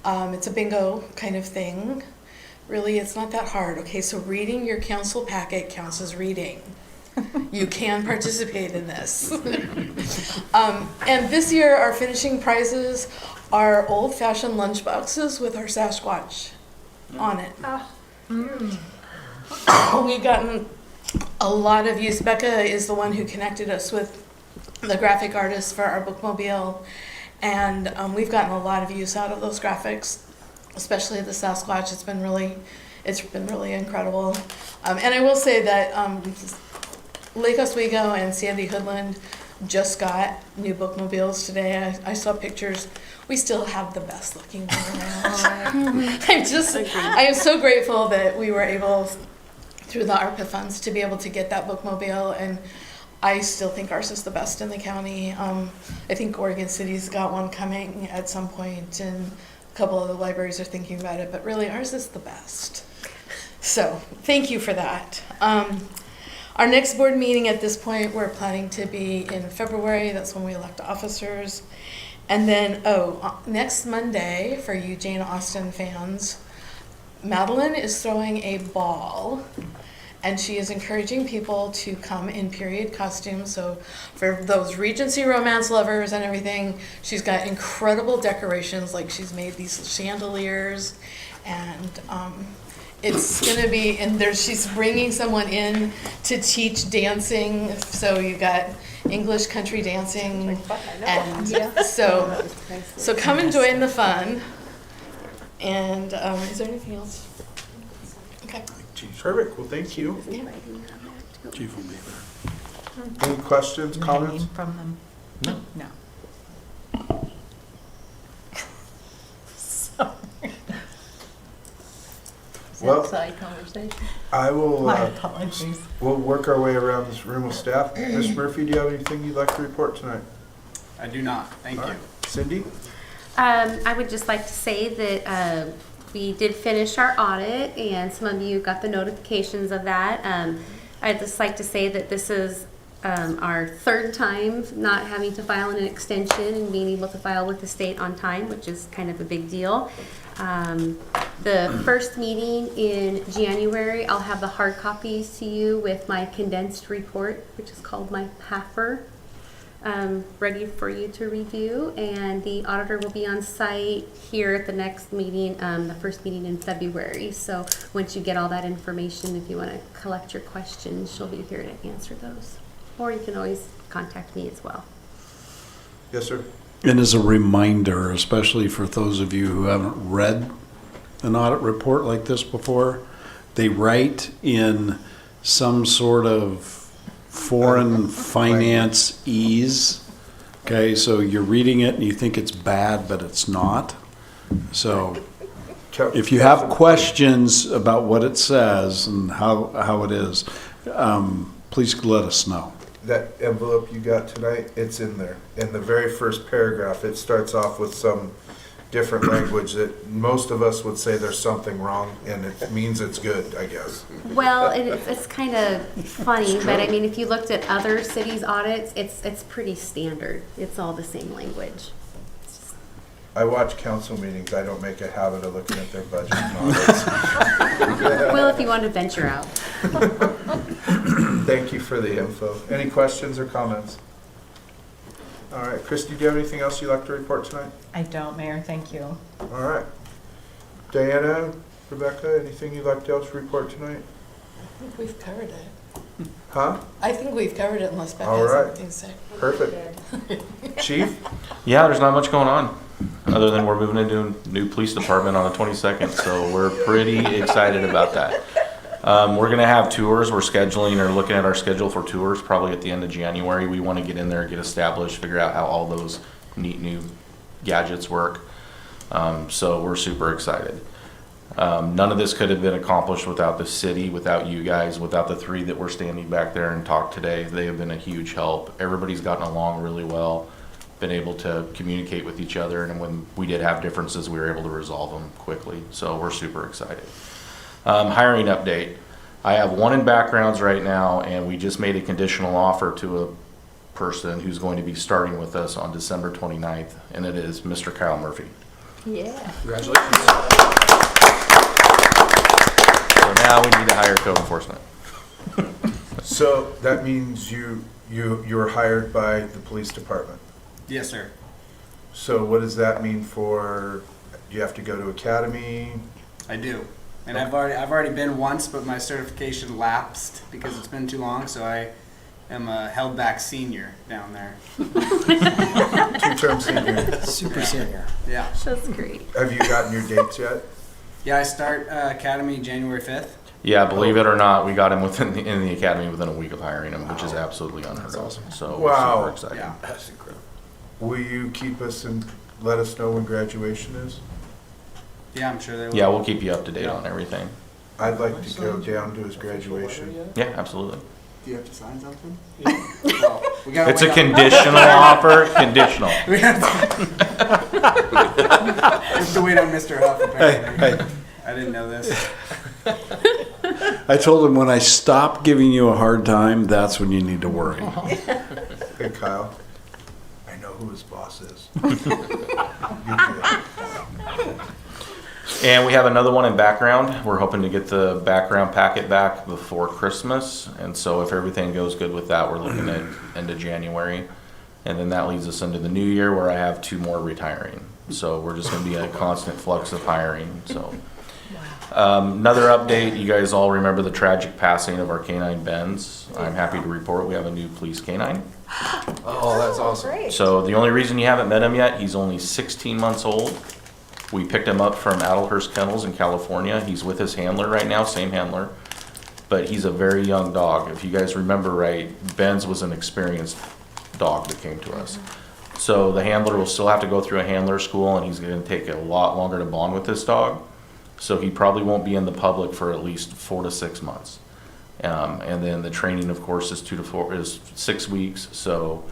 K: It's a bingo kind of thing. Really, it's not that hard. Okay, so reading your council packet counts as reading. You can participate in this. And this year, our finishing prizes are old-fashioned lunch boxes with our Sasquatch on it. We've gotten a lot of use. Becca is the one who connected us with the graphic artist for our bookmobile, and we've gotten a lot of use out of those graphics, especially the Sasquatch. It's been really incredible. And I will say that Lake Oswego and Sandy Hoodland just got new bookmobiles today. I saw pictures. We still have the best looking one around. I am so grateful that we were able, through the ARPA funds, to be able to get that bookmobile, and I still think ours is the best in the county. I think Oregon City's got one coming at some point, and a couple of the libraries are thinking about it, but really ours is the best. So thank you for that. Our next board meeting at this point, we're planning to be in February. That's when we elect officers. And then, next Monday, for you Jane Austen fans, Madeline is throwing a ball, and she is encouraging people to come in period costumes. So for those Regency romance lovers and everything, she's got incredible decorations. Like, she's made these chandeliers, and it's gonna be, and she's bringing someone in to teach dancing. So you got English country dancing, and so come and join the fun. And is there anything else? Okay.
A: Perfect. Well, thank you.
G: Chief will be there.
A: Any questions, comments?
H: From them?
G: No.
H: No. Sorry.
A: Well,
E: Side conversation.
A: I will.
H: My apologies.
A: We'll work our way around this room with staff. Ms. Murphy, do you have anything you'd like to report tonight?
Q: I do not. Thank you.
A: Cindy?
R: I would just like to say that we did finish our audit, and some of you got the notifications of that. I'd just like to say that this is our third time not having to file an extension and being able to file with the state on time, which is kind of a big deal. The first meeting in January, I'll have the hard copies to you with my condensed report, which is called my PAFR, ready for you to review. And the auditor will be on site here at the next meeting, the first meeting in February. So once you get all that information, if you want to collect your questions, she'll be here to answer those. Or you can always contact me as well.
A: Yes, sir.
G: And as a reminder, especially for those of you who haven't read an audit report like this before, they write in some sort of foreign finance ease. Okay, so you're reading it and you think it's bad, but it's not. So if you have questions about what it says and how it is, please let us know.
A: That envelope you got tonight, it's in there. In the very first paragraph, it starts off with some different language that most of us would say there's something wrong, and it means it's good, I guess.
R: Well, it's kind of funny, but I mean, if you looked at other cities' audits, it's pretty standard. It's all the same language.
A: I watch council meetings. I don't make a habit of looking at their budget and audits.
R: Well, if you want to venture out.
A: Thank you for the info. Any questions or comments? All right, Christy, do you have anything else you'd like to report tonight?
H: I don't, Mayor, thank you.
A: All right. Diana, Rebecca, anything you'd like to else report tonight?
K: I think we've covered it.
A: Huh?
K: I think we've covered it unless Becca
A: All
K: has
A: right.
K: anything to say.
A: Perfect. Chief?
L: Yeah, there's not much going on, other than we're moving into a new police department on the 22nd, so we're pretty excited about that. We're gonna have tours. We're scheduling or looking at our schedule for tours probably at the end of January. We want to get in there, get established, figure out how all those neat new gadgets work. So we're super excited. None of this could have been accomplished without the city, without you guys, without the three that were standing back there and talked today. They have been a huge help. Everybody's gotten along really well, been able to communicate with each other, and when we did have differences, we were able to resolve them quickly. So we're super excited. Hiring update. I have one in backgrounds right now, and we just made a conditional offer to a person who's going to be starting with us on December 29th, and it is Mr. Kyle Murphy.
R: Yeah.
B: Congratulations.
L: So now we need to hire code enforcement.
A: So that means you were hired by the police department.
P: Yes, sir.
A: So what does that mean for, do you have to go to academy?
P: I do. And I've already been once, but my certification lapsed because it's been too long, so I am a held back senior down there.
A: Two-term senior.
S: Super senior.
P: Yeah.
R: That's great.
A: Have you gotten your dates yet?
P: Yeah, I start academy January 5th.
L: Yeah, believe it or not, we got him in the academy within a week of hiring him, which is absolutely unheard of. So
A: Wow.
L: we're super excited.
P: Yeah.
A: That's incredible. Will you keep us and let us know when graduation is?
P: Yeah, I'm sure they will.
L: Yeah, we'll keep you up to date on everything.
A: I'd like to go down to his graduation.
L: Yeah, absolutely.
P: Do you have to sign something? Well, we gotta
L: It's a
P: wait on-
L: conditional offer, conditional.
P: We have to wait on Mr. Huff, apparently. I didn't know this.
G: I told him when I stop giving you a hard time, that's when you need to worry.
A: Hey, Kyle, I know who his boss is. You're good.
L: And we have another one in background. We're hoping to get the background packet back before Christmas. And so if everything goes good with that, we're looking at end of January. And then that leads us into the new year where I have 2 more retiring. So we're just gonna be in a constant flux of hiring, so. Another update, you guys all remember the tragic passing of our canine Benz. I'm happy to report we have a new police canine.
B: Oh, that's awesome.
L: So the only reason you haven't met him yet, he's only 16 months old. We picked him up from Adlehurst Kennels in California. He's with his handler right now, same handler. But he's a very young dog. If you guys remember right, Benz was an experienced dog that came to us. So the handler will still have to go through a handler school, and he's gonna take a lot longer to bond with this dog. So he probably won't be in the public for at least 4 to 6 months. And then the training, of course, is 6 weeks. So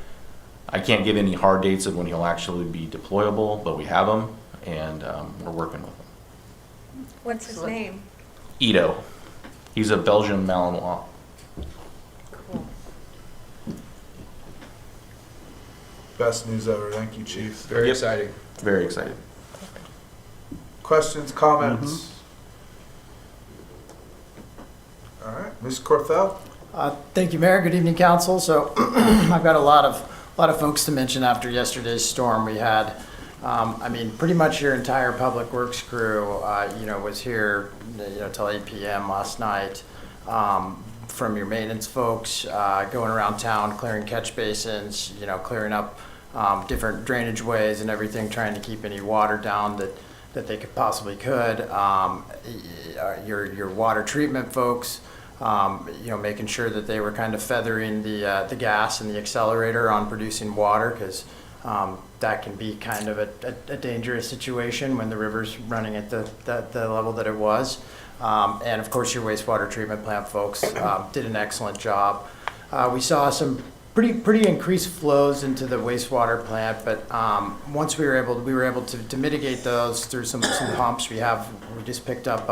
L: I can't give any hard dates of when he'll actually be deployable, but we have him, and we're working with him.
F: What's his name?
L: Ito. He's a Belgian Malinois.
F: Cool.
A: Best news ever. Thank you, Chief.
B: Very exciting.
L: Very excited.
A: Questions, comments? All right, Ms. Corthell?
S: Thank you, Mayor. Good evening, council. So I've got a lot of folks to mention after yesterday's storm we had. I mean, pretty much your entire public works crew, was here, till 8 p.m. last night. From your maintenance folks, going around town, clearing catch basins, clearing up different drainage ways and everything, trying to keep any water down that they possibly could. Your water treatment folks, making sure that they were kind of feathering the gas and the accelerator on producing water, because that can be kind of a dangerous situation when the river's running at the level that it was. And of course your wastewater treatment plant folks did an excellent job. We saw some pretty increased flows into the wastewater plant, but once we were able to mitigate those through some pumps. We just picked up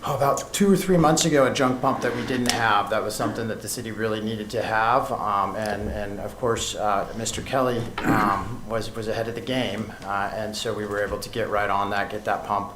S: about 2 or 3 months ago a junk pump that we didn't have. That was something that the city really needed to have, and of course Mr. Kelly was ahead of the game, and so we were able to get right on that, get that pump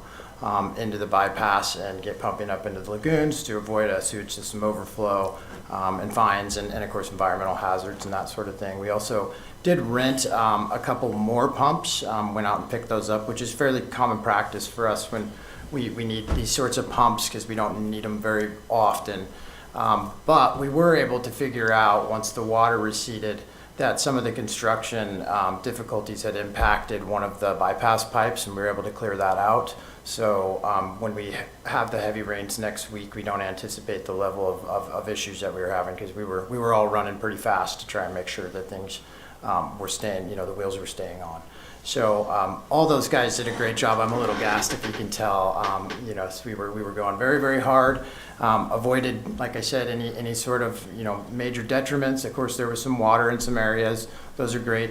S: into the bypass and get pumping up into the lagoons to avoid a sewage system overflow and fines and of course environmental hazards and that sort of thing. We also did rent a couple more pumps, went out and picked those up, which is fairly common practice for us when we need these sorts of pumps because we don't need them very often. But we were able to figure out once the water receded that some of the construction difficulties had impacted one of the bypass pipes, and we were able to clear that out. So when we have the heavy rains next week, we don't anticipate the level of issues that we were having because we were all running pretty fast to try and make sure that things were staying, the wheels were staying on. So all those guys did a great job. I'm a little gassed, if you can tell. So we were going very, very hard. Avoided, like I said, any sort of major detriments. Of course, there was some water in some areas. Those are great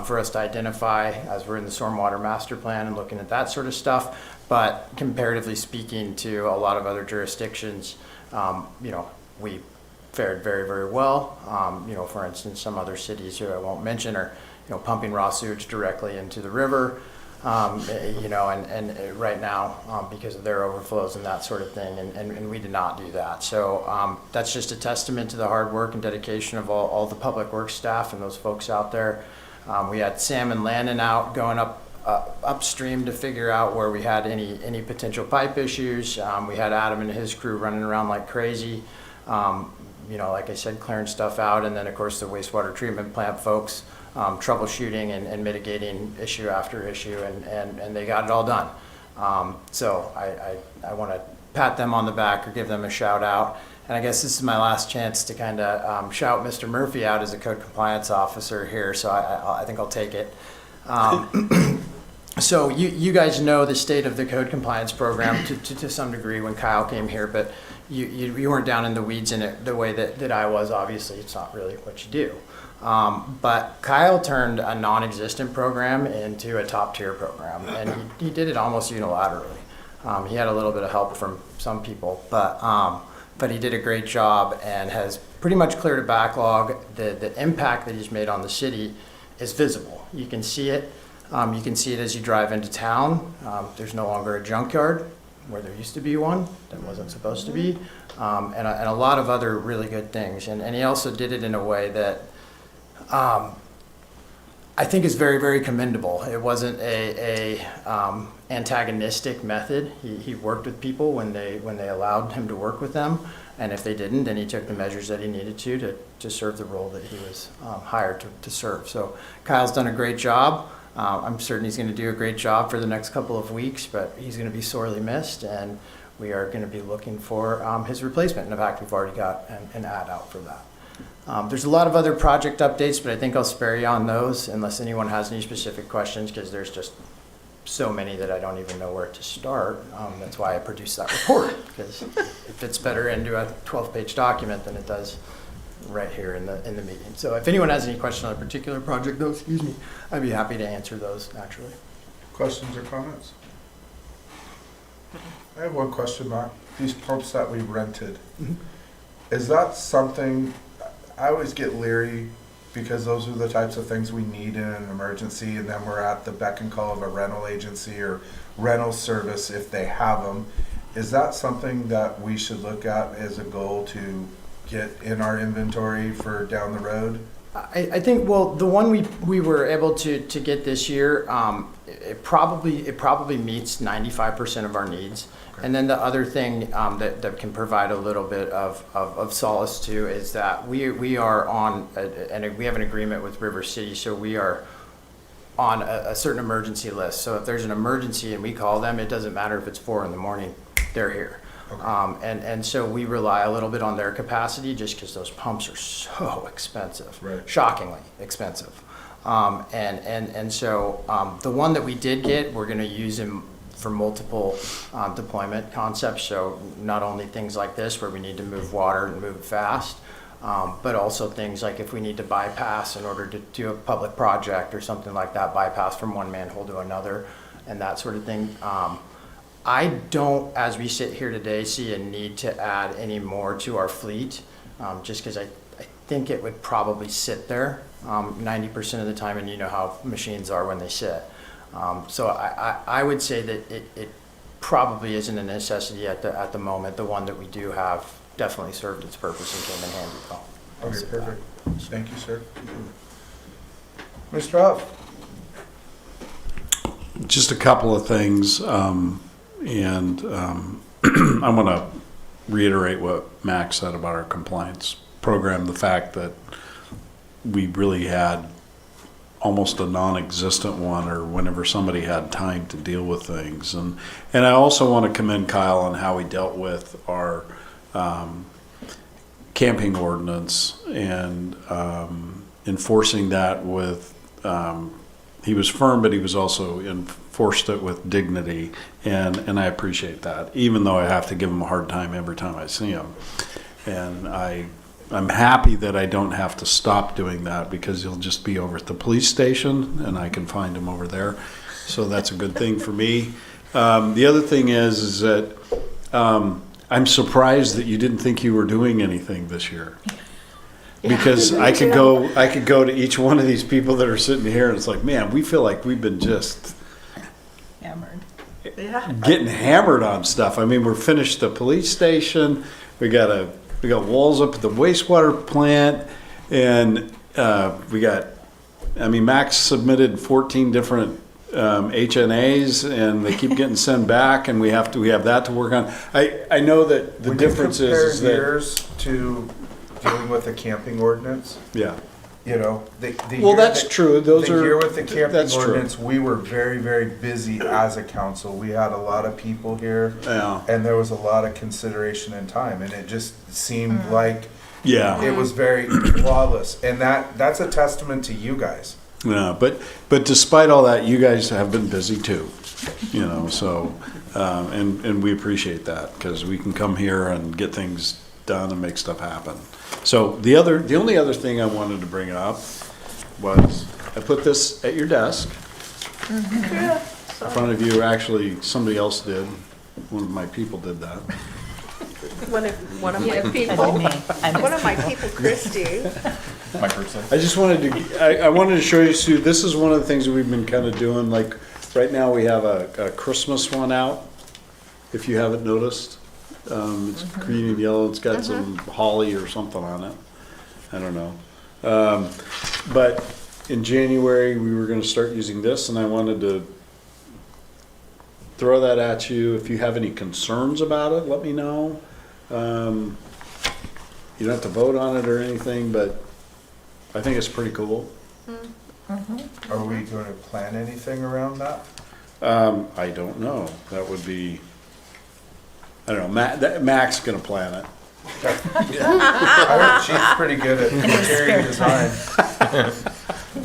S: for us to identify as we're in the stormwater master plan and looking at that sort of stuff. But comparatively speaking to a lot of other jurisdictions, we fared very, very well. For instance, some other cities who I won't mention are pumping raw sewage directly into the river, and right now because of their overflows and that sort of thing, and we did not do that. So that's just a testament to the hard work and dedication of all the public works staff and those folks out there. We had Sam and Landon out going upstream to figure out where we had any potential pipe issues. We had Adam and his crew running around like crazy, like I said, clearing stuff out, and then of course the wastewater treatment plant folks troubleshooting and mitigating issue after issue, and they got it all done. So I want to pat them on the back or give them a shout out. And I guess this is my last chance to kind of shout Mr. Murphy out as a code compliance officer here, so I think I'll take it. So you guys know the state of the code compliance program to some degree when Kyle came here, but you weren't down in the weeds in it the way that I was. Obviously, it's not really what you do. But Kyle turned a non-existent program into a top-tier program, and he did it almost unilaterally. He had a little bit of help from some people, but he did a great job and has pretty much cleared a backlog. The impact that he's made on the city is visible. You can see it. You can see it as you drive into town. There's no longer a junkyard where there used to be one that wasn't supposed to be, and a lot of other really good things. And he also did it in a way that I think is very, very commendable. It wasn't a antagonistic method. He worked with people when they allowed him to work with them, and if they didn't, then he took the measures that he needed to serve the role that he was hired to serve. So Kyle's done a great job. I'm certain he's going to do a great job for the next couple of weeks, but he's going to be sorely missed, and we are going to be looking for his replacement. In fact, we've already got an ad out for that. There's a lot of other project updates, but I think I'll spare you on those unless anyone has any specific questions, because there's just so many that I don't even know where to start. That's why I produced that report, because it fits better into a 12-page document than it does right here in the meeting. So if anyone has any questions on a particular project, though, excuse me, I'd be happy to answer those naturally.
A: Questions or comments? I have one question, Mark. These pumps that we rented, is that something, I always get leery because those are the types of things we need in an emergency, and then we're at the beck and call of a rental agency or rental service if they have them. Is that something that we should look at as a goal to get in our inventory for down the road?
S: I think, well, the one we were able to get this year, it probably meets 95% of our needs. Okay. And then the other thing that can provide a little bit of solace too is that we are on, and we have an agreement with River City, so we are on a certain emergency list. So if there's an emergency and we call them, it doesn't matter if it's 4 a.m, they're here. Okay. And so we rely a little bit on their capacity just because those pumps are so expensive, right. Shockingly expensive. And so the one that we did get, we're going to use them for multiple deployment concepts. So not only things like this where we need to move water and move it fast, But also things like if we need to bypass in order to do a public project or something like that, bypass from one manhole to another and that sort of thing. I don't, as we sit here today, see a need to add any more to our fleet, just because I think it would probably sit there 90% of the time, and you know how machines are when they sit. So I would say that it probably isn't a necessity at the moment. The one that we do have definitely served its purpose and came in handy.
A: Okay, perfect. Thank you, sir. Mr. Huff?
G: Just a couple of things, I want to reiterate what Max said about our compliance program, the fact that we really had almost a non-existent one, or whenever somebody had time to deal with things. And I also want to commend Kyle on how he dealt with our camping ordinance and enforcing that with, he was firm, but he was also enforced it with dignity, and I appreciate that, even though I have to give him a hard time every time I see him. And I'm happy that I don't have to stop doing that, because he'll just be over at the police station and I can find him over there. So that's a good thing for me. The other thing is that I'm surprised that you didn't think you were doing anything this year. Because I could go to each one of these people that are sitting here, and it's like, man, we feel like we've been just
H: Hammered.
G: getting hammered on stuff. I mean, we're finished the police station. We got walls up at the wastewater plant, and Max submitted 14 different HNAs, and they keep getting sent back, and we have that to work on. I know that the difference is that
A: years to dealing with the camping ordinance,
G: yeah.
A: you know,
G: That's true.
A: The year with the camping ordinance, we were very, very busy as a council. We had a lot of people here, and there was a lot of consideration and time, and it just seemed like it was very flawless, and that's a testament to you guys.
G: Yeah, but despite all that, you guys have been busy too, you know. So, and we appreciate that, because we can come here and get things done and make stuff happen. So the only other thing I wanted to bring up was I put this at your desk in front of you. Actually, somebody else did. One of my people did that.
F: One of my people, one of my people, Christy.
L: My person.
G: I just wanted to, I wanted to show you, Sue, this is one of the things that we've been kind of doing. Like right now we have a Christmas one out, if you haven't noticed. It's green and yellow. It's got some holly or something on it. I don't know. But in January we were going to start using this, and I wanted to throw that at you. If you have any concerns about it, let me know. You don't have to vote on it or anything, but I think it's pretty cool.
A: Are we going to plan anything around that?
G: I don't know. That would be, I don't know. Mac's going to plan it.
A: I heard she's pretty good at interior design.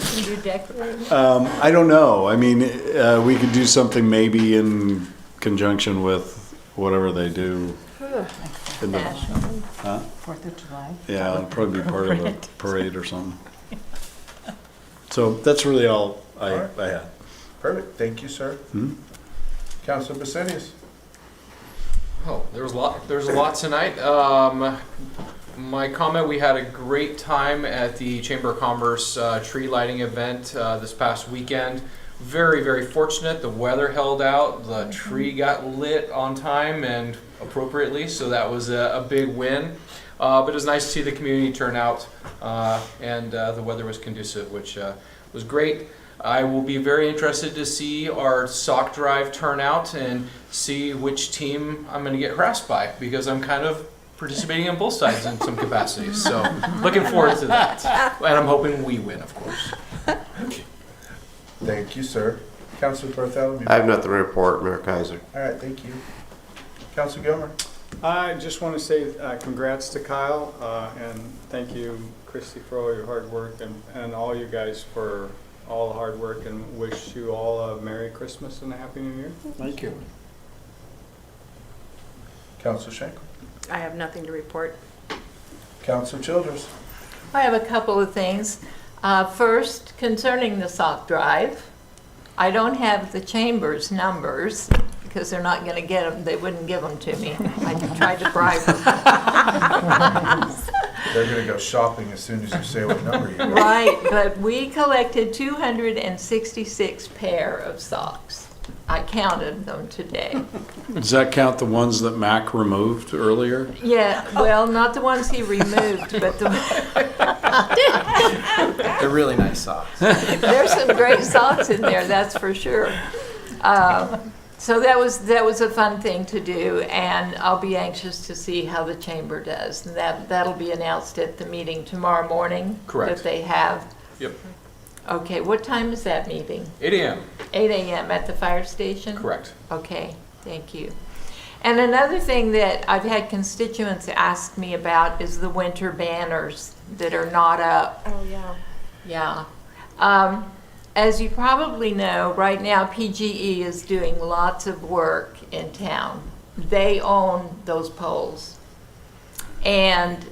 E: Can you decorate?
G: I don't know. I mean, we could do something maybe in conjunction with whatever they do.
E: National.
G: Huh?
H: 4th of July.
G: Yeah, it'll probably be part of a parade or something. So that's really all I had.
A: Perfect. Thank you, sir. Councilor Basenius.
B: Oh, there's a lot tonight. My comment, we had a great time at the Chamber of Commerce tree lighting event this past weekend. Very, very fortunate. The weather held out. The tree got lit on time and appropriately, so that was a big win. But it was nice to see the community turn out, and the weather was conducive, which was great. I will be very interested to see our sock drive turn out and see which team I'm going to get harassed by, because I'm kind of participating on both sides in some capacities. So looking forward to that. And I'm hoping we win, of course.
A: Thank you, sir. Councilor Bartholomew.
C: I have nothing to report, Mayor Kaiser.
A: All right, thank you. Councilor Gilmer.
Q: I just want to say congrats to Kyle, and thank you, Christy, for all your hard work, and all you guys for all the hard work, and wish you all a Merry Christmas and a Happy New Year.
G: Thank you.
A: Councilor Schenkel.
F: I have nothing to report.
A: Counselor Childers.
E: I have a couple of things. First, concerning the sock drive, I don't have the chamber's numbers because they're not going to get them. They wouldn't give them to me. I tried to bribe them.
A: They're going to go shopping as soon as you say what number you got.
E: Right, but we collected 266 pair of socks. I counted them today.
G: Does that count the ones that Mac removed earlier?
E: Yeah, well, not the ones he removed, but
S: They're really nice socks.
E: there's some great socks in there, that's for sure. So that was a fun thing to do, and I'll be anxious to see how the chamber does. And that'll be announced at the meeting tomorrow morning.
B: Correct.
E: That they have.
B: Yep.
E: Okay, what time is that meeting?
B: 8 a.m.
E: 8 a.m. at the fire station?
B: Correct.
E: Okay, thank you. And another thing that I've had constituents ask me about is the winter banners that are not up.
K: Oh, yeah.
E: Yeah. As you probably know, right now PGE is doing lots of work in town. They own those poles. And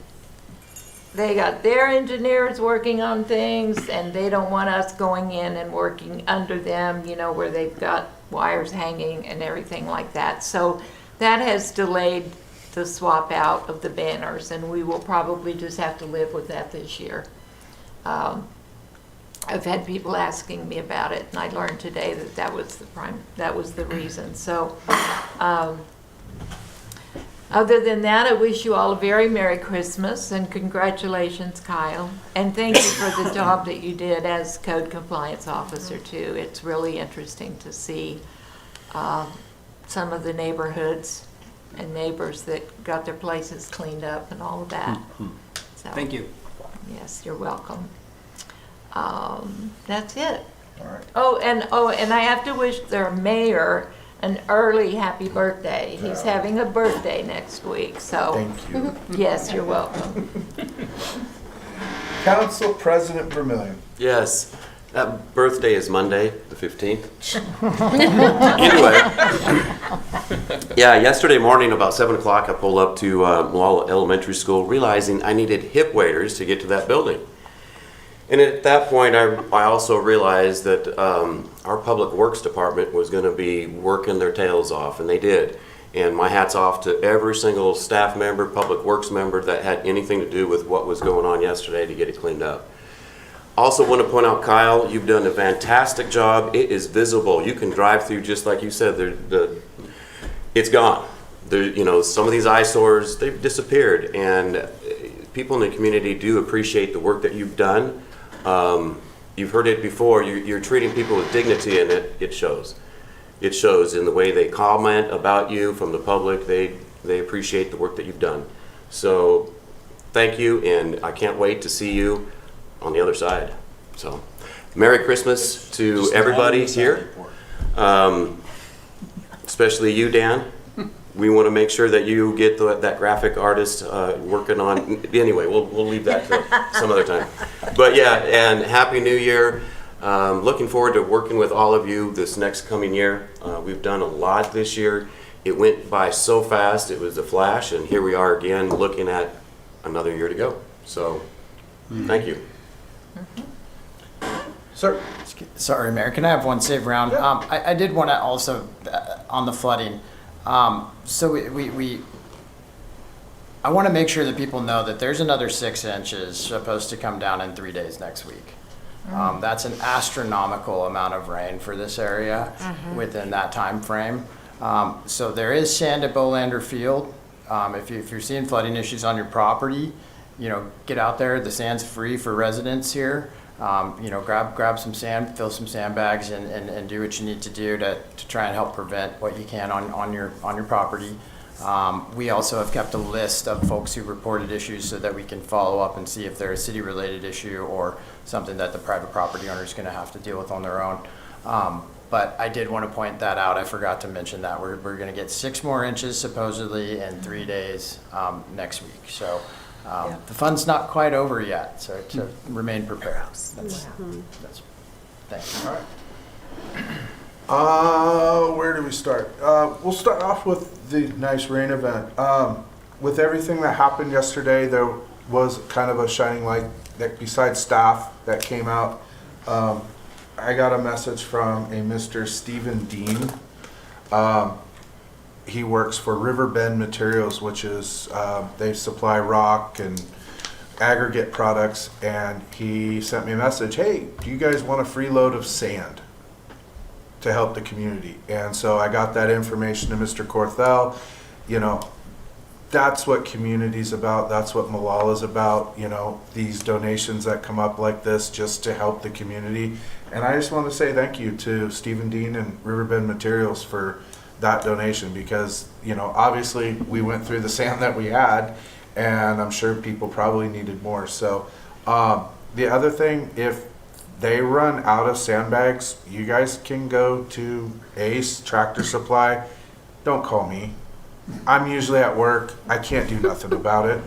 E: they got their engineers working on things, and they don't want us going in and working under them, you know, where they've got wires hanging and everything like that. So that has delayed the swap out of the banners, and we will probably just have to live with that this year. I've had people asking me about it, and I learned today that that was the reason. So, other than that, I wish you all a very Merry Christmas and congratulations, Kyle. And thank you for the job that you did as Code Compliance Officer too. It's really interesting to see some of the neighborhoods and neighbors that got their places cleaned up and all of that. So,
P: Thank you.
E: yes, you're welcome. That's it.
A: All right.
E: Oh, and I have to wish their mayor an early happy birthday. He's having a birthday next week, so.
A: Thank you.
E: Yes, you're welcome.
A: Council President Vermillion.
D: Yes, that birthday is Monday, the 15th. Anyway, yeah, yesterday morning about 7 o'clock, I pulled up to Molalla Elementary School realizing I needed hip waders to get to that building. And at that point, I also realized that our Public Works Department was going to be working their tails off, and they did. And my hat's off to every single staff member, Public Works member that had anything to do with what was going on yesterday to get it cleaned up. Also want to point out, Kyle, you've done a fantastic job. It is visible. You can drive through, just like you said, it's gone. You know, some of these eyesores, they've disappeared, and people in the community do appreciate the work that you've done. You've heard it before, you're treating people with dignity, and it shows. It shows in the way they comment about you from the public. They appreciate the work that you've done. So thank you, and I can't wait to see you on the other side. So Merry Christmas to everybody here, especially you, Dan. We want to make sure that you get that graphic artist working on. Anyway, we'll leave that to some other time. But yeah, and Happy New Year. Looking forward to working with all of you this next coming year. We've done a lot this year. It went by so fast, it was a flash, and here we are again looking at another year to go. So, thank you.
A: Sir.
S: Sorry, Mayor, can I have one save round?
A: Yeah.
S: I did want to also, on the flooding, so I want to make sure that people know that there's another 6 inches supposed to come down in 3 days next week. That's an astronomical amount of rain for this area within that time frame. So there is sand at Bolander Field. If you're seeing flooding issues on your property, you know, get out there. The sand's free for residents here. You know, grab some sand, fill some sandbags, and do what you need to do to try and help prevent what you can on your property. We also have kept a list of folks who reported issues so that we can follow up and see if they're a city-related issue or something that the private property owner is going to have to deal with on their own. But I did want to point that out. I forgot to mention that. We're going to get 6 more inches supposedly in 3 days next week. So the fun's not quite over yet, so to remain prepared. That's thanks.
A: All right. Where do we start? We'll start off with the nice rain event. With everything that happened yesterday, there was kind of a shining light that besides staff that came out. I got a message from a Mr. Stephen Dean. He works for Riverbend Materials, which is, they supply rock and aggregate products, and he sent me a message, hey, do you guys want a free load of sand to help the community? And so I got that information to Mr. Corthell. You know, that's what community's about. That's what Mollalla's about. You know, these donations that come up like this just to help the community. And I just want to say thank you to Stephen Dean and Riverbend Materials for that donation, because, you know, obviously we went through the sand that we had, and I'm sure people probably needed more. So the other thing, if they run out of sandbags, you guys can go to Ace Tractor Supply. Don't call me. I'm usually at work. I can't do nothing about it.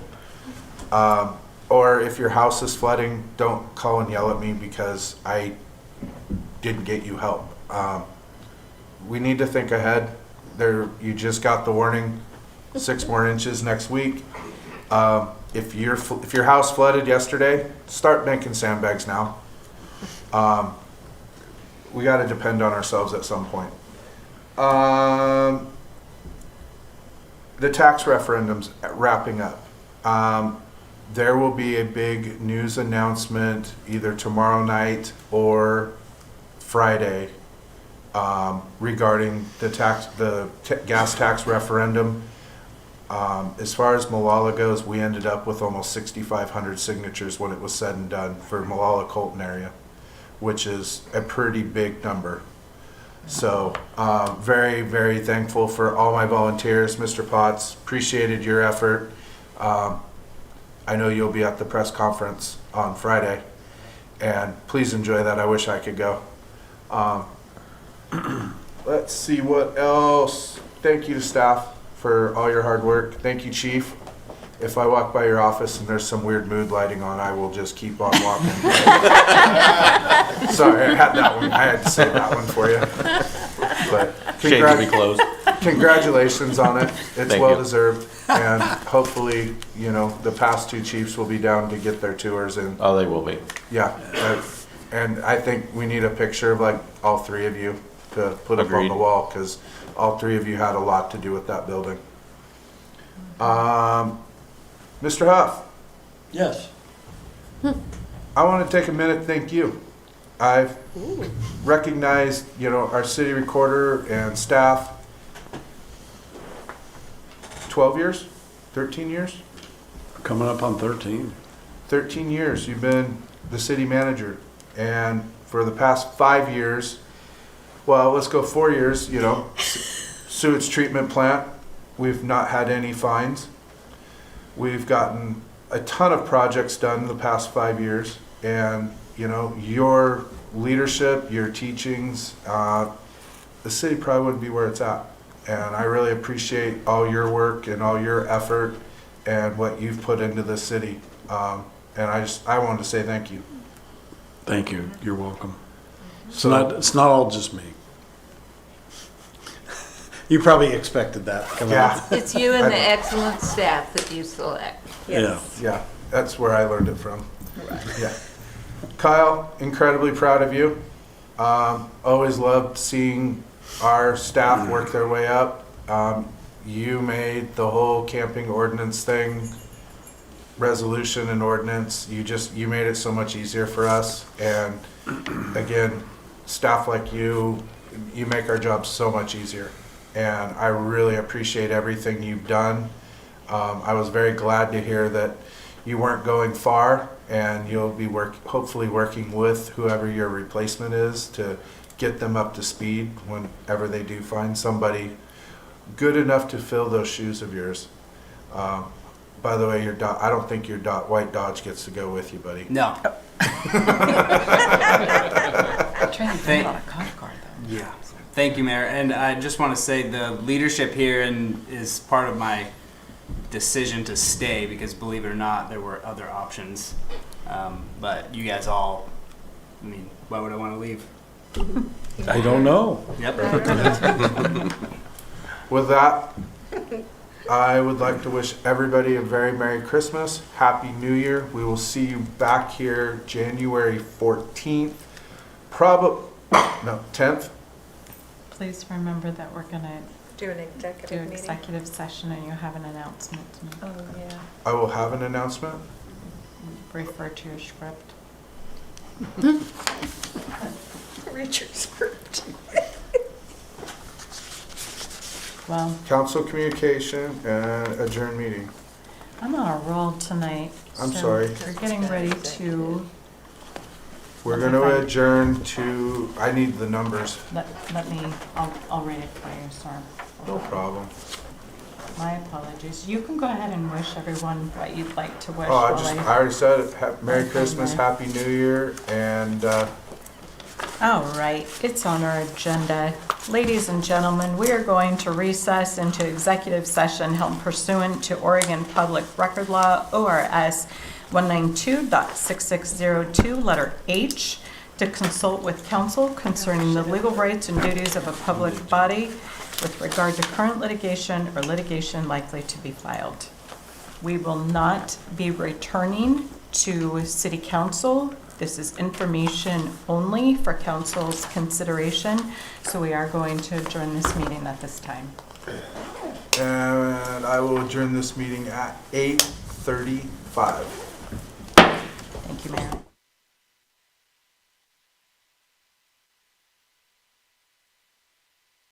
A: Or if your house is flooding, don't call and yell at me because I didn't get you help. We need to think ahead. You just got the warning, 6 more inches next week. If your house flooded yesterday, start making sandbags now. We got to depend on ourselves at some point. The tax referendum's wrapping up. There will be a big news announcement either tomorrow night or Friday regarding the gas tax referendum. As far as Molalla goes, we ended up with almost 6,500 signatures when it was said and done for Molalla Colton area, which is a pretty big number. So very, very thankful for all my volunteers. Mr. Potts, appreciated your effort. I know you'll be at the press conference on Friday, and please enjoy that. I wish I could go. Let's see what else. Thank you to staff for all your hard work. Thank you, Chief. If I walk by your office and there's some weird mood lighting on, I will just keep on walking. Sorry, I had that one. I had to say that one for you. But
L: Shade to be closed.
A: Congratulations on it. It's
L: Thank
A: well
L: you.
A: deserved. And hopefully, you know, the past 2 chiefs will be down to get their tours in.
L: Oh, they will be.
A: Yeah. And I think we need a picture of like all 3 of you to put up on
L: Agreed.
A: the wall, because all 3 of you had a lot to do with that building. Mr. Huff,
Q: Yes.
A: I want to take a minute to thank you. I've recognized, you know, our city recorder and staff 12 years, 13 years,
G: Coming up on 13.
A: 13 years you've been the city manager. And for the past 5 years, well, let's go 4 years, you know, sewage treatment plant, we've not had any fines. We've gotten a ton of projects done the past 5 years, and you know, your leadership, your teachings, the city probably wouldn't be where it's at. And I really appreciate all your work and all your effort and what you've put into this city. And I wanted to say thank you.
G: Thank you. You're welcome.
A: So-
G: It's not all just me. You probably expected that to come
A: Yeah.
G: out.
E: It's you and the excellent staff that you select.
G: Yeah.
A: Yeah, that's where I learned it from. Yeah. Kyle, incredibly proud of you. Always loved seeing our staff work their way up. You made the whole camping ordinance thing, resolution and ordinance, you made it so much easier for us. And again, staff like you make our job so much easier. And I really appreciate everything you've done. I was very glad to hear that you weren't going far, and you'll be hopefully working with whoever your replacement is to get them up to speed whenever they do find somebody good enough to fill those shoes of yours. By the way, I don't think your white Dodge gets to go with you, buddy.
P: No.
S: Thank on a cop car, though.
P: Yeah. Thank you, Mayor. And I just want to say the leadership here is part of my decision to stay, because believe it or not, there were other options. But you guys all, I mean, why would I want to leave?
G: I don't know.
P: Yep.
A: With that, I would like to wish everybody a very Merry Christmas, Happy New Year. We will see you back here January 14th, probably, no, 10th.
H: Please remember that we're gonna
F: Do an
H: do
F: executive meeting.
H: executive session and you have an announcement to make.
F: Oh, yeah.
A: I will have an announcement.
H: Refer to your script.
F: Read your script.
H: Well,
A: Council communication and adjourn meeting.
H: I'm on a roll tonight.
A: I'm
H: so
A: sorry.
H: We're getting ready to,
A: We're going to adjourn to, I need the numbers.
H: let me, I'll read it for you, sir.
A: No problem.
H: My apologies. You can go ahead and wish everyone what you'd like to wish.
A: Oh, I
H: while
A: I already said it. Merry
H: Okay,
A: Christmas,
H: Merry.
A: Happy New Year, and
H: All right, it's on our agenda. Ladies and gentlemen, we are going to recess into executive session held pursuant to Oregon Public Record Law, ORS 192.6602, letter H, to consult with counsel concerning the legal rights and duties of a public body with regard to current litigation or litigation likely to be filed. We will not be returning to City Council. This is information only for council's consideration, so we are going to adjourn this meeting at this time.
A: and I will adjourn this meeting at 8:35.
H: Thank you, Mayor.